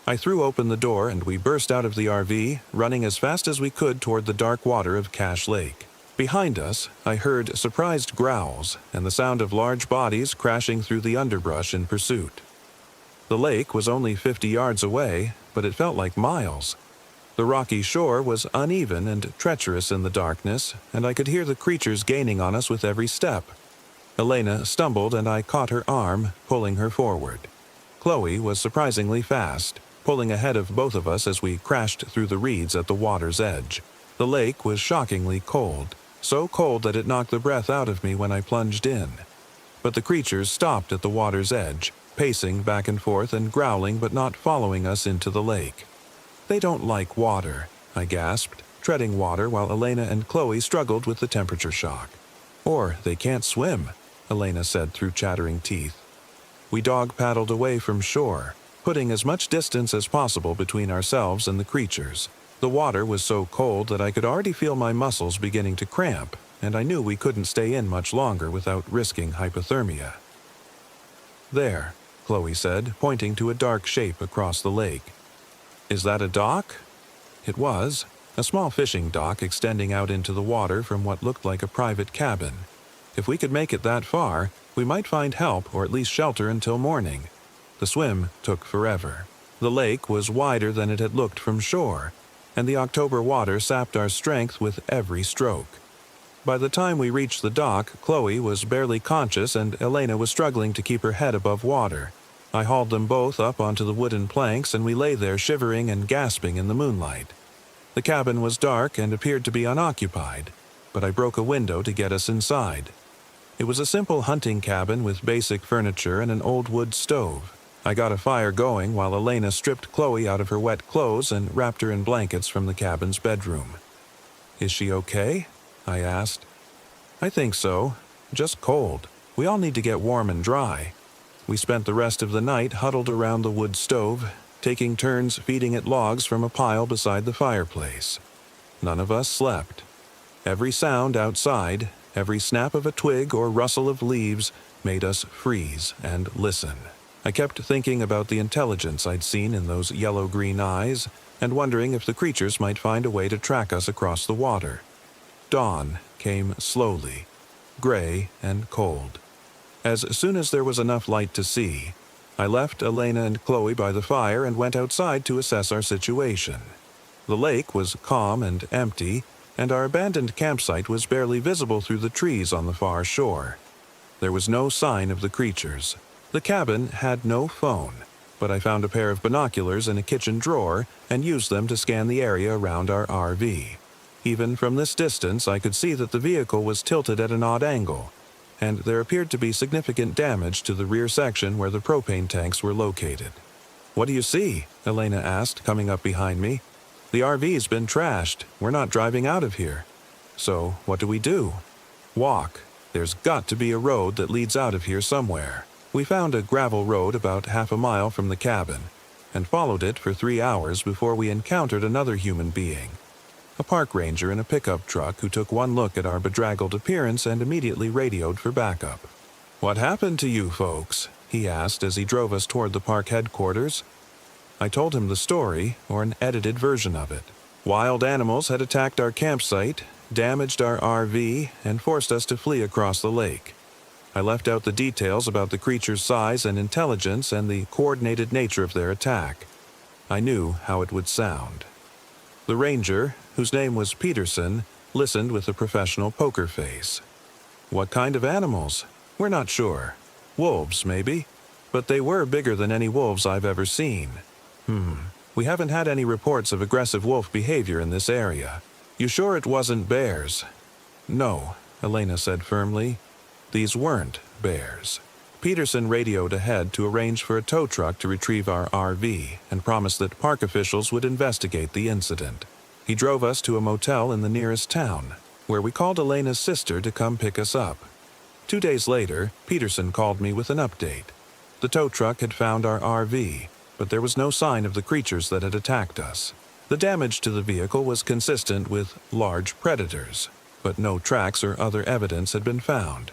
[SPEAKER 1] I threw open the door and we burst out of the RV, running as fast as we could toward the dark water of Cache Lake. Behind us, I heard surprised growls and the sound of large bodies crashing through the underbrush in pursuit. The lake was only 50 yards away, but it felt like miles. The rocky shore was uneven and treacherous in the darkness, and I could hear the creatures gaining on us with every step. Elena stumbled and I caught her arm, pulling her forward. Chloe was surprisingly fast, pulling ahead of both of us as we crashed through the reeds at the water's edge. The lake was shockingly cold, so cold that it knocked the breath out of me when I plunged in. But the creatures stopped at the water's edge, pacing back and forth and growling but not following us into the lake. "They don't like water," I gasped, treading water while Elena and Chloe struggled with the temperature shock. "Or they can't swim," Elena said through chattering teeth. We dog-paddled away from shore, putting as much distance as possible between ourselves and the creatures. The water was so cold that I could already feel my muscles beginning to cramp, and I knew we couldn't stay in much longer without risking hypothermia. "There," Chloe said, pointing to a dark shape across the lake. "Is that a dock?" It was, a small fishing dock extending out into the water from what looked like a private cabin. If we could make it that far, we might find help or at least shelter until morning. The swim took forever. The lake was wider than it had looked from shore, and the October water sapped our strength with every stroke. By the time we reached the dock, Chloe was barely conscious and Elena was struggling to keep her head above water. I hauled them both up onto the wooden planks and we lay there shivering and gasping in the moonlight. The cabin was dark and appeared to be unoccupied, but I broke a window to get us inside. It was a simple hunting cabin with basic furniture and an old wood stove. I got a fire going while Elena stripped Chloe out of her wet clothes and wrapped her in blankets from the cabin's bedroom. "Is she okay?" I asked. "I think so. Just cold. We all need to get warm and dry." We spent the rest of the night huddled around the wood stove, taking turns feeding it logs from a pile beside the fireplace. None of us slept. Every sound outside, every snap of a twig or rustle of leaves made us freeze and listen. I kept thinking about the intelligence I'd seen in those yellow-green eyes and wondering if the creatures might find a way to track us across the water. Dawn came slowly, gray and cold. As soon as there was enough light to see, I left Elena and Chloe by the fire and went outside to assess our situation. The lake was calm and empty, and our abandoned campsite was barely visible through the trees on the far shore. There was no sign of the creatures. The cabin had no phone, but I found a pair of binoculars in a kitchen drawer and used them to scan the area around our RV. Even from this distance, I could see that the vehicle was tilted at an odd angle, and there appeared to be significant damage to the rear section where the propane tanks were located. "What do you see?" Elena asked, coming up behind me. "The RV's been trashed. We're not driving out of here." "So, what do we do?" "Walk. There's got to be a road that leads out of here somewhere." We found a gravel road about half a mile from the cabin, and followed it for 3 hours before we encountered another human being. A park ranger in a pickup truck who took one look at our bedraggled appearance and immediately radioed for backup. "What happened to you folks?" he asked as he drove us toward the park headquarters. I told him the story, or an edited version of it. Wild animals had attacked our campsite, damaged our RV, and forced us to flee across the lake. I left out the details about the creature's size and intelligence and the coordinated nature of their attack. I knew how it would sound. The ranger, whose name was Peterson, listened with a professional poker face. "What kind of animals?" "We're not sure. Wolves, maybe. But they were bigger than any wolves I've ever seen." We haven't had any reports of aggressive wolf behavior in this area." "You sure it wasn't bears?" "No," Elena said firmly. "These weren't bears." Peterson radioed ahead to arrange for a tow truck to retrieve our RV and promised that park officials would investigate the incident. He drove us to a motel in the nearest town, where we called Elena's sister to come pick us up. 2 days later, Peterson called me with an update. The tow truck had found our RV, but there was no sign of the creatures that had attacked us. The damage to the vehicle was consistent with large predators, but no tracks or other evidence had been found.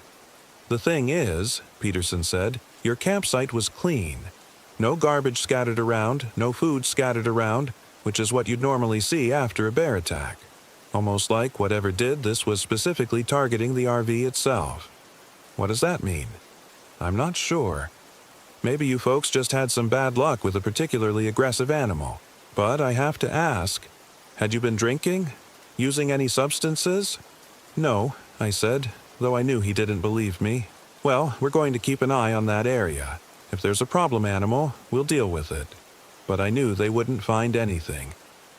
[SPEAKER 1] "The thing is," Peterson said, "your campsite was clean. No garbage scattered around, no food scattered around, which is what you'd normally see after a bear attack. Almost like whatever did this was specifically targeting the RV itself." "What does that mean?" "I'm not sure. Maybe you folks just had some bad luck with a particularly aggressive animal. But I have to ask, had you been drinking? Using any substances?" "No," I said, though I knew he didn't believe me. "Well, we're going to keep an eye on that area. If there's a problem animal, we'll deal with it." But I knew they wouldn't find anything.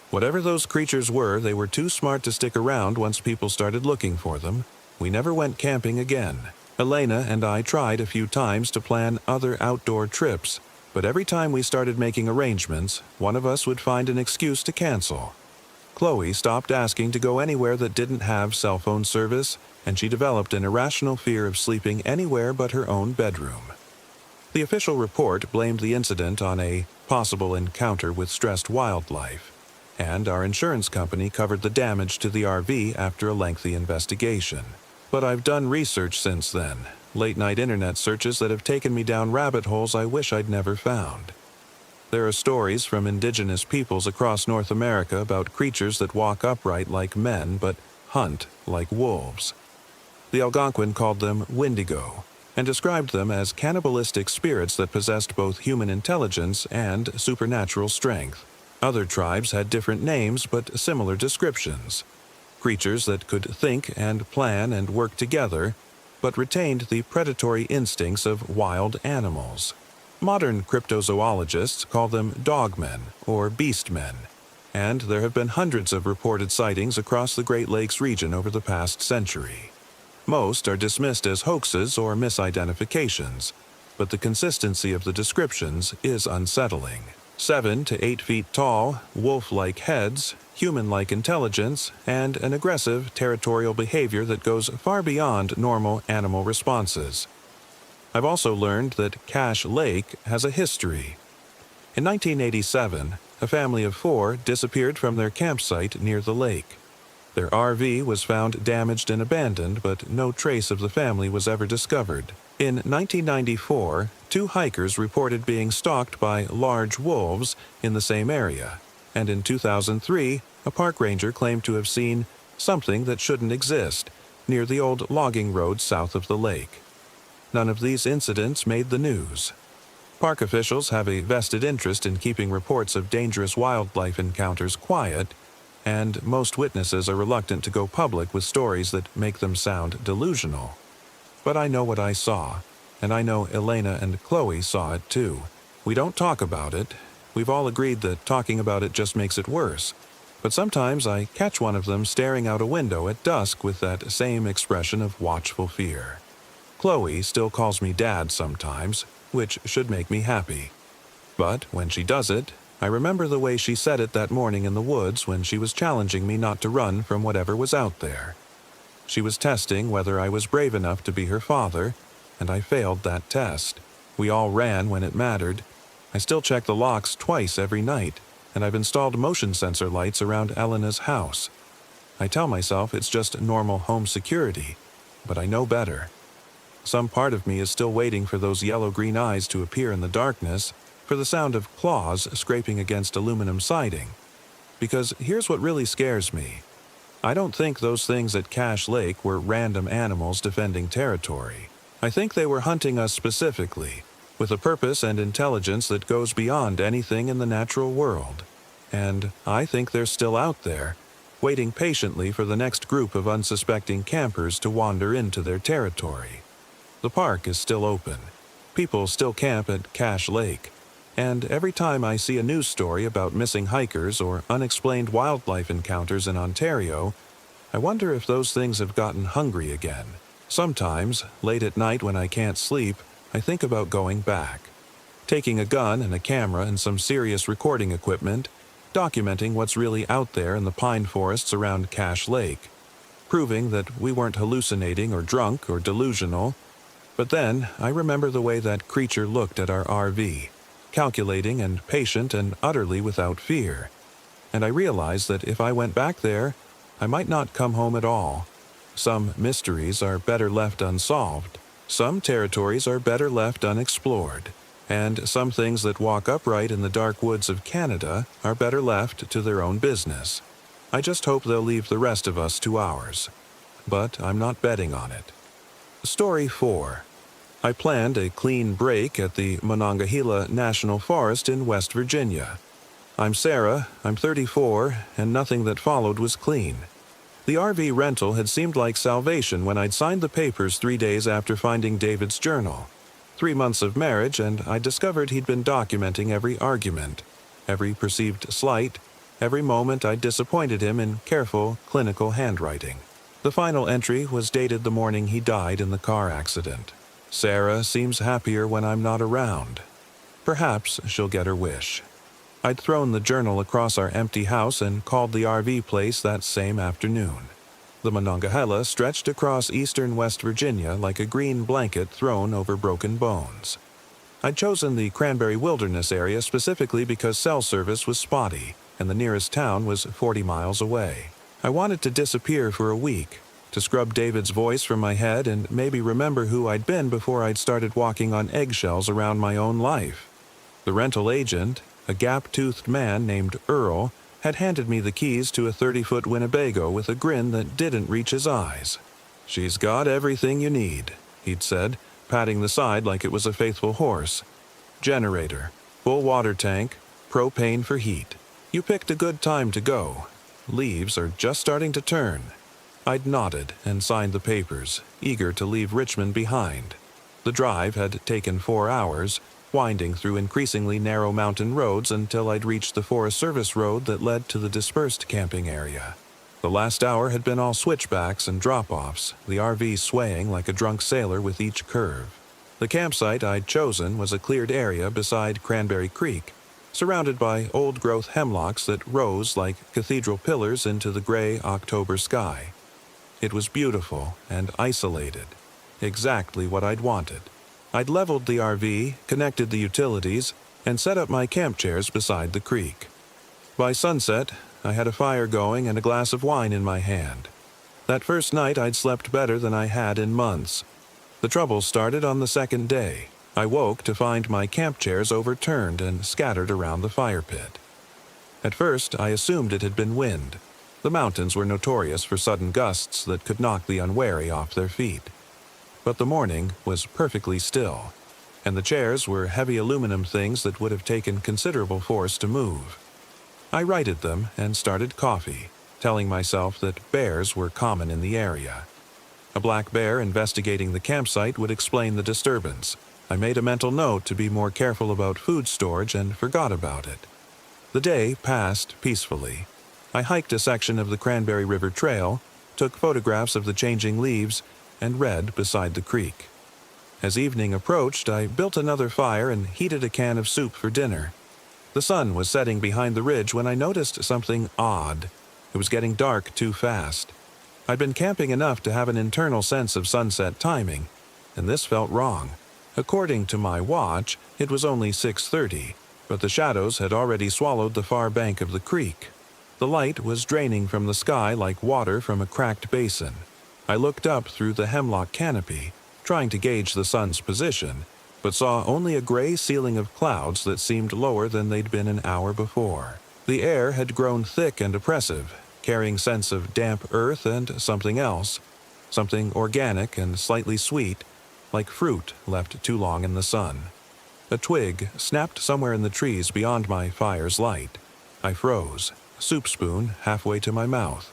[SPEAKER 1] Whatever those creatures were, they were too smart to stick around once people started looking for them. We never went camping again. Elena and I tried a few times to plan other outdoor trips, but every time we started making arrangements, one of us would find an excuse to cancel. Chloe stopped asking to go anywhere that didn't have cell phone service, and she developed an irrational fear of sleeping anywhere but her own bedroom. The official report blamed the incident on a possible encounter with stressed wildlife, and our insurance company covered the damage to the RV after a lengthy investigation. But I've done research since then, late-night internet searches that have taken me down rabbit holes I wish I'd never found. There are stories from indigenous peoples across North America about creatures that walk upright like men but hunt like wolves. The Algonquin called them Wendigo, and described them as cannibalistic spirits that possessed both human intelligence and supernatural strength. Other tribes had different names but similar descriptions. Creatures that could think and plan and work together, but retained the predatory instincts of wild animals. Modern cryptozoologists call them dogmen or beastmen, and there have been hundreds of reported sightings across the Great Lakes region over the past century. Most are dismissed as hoaxes or misidentifications, but the consistency of the descriptions is unsettling. 7 to 8 feet tall, wolf-like heads, human-like intelligence, and an aggressive, territorial behavior that goes far beyond normal animal responses. I've also learned that Cache Lake has a history. In 1987, a family of 4 disappeared from their campsite near the lake. Their RV was found damaged and abandoned, but no trace of the family was ever discovered. In 1994, 2 hikers reported being stalked by large wolves in the same area, and in 2003, a park ranger claimed to have seen something that shouldn't exist near the old logging road south of the lake. None of these incidents made the news. Park officials have a vested interest in keeping reports of dangerous wildlife encounters quiet, and most witnesses are reluctant to go public with stories that make them sound delusional. But I know what I saw, and I know Elena and Chloe saw it too. We don't talk about it. We've all agreed that talking about it just makes it worse. But sometimes I catch one of them staring out a window at dusk with that same expression of watchful fear. Chloe still calls me Dad sometimes, which should make me happy. But when she does it, I remember the way she said it that morning in the woods when she was challenging me not to run from whatever was out there. She was testing whether I was brave enough to be her father, and I failed that test. We all ran when it mattered. I still check the locks twice every night, and I've installed motion sensor lights around Elena's house. I tell myself it's just normal home security, but I know better. Some part of me is still waiting for those yellow-green eyes to appear in the darkness, for the sound of claws scraping against aluminum siding. Because here's what really scares me. I don't think those things at Cache Lake were random animals defending territory. I think they were hunting us specifically, with a purpose and intelligence that goes beyond anything in the natural world. And I think they're still out there, waiting patiently for the next group of unsuspecting campers to wander into their territory. The park is still open. People still camp at Cache Lake. And every time I see a news story about missing hikers or unexplained wildlife encounters in Ontario, I wonder if those things have gotten hungry again. Sometimes, late at night when I can't sleep, I think about going back. Taking a gun and a camera and some serious recording equipment, documenting what's really out there in the pine forests around Cache Lake, proving that we weren't hallucinating or drunk or delusional. But then, I remember the way that creature looked at our RV. Calculating and patient and utterly without fear. And I realized that if I went back there, I might not come home at all. Some mysteries are better left unsolved. Some territories are better left unexplored. And some things that walk upright in the dark woods of Canada are better left to their own business. I just hope they'll leave the rest of us to ours. But I'm not betting on it. Story 4. I planned a clean break at the Monongahela National Forest in West Virginia. I'm Sarah, I'm 34, and nothing that followed was clean. The RV rental had seemed like salvation when I'd signed the papers 3 days after finding David's journal. 3 months of marriage, and I discovered he'd been documenting every argument, every perceived slight, every moment I'd disappointed him in careful, clinical handwriting. The final entry was dated the morning he died in the car accident. Sarah seems happier when I'm not around. Perhaps she'll get her wish. I'd thrown the journal across our empty house and called the RV place that same afternoon. The Monongahela stretched across eastern West Virginia like a green blanket thrown over broken bones. I'd chosen the Cranberry Wilderness area specifically because cell service was spotty, and the nearest town was 40 miles away. I wanted to disappear for a week, to scrub David's voice from my head and maybe remember who I'd been before I'd started walking on eggshells around my own life. The rental agent, a gap-toothed man named Earl, had handed me the keys to a 30-foot Winnebago with a grin that didn't reach his eyes. "She's got everything you need," he'd said, patting the side like it was a faithful horse. "Generator, full water tank, propane for heat. You picked a good time to go. Leaves are just starting to turn." I'd nodded and signed the papers, eager to leave Richmond behind. The drive had taken 4 hours, winding through increasingly narrow mountain roads until I'd reached the Forest Service road that led to the dispersed camping area. The last hour had been all switchbacks and drop-offs, the RV swaying like a drunk sailor with each curve. The campsite I'd chosen was a cleared area beside Cranberry Creek, surrounded by old-growth hemlocks that rose like cathedral pillars into the gray October sky. It was beautiful and isolated, exactly what I'd wanted. I'd leveled the RV, connected the utilities, and set up my camp chairs beside the creek. By sunset, I had a fire going and a glass of wine in my hand. That first night I'd slept better than I had in months. The trouble started on the second day. I woke to find my camp chairs overturned and scattered around the fire pit. At first, I assumed it had been wind. The mountains were notorious for sudden gusts that could knock the unwary off their feet. But the morning was perfectly still, and the chairs were heavy aluminum things that would have taken considerable force to move. I righted them and started coffee, telling myself that bears were common in the area. A black bear investigating the campsite would explain the disturbance. I made a mental note to be more careful about food storage and forgot about it. The day passed peacefully. I hiked a section of the Cranberry River Trail, took photographs of the changing leaves, and read beside the creek. As evening approached, I built another fire and heated a can of soup for dinner. The sun was setting behind the ridge when I noticed something odd. It was getting dark too fast. I'd been camping enough to have an internal sense of sunset timing, and this felt wrong. According to my watch, it was only 6:30, but the shadows had already swallowed the far bank of the creek. The light was draining from the sky like water from a cracked basin. I looked up through the hemlock canopy, trying to gauge the sun's position, but saw only a gray ceiling of clouds that seemed lower than they'd been an hour before. The air had grown thick and oppressive, carrying scents of damp earth and something else, something organic and slightly sweet, like fruit left too long in the sun. A twig snapped somewhere in the trees beyond my fire's light. I froze, soup spoon halfway to my mouth.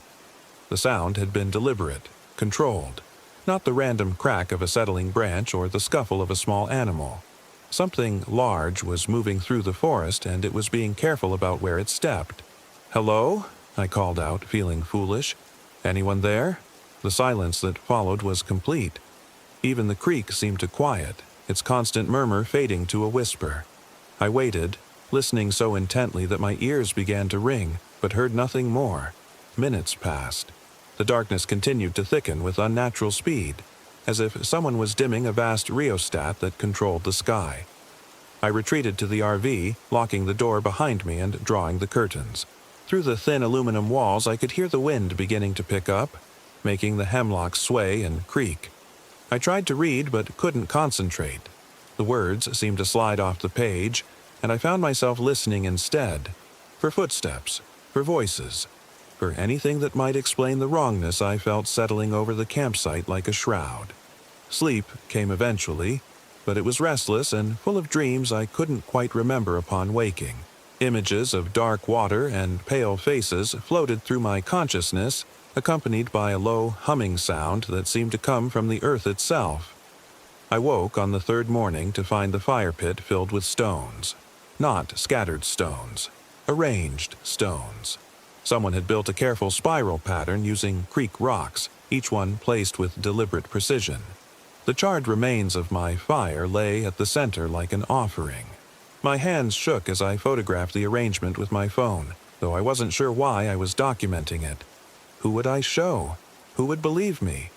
[SPEAKER 1] The sound had been deliberate, controlled, not the random crack of a settling branch or the scuffle of a small animal. Something large was moving through the forest, and it was being careful about where it stepped. "Hello?" I called out, feeling foolish. "Anyone there?" The silence that followed was complete. Even the creek seemed to quiet, its constant murmur fading to a whisper. I waited, listening so intently that my ears began to ring, but heard nothing more. Minutes passed. The darkness continued to thicken with unnatural speed, as if someone was dimming a vast rheostat that controlled the sky. I retreated to the RV, locking the door behind me and drawing the curtains. Through the thin aluminum walls I could hear the wind beginning to pick up, making the hemlocks sway and creak. I tried to read but couldn't concentrate. The words seemed to slide off the page, and I found myself listening instead, for footsteps, for voices, for anything that might explain the wrongness I felt settling over the campsite like a shroud. Sleep came eventually, but it was restless and full of dreams I couldn't quite remember upon waking. Images of dark water and pale faces floated through my consciousness, accompanied by a low humming sound that seemed to come from the earth itself. I woke on the third morning to find the fire pit filled with stones. Not scattered stones, arranged stones. Someone had built a careful spiral pattern using creek rocks, each one placed with deliberate precision. The charred remains of my fire lay at the center like an offering. My hands shook as I photographed the arrangement with my phone, though I wasn't sure why I was documenting it. Who would I show? Who would believe me?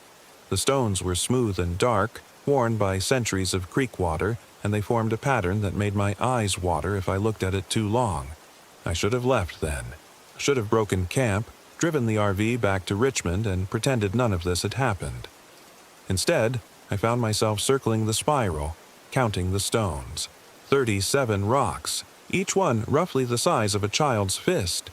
[SPEAKER 1] The stones were smooth and dark, worn by centuries of creek water, and they formed a pattern that made my eyes water if I looked at it too long. I should have left then. Should have broken camp, driven the RV back to Richmond, and pretended none of this had happened. Instead, I found myself circling the spiral, counting the stones. 37 rocks, each one roughly the size of a child's fist.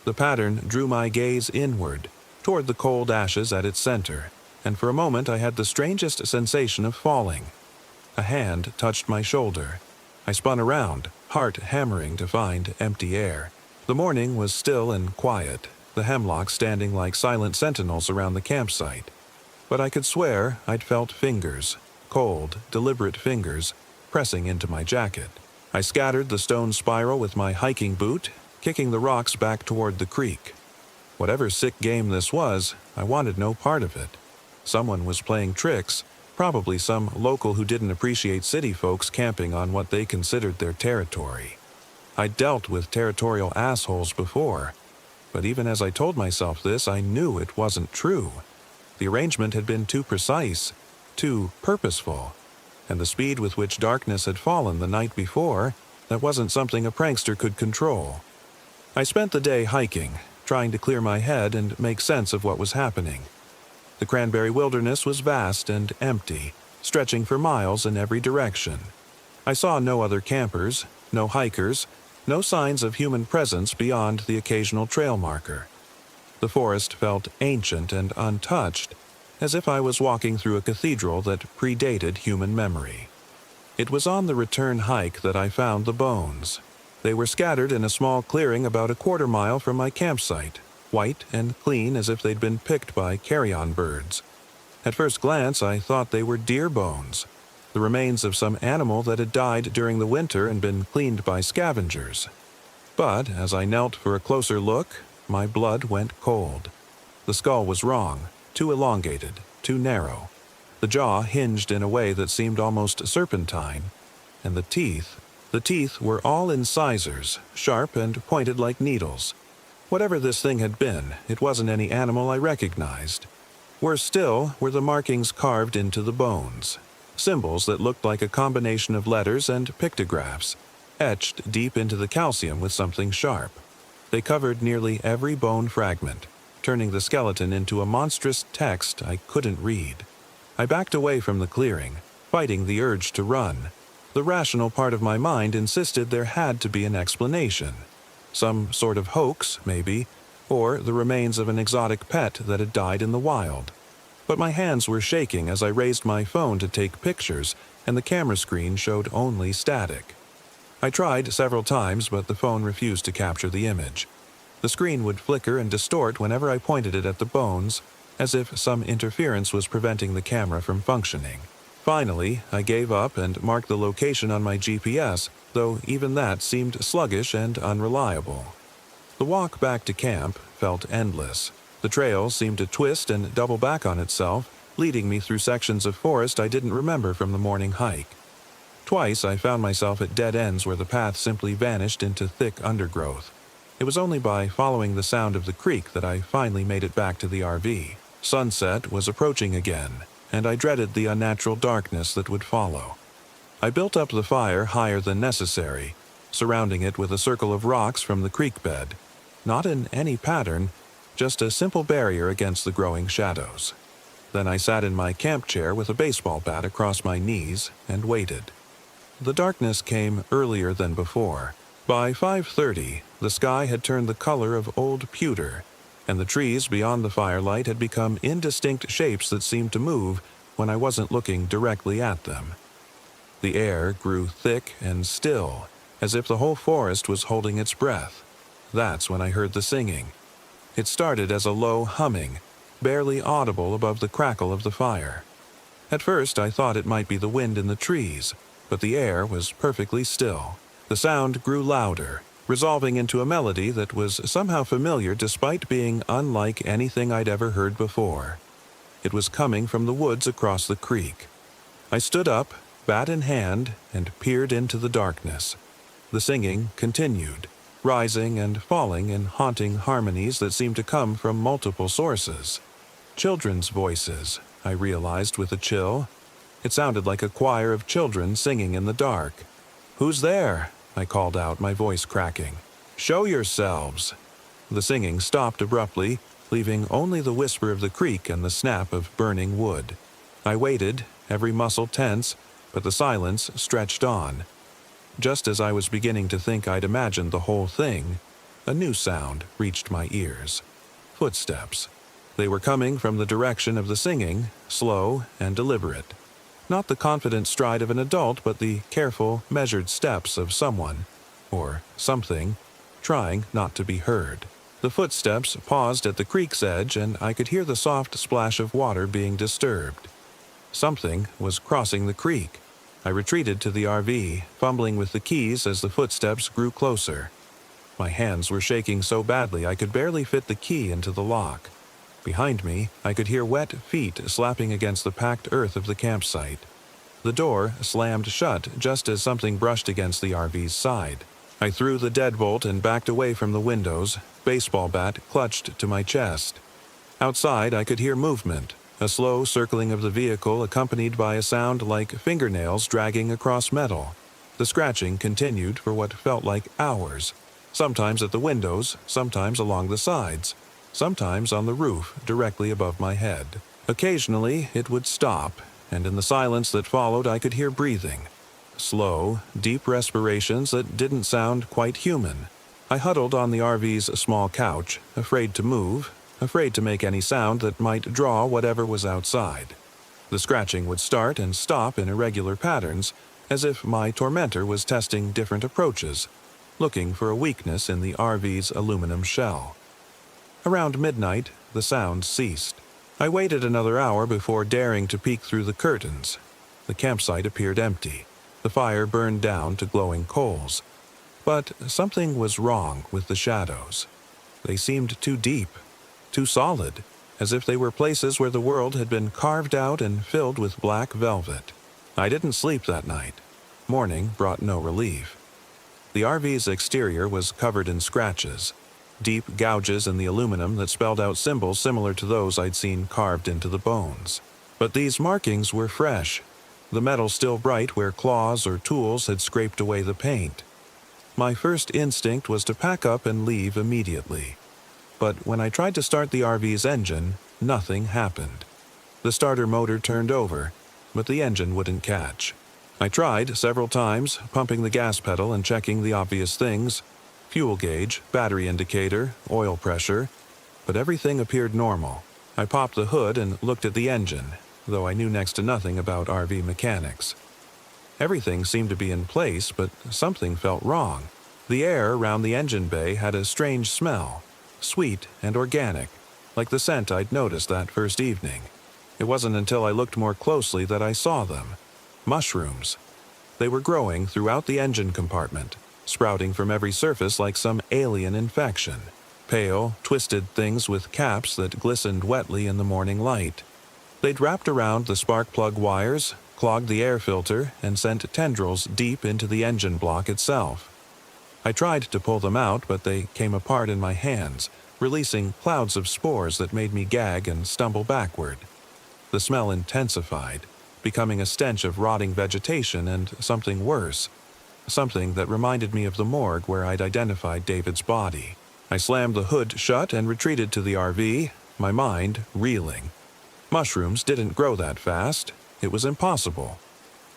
[SPEAKER 1] The pattern drew my gaze inward, toward the cold ashes at its center, and for a moment I had the strangest sensation of falling. A hand touched my shoulder. I spun around, heart hammering to find empty air. The morning was still and quiet, the hemlocks standing like silent sentinels around the campsite. But I could swear I'd felt fingers, cold, deliberate fingers, pressing into my jacket. I scattered the stone spiral with my hiking boot, kicking the rocks back toward the creek. Whatever sick game this was, I wanted no part of it. Someone was playing tricks, probably some local who didn't appreciate city folks camping on what they considered their territory. I'd dealt with territorial assholes before, but even as I told myself this, I knew it wasn't true. The arrangement had been too precise, too purposeful. and the speed with which darkness had fallen the night before, that wasn't something a prankster could control. I spent the day hiking, trying to clear my head and make sense of what was happening. The cranberry wilderness was vast and empty, stretching for miles in every direction. I saw no other campers, no hikers, no signs of human presence beyond the occasional trail marker. The forest felt ancient and untouched, as if I was walking through a cathedral that predated human memory. It was on the return hike that I found the bones. They were scattered in a small clearing about a quarter-mile from my campsite, white and clean as if they'd been picked by carrion birds. At first glance, I thought they were deer bones, the remains of some animal that had died during the winter and been cleaned by scavengers. But as I knelt for a closer look, my blood went cold. The skull was wrong, too elongated, too narrow. The jaw hinged in a way that seemed almost serpentine, and the teeth were all incisors, sharp and pointed like needles. Whatever this thing had been, it wasn't any animal I recognized. Worse still were the markings carved into the bones, symbols that looked like a combination of letters and pictographs, etched deep into the calcium with something sharp. They covered nearly every bone fragment, turning the skeleton into a monstrous text I couldn't read. I backed away from the clearing, fighting the urge to run. The rational part of my mind insisted there had to be an explanation. Some sort of hoax, maybe, or the remains of an exotic pet that had died in the wild. But my hands were shaking as I raised my phone to take pictures, and the camera screen showed only static. I tried several times, but the phone refused to capture the image. The screen would flicker and distort whenever I pointed it at the bones, as if some interference was preventing the camera from functioning. Finally, I gave up and marked the location on my GPS, though even that seemed sluggish and unreliable. The walk back to camp felt endless. The trail seemed to twist and double back on itself, leading me through sections of forest I didn't remember from the morning hike. Twice I found myself at dead ends where the path simply vanished into thick undergrowth. It was only by following the sound of the creek that I finally made it back to the RV. Sunset was approaching again, and I dreaded the unnatural darkness that would follow. I built up the fire higher than necessary, surrounding it with a circle of rocks from the creek bed. Not in any pattern, just a simple barrier against the growing shadows. Then I sat in my camp chair with a baseball bat across my knees and waited. The darkness came earlier than before. By 5:30, the sky had turned the color of old pewter, and the trees beyond the firelight had become indistinct shapes that seemed to move when I wasn't looking directly at them. The air grew thick and still, as if the whole forest was holding its breath. That's when I heard the singing. It started as a low humming, barely audible above the crackle of the fire. At first I thought it might be the wind in the trees, but the air was perfectly still. The sound grew louder, resolving into a melody that was somehow familiar despite being unlike anything I'd ever heard before. It was coming from the woods across the creek. I stood up, bat in hand, and peered into the darkness. The singing continued, rising and falling in haunting harmonies that seemed to come from multiple sources. Children's voices, I realized with a chill. It sounded like a choir of children singing in the dark. "Who's there?" I called out, my voice cracking. "Show yourselves!" The singing stopped abruptly, leaving only the whisper of the creek and the snap of burning wood. I waited, every muscle tense, but the silence stretched on. Just as I was beginning to think I'd imagined the whole thing, a new sound reached my ears. Footsteps. They were coming from the direction of the singing, slow and deliberate. Not the confident stride of an adult, but the careful, measured steps of someone, or something, trying not to be heard. The footsteps paused at the creek's edge, and I could hear the soft splash of water being disturbed. Something was crossing the creek. I retreated to the RV, fumbling with the keys as the footsteps grew closer. My hands were shaking so badly I could barely fit the key into the lock. Behind me, I could hear wet feet slapping against the packed earth of the campsite. The door slammed shut just as something brushed against the RV's side. I threw the deadbolt and backed away from the windows, baseball bat clutched to my chest. Outside, I could hear movement, A slow circling of the vehicle accompanied by a sound like fingernails dragging across metal. The scratching continued for what felt like hours, sometimes at the windows, sometimes along the sides, sometimes on the roof directly above my head. Occasionally, it would stop, and in the silence that followed I could hear breathing. Slow, deep respirations that didn't sound quite human. I huddled on the RV's small couch, afraid to move, afraid to make any sound that might draw whatever was outside. The scratching would start and stop in irregular patterns, as if my tormentor was testing different approaches, looking for a weakness in the RV's aluminum shell. Around midnight, the sound ceased. I waited another hour before daring to peek through the curtains. The campsite appeared empty. The fire burned down to glowing coals. But something was wrong with the shadows. They seemed too deep, too solid, as if they were places where the world had been carved out and filled with black velvet. I didn't sleep that night. Morning brought no relief. The RV's exterior was covered in scratches, deep gouges in the aluminum that spelled out symbols similar to those I'd seen carved into the bones. But these markings were fresh, the metal still bright where claws or tools had scraped away the paint. My first instinct was to pack up and leave immediately. But when I tried to start the RV's engine, nothing happened. The starter motor turned over, but the engine wouldn't catch. I tried several times, pumping the gas pedal and checking the obvious things: fuel gauge, battery indicator, oil pressure, but everything appeared normal. I popped the hood and looked at the engine, though I knew next to nothing about RV mechanics. Everything seemed to be in place, but something felt wrong. The air around the engine bay had a strange smell, sweet and organic, like the scent I'd noticed that first evening. It wasn't until I looked more closely that I saw them. Mushrooms. They were growing throughout the engine compartment, sprouting from every surface like some alien infection. Pale, twisted things with caps that glistened wetly in the morning light. They'd wrapped around the spark plug wires, clogged the air filter, and sent tendrils deep into the engine block itself. I tried to pull them out, but they came apart in my hands, releasing clouds of spores that made me gag and stumble backward. The smell intensified, becoming a stench of rotting vegetation and something worse, something that reminded me of the morgue where I'd identified David's body. I slammed the hood shut and retreated to the RV, my mind reeling. Mushrooms didn't grow that fast. It was impossible.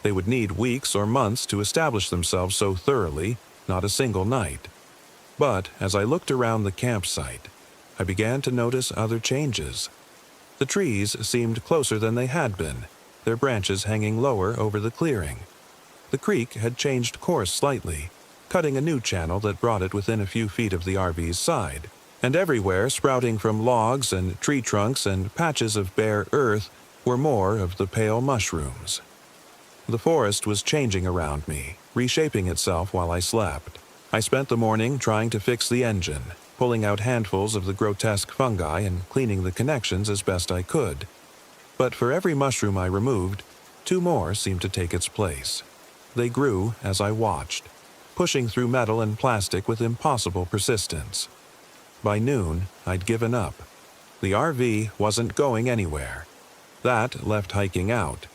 [SPEAKER 1] They would need weeks or months to establish themselves so thoroughly, not a single night. But as I looked around the campsite, I began to notice other changes. The trees seemed closer than they had been, their branches hanging lower over the clearing. The creek had changed course slightly, cutting a new channel that brought it within a few feet of the RV's side. And everywhere, sprouting from logs and tree trunks and patches of bare earth, were more of the pale mushrooms. The forest was changing around me, reshaping itself while I slept. I spent the morning trying to fix the engine, pulling out handfuls of the grotesque fungi and cleaning the connections as best I could. But for every mushroom I removed, 2 more seemed to take its place. They grew as I watched, pushing through metal and plastic with impossible persistence. By noon, I'd given up. The RV wasn't going anywhere. That left hiking out,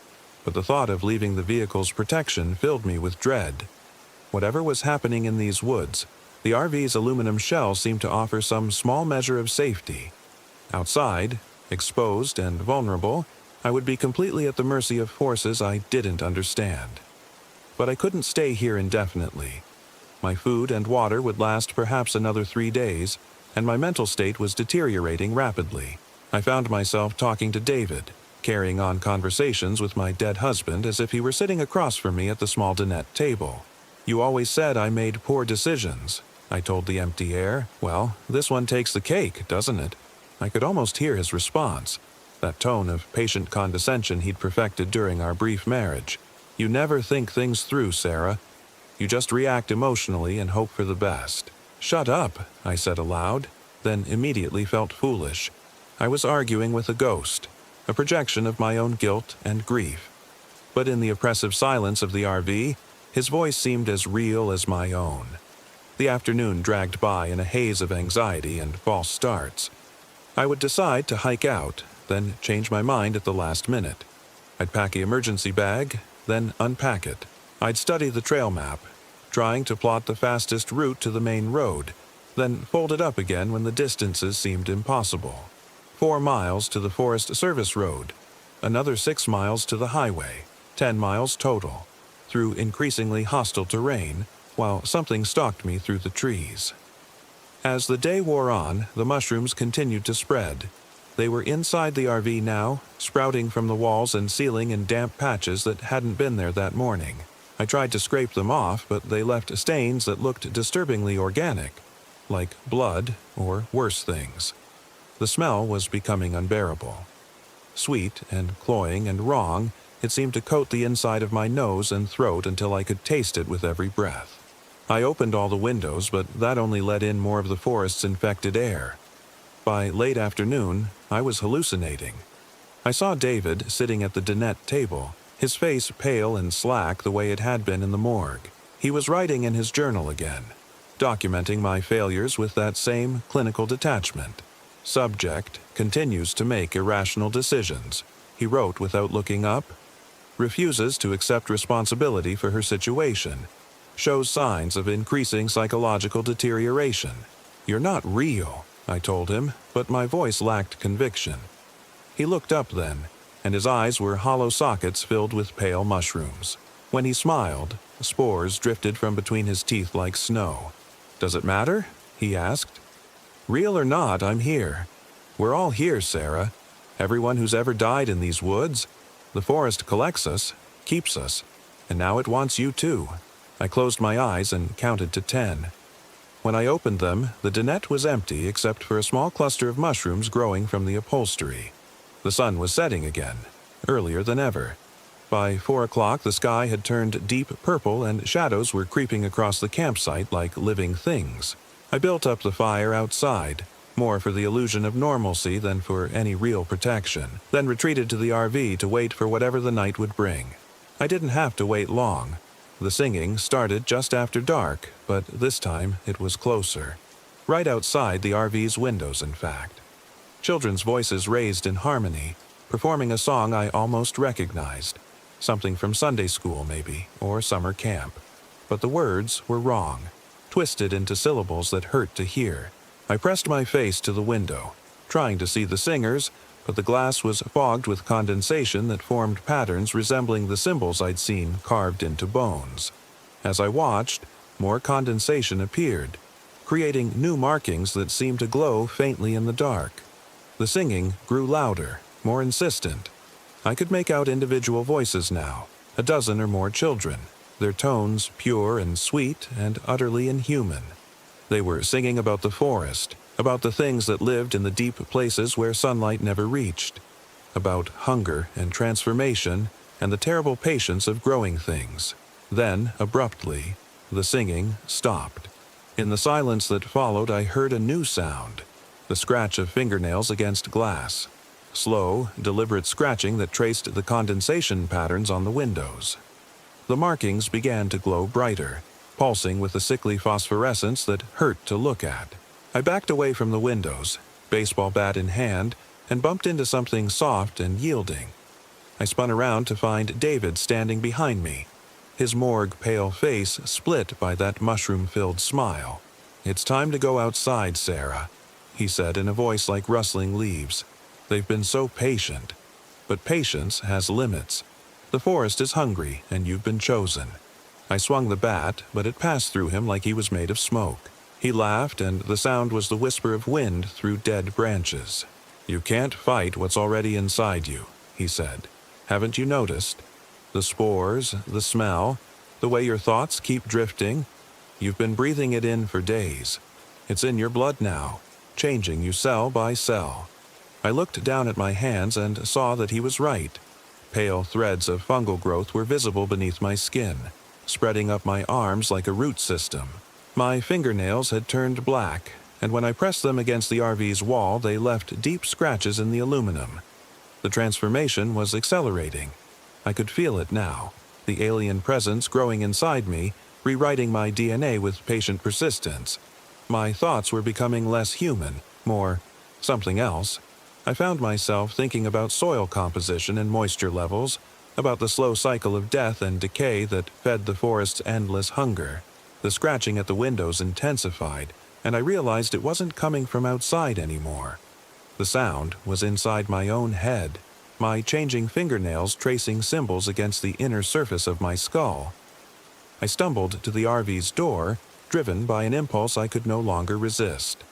[SPEAKER 1] but the thought of leaving the vehicle's protection filled me with dread. Whatever was happening in these woods, the RV's aluminum shell seemed to offer some small measure of safety. Outside, exposed and vulnerable, I would be completely at the mercy of forces I didn't understand. But I couldn't stay here indefinitely. My food and water would last perhaps another 3 days, and my mental state was deteriorating rapidly. I found myself talking to David, carrying on conversations with my dead husband as if he were sitting across from me at the small dinette table. "You always said I made poor decisions," I told the empty air. "Well, this one takes the cake, doesn't it?" I could almost hear his response, that tone of patient condescension he'd perfected during our brief marriage. "You never think things through, Sarah. You just react emotionally and hope for the best." "Shut up," I said aloud, then immediately felt foolish. I was arguing with a ghost, a projection of my own guilt and grief. But in the oppressive silence of the RV, his voice seemed as real as my own. The afternoon dragged by in a haze of anxiety and false starts. I would decide to hike out, then change my mind at the last minute. I'd pack the emergency bag, then unpack it. I'd study the trail map, trying to plot the fastest route to the main road, then fold it up again when the distances seemed impossible. 4 miles to the Forest Service Road, another 6 miles to the highway, 10 miles total, through increasingly hostile terrain, while something stalked me through the trees. As the day wore on, the mushrooms continued to spread. They were inside the RV now, sprouting from the walls and ceiling in damp patches that hadn't been there that morning. I tried to scrape them off, but they left stains that looked disturbingly organic, like blood or worse things. The smell was becoming unbearable. Sweet and cloying and wrong, it seemed to coat the inside of my nose and throat until I could taste it with every breath. I opened all the windows, but that only let in more of the forest's infected air. By late afternoon, I was hallucinating. I saw David sitting at the dinette table, his face pale and slack the way it had been in the morgue. He was writing in his journal again, documenting my failures with that same clinical detachment. Subject continues to make irrational decisions, he wrote without looking up. Refuses to accept responsibility for her situation. Shows signs of increasing psychological deterioration. You're not real, I told him, but my voice lacked conviction. He looked up then, and his eyes were hollow sockets filled with pale mushrooms. When he smiled, spores drifted from between his teeth like snow. Does it matter? He asked. Real or not, I'm here. We're all here, Sarah. Everyone who's ever died in these woods. The forest collects us, keeps us, and now it wants you too. I closed my eyes and counted to 10. When I opened them, the dinette was empty except for a small cluster of mushrooms growing from the upholstery. The sun was setting again, earlier than ever. By 4 o'clock, the sky had turned deep purple and shadows were creeping across the campsite like living things. I built up the fire outside, more for the illusion of normalcy than for any real protection, then retreated to the RV to wait for whatever the night would bring. I didn't have to wait long. The singing started just after dark, but this time it was closer. Right outside the RV's windows, in fact. Children's voices raised in harmony, performing a song I almost recognized. Something from Sunday school, maybe, or summer camp. But the words were wrong, twisted into syllables that hurt to hear. I pressed my face to the window, trying to see the singers, but the glass was fogged with condensation that formed patterns resembling the symbols I'd seen carved into bones. As I watched, more condensation appeared, creating new markings that seemed to glow faintly in the dark. The singing grew louder, more insistent. I could make out individual voices now, a dozen or more children, their tones pure and sweet and utterly inhuman. They were singing about the forest, about the things that lived in the deep places where sunlight never reached, about hunger and transformation and the terrible patience of growing things. Then, abruptly, the singing stopped. In the silence that followed, I heard a new sound, the scratch of fingernails against glass, slow, deliberate scratching that traced the condensation patterns on the windows. The markings began to glow brighter, pulsing with a sickly phosphorescence that hurt to look at. I backed away from the windows, baseball bat in hand, and bumped into something soft and yielding. I spun around to find David standing behind me, his morgue pale face split by that mushroom-filled smile. "It's time to go outside, Sarah," he said in a voice like rustling leaves. "They've been so patient. But patience has limits. The forest is hungry, and you've been chosen." I swung the bat, but it passed through him like he was made of smoke. He laughed, and the sound was the whisper of wind through dead branches. "You can't fight what's already inside you," he said. "Haven't you noticed? The spores, the smell, the way your thoughts keep drifting. You've been breathing it in for days. It's in your blood now, changing you cell by cell." I looked down at my hands and saw that he was right. Pale threads of fungal growth were visible beneath my skin, spreading up my arms like a root system. My fingernails had turned black, and when I pressed them against the RV's wall, they left deep scratches in the aluminum. The transformation was accelerating. I could feel it now, the alien presence growing inside me, rewriting my DNA with patient persistence. My thoughts were becoming less human, more something else. I found myself thinking about soil composition and moisture levels, about the slow cycle of death and decay that fed the forest's endless hunger. The scratching at the windows intensified, and I realized it wasn't coming from outside anymore. The sound was inside my own head, my changing fingernails tracing symbols against the inner surface of my skull. I stumbled to the RV's door, driven by an impulse I could no longer resist.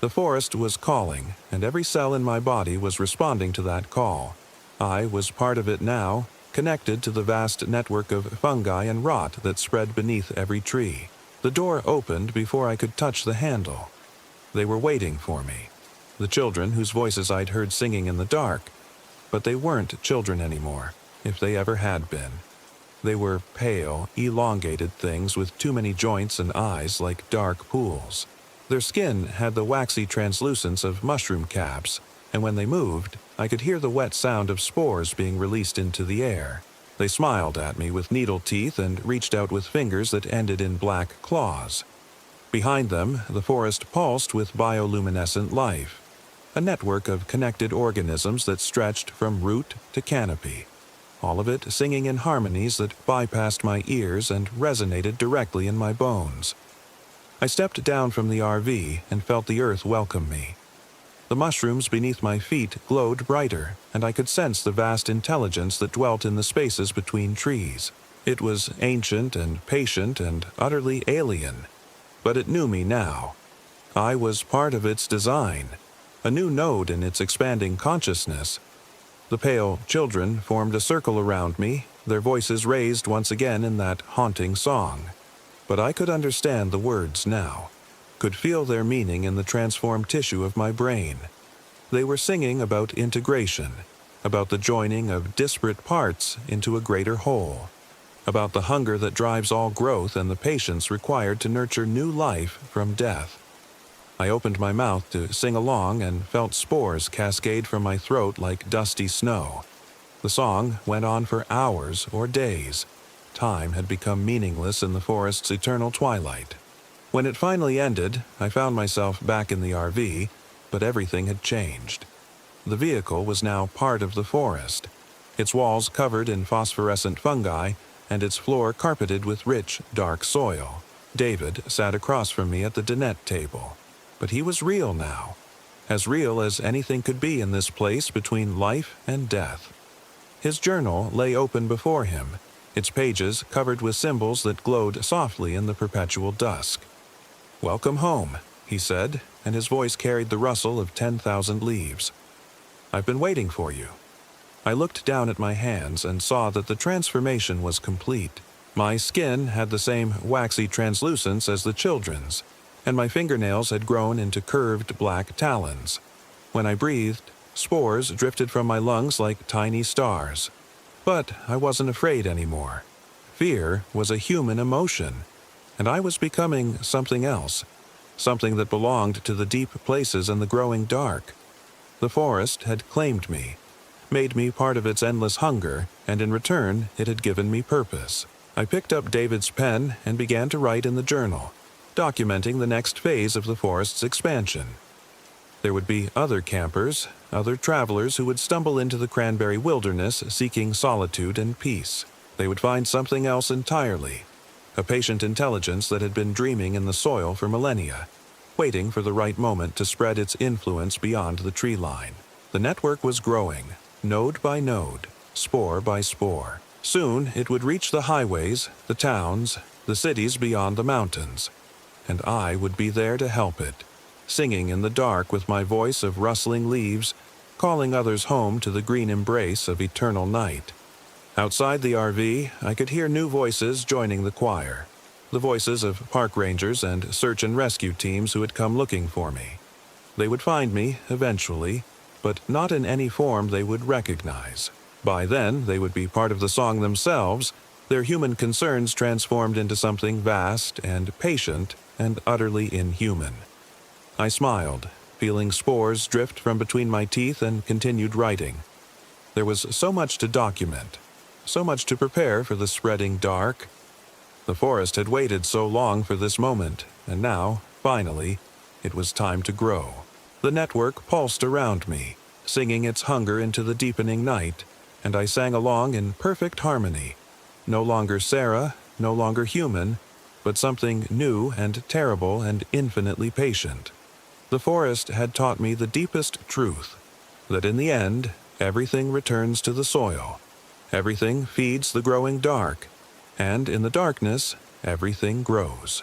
[SPEAKER 1] The forest was calling, and every cell in my body was responding to that call. I was part of it now, connected to the vast network of fungi and rot that spread beneath every tree. The door opened before I could touch the handle. They were waiting for me. The children whose voices I'd heard singing in the dark. But they weren't children anymore, if they ever had been. They were pale, elongated things with too many joints and eyes like dark pools. Their skin had the waxy translucence of mushroom caps, and when they moved, I could hear the wet sound of spores being released into the air. They smiled at me with needle teeth and reached out with fingers that ended in black claws. Behind them, the forest pulsed with bioluminescent life, a network of connected organisms that stretched from root to canopy, all of it singing in harmonies that bypassed my ears and resonated directly in my bones. I stepped down from the RV and felt the earth welcome me. The mushrooms beneath my feet glowed brighter, and I could sense the vast intelligence that dwelt in the spaces between trees. It was ancient and patient and utterly alien, but it knew me now. I was part of its design, a new node in its expanding consciousness. The pale children formed a circle around me, their voices raised once again in that haunting song. But I could understand the words now, could feel their meaning in the transformed tissue of my brain. They were singing about integration, about the joining of disparate parts into a greater whole, about the hunger that drives all growth and the patience required to nurture new life from death. I opened my mouth to sing along and felt spores cascade from my throat like dusty snow. The song went on for hours or days. Time had become meaningless in the forest's eternal twilight. When it finally ended, I found myself back in the RV, but everything had changed. The vehicle was now part of the forest, its walls covered in phosphorescent fungi and its floor carpeted with rich, dark soil. David sat across from me at the dinette table. But he was real now, as real as anything could be in this place between life and death. His journal lay open before him, its pages covered with symbols that glowed softly in the perpetual dusk. "Welcome home," he said, and his voice carried the rustle of 10,000 leaves. "I've been waiting for you." I looked down at my hands and saw that the transformation was complete. My skin had the same waxy translucence as the children's, and my fingernails had grown into curved black talons. When I breathed, spores drifted from my lungs like tiny stars. But I wasn't afraid anymore. Fear was a human emotion, and I was becoming something else, something that belonged to the deep places and the growing dark. The forest had claimed me, made me part of its endless hunger, and in return it had given me purpose. I picked up David's pen and began to write in the journal, documenting the next phase of the forest's expansion. There would be other campers, other travelers who would stumble into the cranberry wilderness seeking solitude and peace. They would find something else entirely, a patient intelligence that had been dreaming in the soil for millennia, waiting for the right moment to spread its influence beyond the tree line. The network was growing, node by node, spore by spore. Soon it would reach the highways, the towns, the cities beyond the mountains. And I would be there to help it, singing in the dark with my voice of rustling leaves, calling others home to the green embrace of eternal night. Outside the RV, I could hear new voices joining the choir, the voices of park rangers and search and rescue teams who had come looking for me. They would find me, eventually, but not in any form they would recognize. By then, they would be part of the song themselves, their human concerns transformed into something vast and patient and utterly inhuman. I smiled, feeling spores drift from between my teeth, and continued writing. There was so much to document, so much to prepare for the spreading dark. The forest had waited so long for this moment, and now, finally, it was time to grow. The network pulsed around me, singing its hunger into the deepening night, and I sang along in perfect harmony. No longer Sarah, no longer human, but something new and terrible and infinitely patient. The forest had taught me the deepest truth, that in the end, everything returns to the soil. Everything feeds the growing dark, and in the darkness, everything grows.